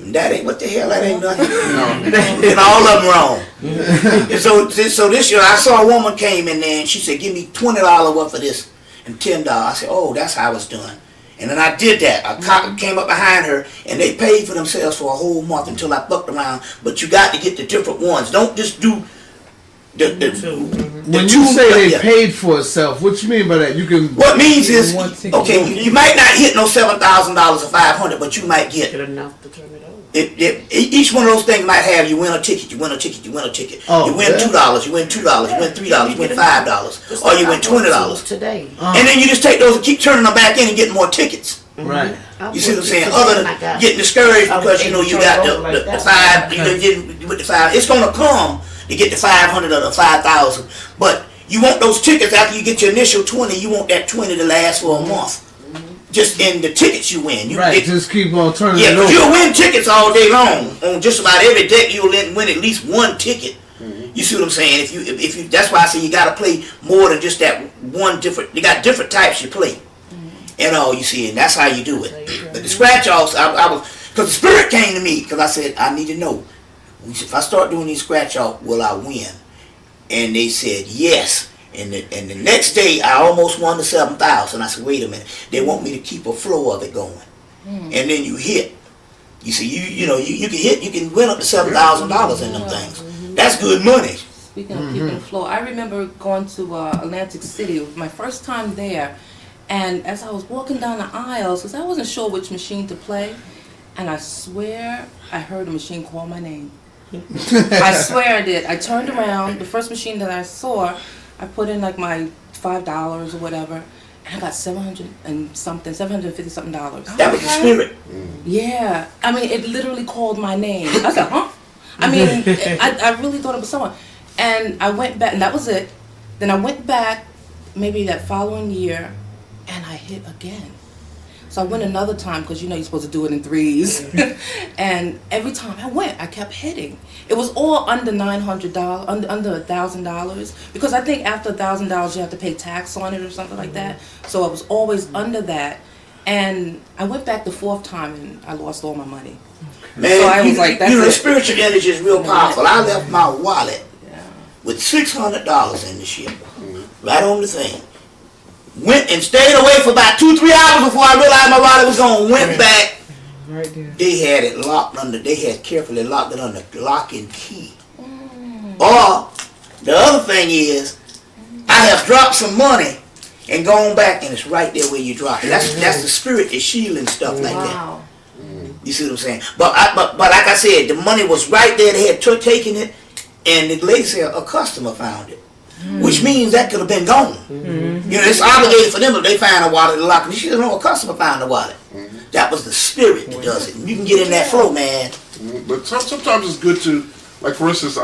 That ain't what the hell. That ain't nothing. And all of them wrong. And so this year I saw a woman came in there and she said, "Give me $20 worth of this and $10." I said, "Oh, that's how it's done." And then I did that. I came up behind her, and they paid for themselves for a whole month until I fucked around. But you got to get the different ones. Don't just do when you say they paid for itself, what you mean by that? You can. What means is, okay, you might not hit no $7,000 or $500, but you might get enough to turn it over. Each one of those things might have you win a ticket, you win a ticket, you win a ticket. You win $2, you win $2, you win $3, you win $5, or you win $20 today. And then you just take those and keep turning them back in and getting more tickets. Right. You see what I'm saying? Other than getting discouraged because you got the 5, you didn't with the 5. It's gonna come to get the 500 or the 5,000, but you want those tickets after you get your initial 20. You want that 20 to last for a month. Just in the tickets you win. Just keep on turning it over. Yeah, you'll win tickets all day long. On just about every deck, you'll win at least 1 ticket. You see what I'm saying? If you, that's why I say you got to play more than just that one different. You got different types you play. You see, and that's how you do it. But the scratch offs, I was, because the spirit came to me because I said I need to know if I start doing these scratch offs, will I win? And they said yes. And the next day, I almost won the 7,000. I said, wait a minute. They want me to keep a flow of it going. And then you hit. You see, you can hit. You can win up to $7,000 in them things. That's good money. Speaking of keeping the flow, I remember going to Atlantic City. It was my first time there. And as I was walking down the aisles, because I wasn't sure which machine to play, and I swear I heard a machine call my name. I swear I did. I turned around. The first machine that I saw, I put in like my $5 or whatever, and I got $750 something. That was the spirit. Yeah, I mean, it literally called my name. I said, huh? I mean, I really thought it was someone. And I went back, and that was it. Then I went back maybe that following year, and I hit again. So I went another time, because you know you're supposed to do it in threes. And every time I went, I kept hitting. It was all under $900, under $1,000, because I think after $1,000 you have to pay tax on it or something like that. So I was always under that. And I went back the fourth time, and I lost all my money. Man, so I was like, that's you know, it. spiritual energy is real powerful. I left my wallet with $600 in the ship, right on the thing. Went and stayed away for about 2-3 hours before I realized my wallet was gone. Went back. Right there. They had it locked under. They had carefully locked it under lock and key. Or the other thing is, I have dropped some money and gone back, and it's right there where you dropped it. That's the spirit is shielding stuff like that. You see what I'm saying? But like I said, the money was right there. They had taken it, and the lady said a customer found it. Which means that could have been gone. You know, it's obligated for them if they find a wallet to lock it. She said, no, a customer found the wallet. That was the spirit that does it. You can get in that flow, man. But sometimes it's good to, like for instance,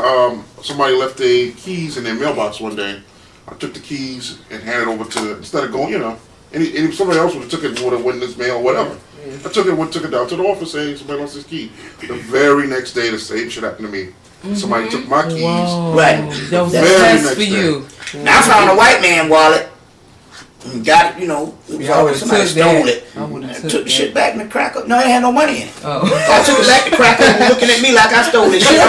somebody left their keys in their mailbox one day. I took the keys and handed it over to, instead of going, you know, and somebody else would have took it and would have went in this mail or whatever. I took it down to the office saying somebody lost his key. The very next day, the same shit happened to me. Somebody took my keys. Whoa. Right. That was the Very best next for day. you. Now I found a white man wallet. And got it, you know, it was already somebody stole it. I would've And took took the that. shit back in the crack up. No, it had no money in it. Oh. I took it back to crack up and looking at me like I stole this shit. I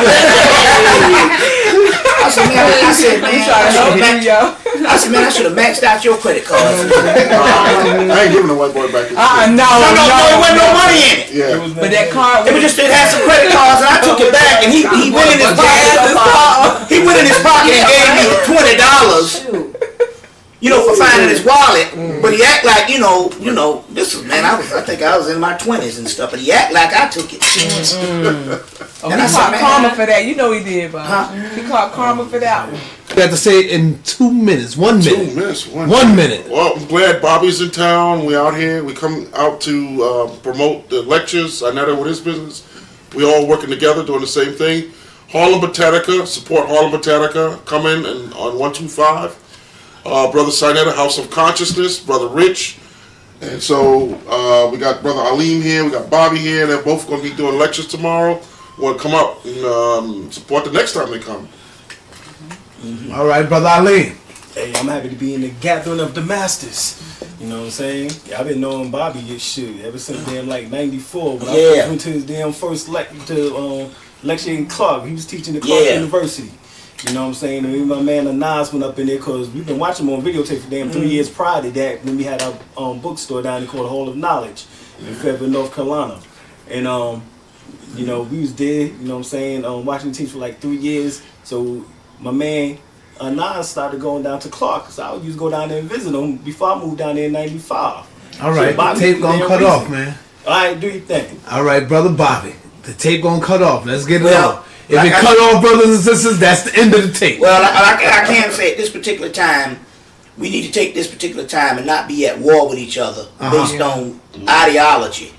said, man, I'm trying to help you, yo. I said, man, I should have maxed out your credit card. I ain't giving a white boy back his keys. No, There wasn't no money in it. Yeah. But that card It was just, it had some credit cards, and I took it back, and he went in his pocket. He went in his pocket and gave me $20. You know, for finding his wallet, but he act like, you know, this is, man, I think I was in my 20s and stuff, but he act like I took it. Oh, And he I said, caught man, karma for that. You know he did, Bob. Huh? He caught karma for that one. You have to say it in 2 minutes. 1 minute. 2 minutes. 1 minute. Well, I'm glad Bobby's in town. We out here. We come out to promote the lectures. I know that with his business. We all working together doing the same thing. Harlem Botanica. Support Harlem Botanica. Come in and on 125. Brother Sinetta, House of Consciousness. Brother Rich. And so we got Brother Aleem here. We got Bobby here. They're both going to be doing lectures tomorrow. Want to come up and support the next time they come. All right, Brother Ali. Hey, I'm happy to be in the gathering of the masters. You know what I'm saying? Yeah, I've been knowing Bobby shit ever since damn like '94 when I first went to his damn first lecture in Clark. He was teaching at Clark University. You know what I'm saying? And my man Aazil went up in there because we've been watching him on videotape for damn 3 years prior to that when we had our bookstore down there called Hall of Knowledge in Fayetteville, North Carolina. And you know, we was there, you know what I'm saying, watching him teach for like 3 years. So my man Nas started going down to Clark, so I used to go down there and visit him before I moved down there in '95. All right, the tape gonna cut off, man. All right, do your thing. All right, Brother Bobby. The tape gonna cut off. Let's get it Well, on. If it cut off, brothers and sisters, that's the end of the tape. Well, I can say at this particular time, we need to take this particular time and not be at war with each other based on ideology.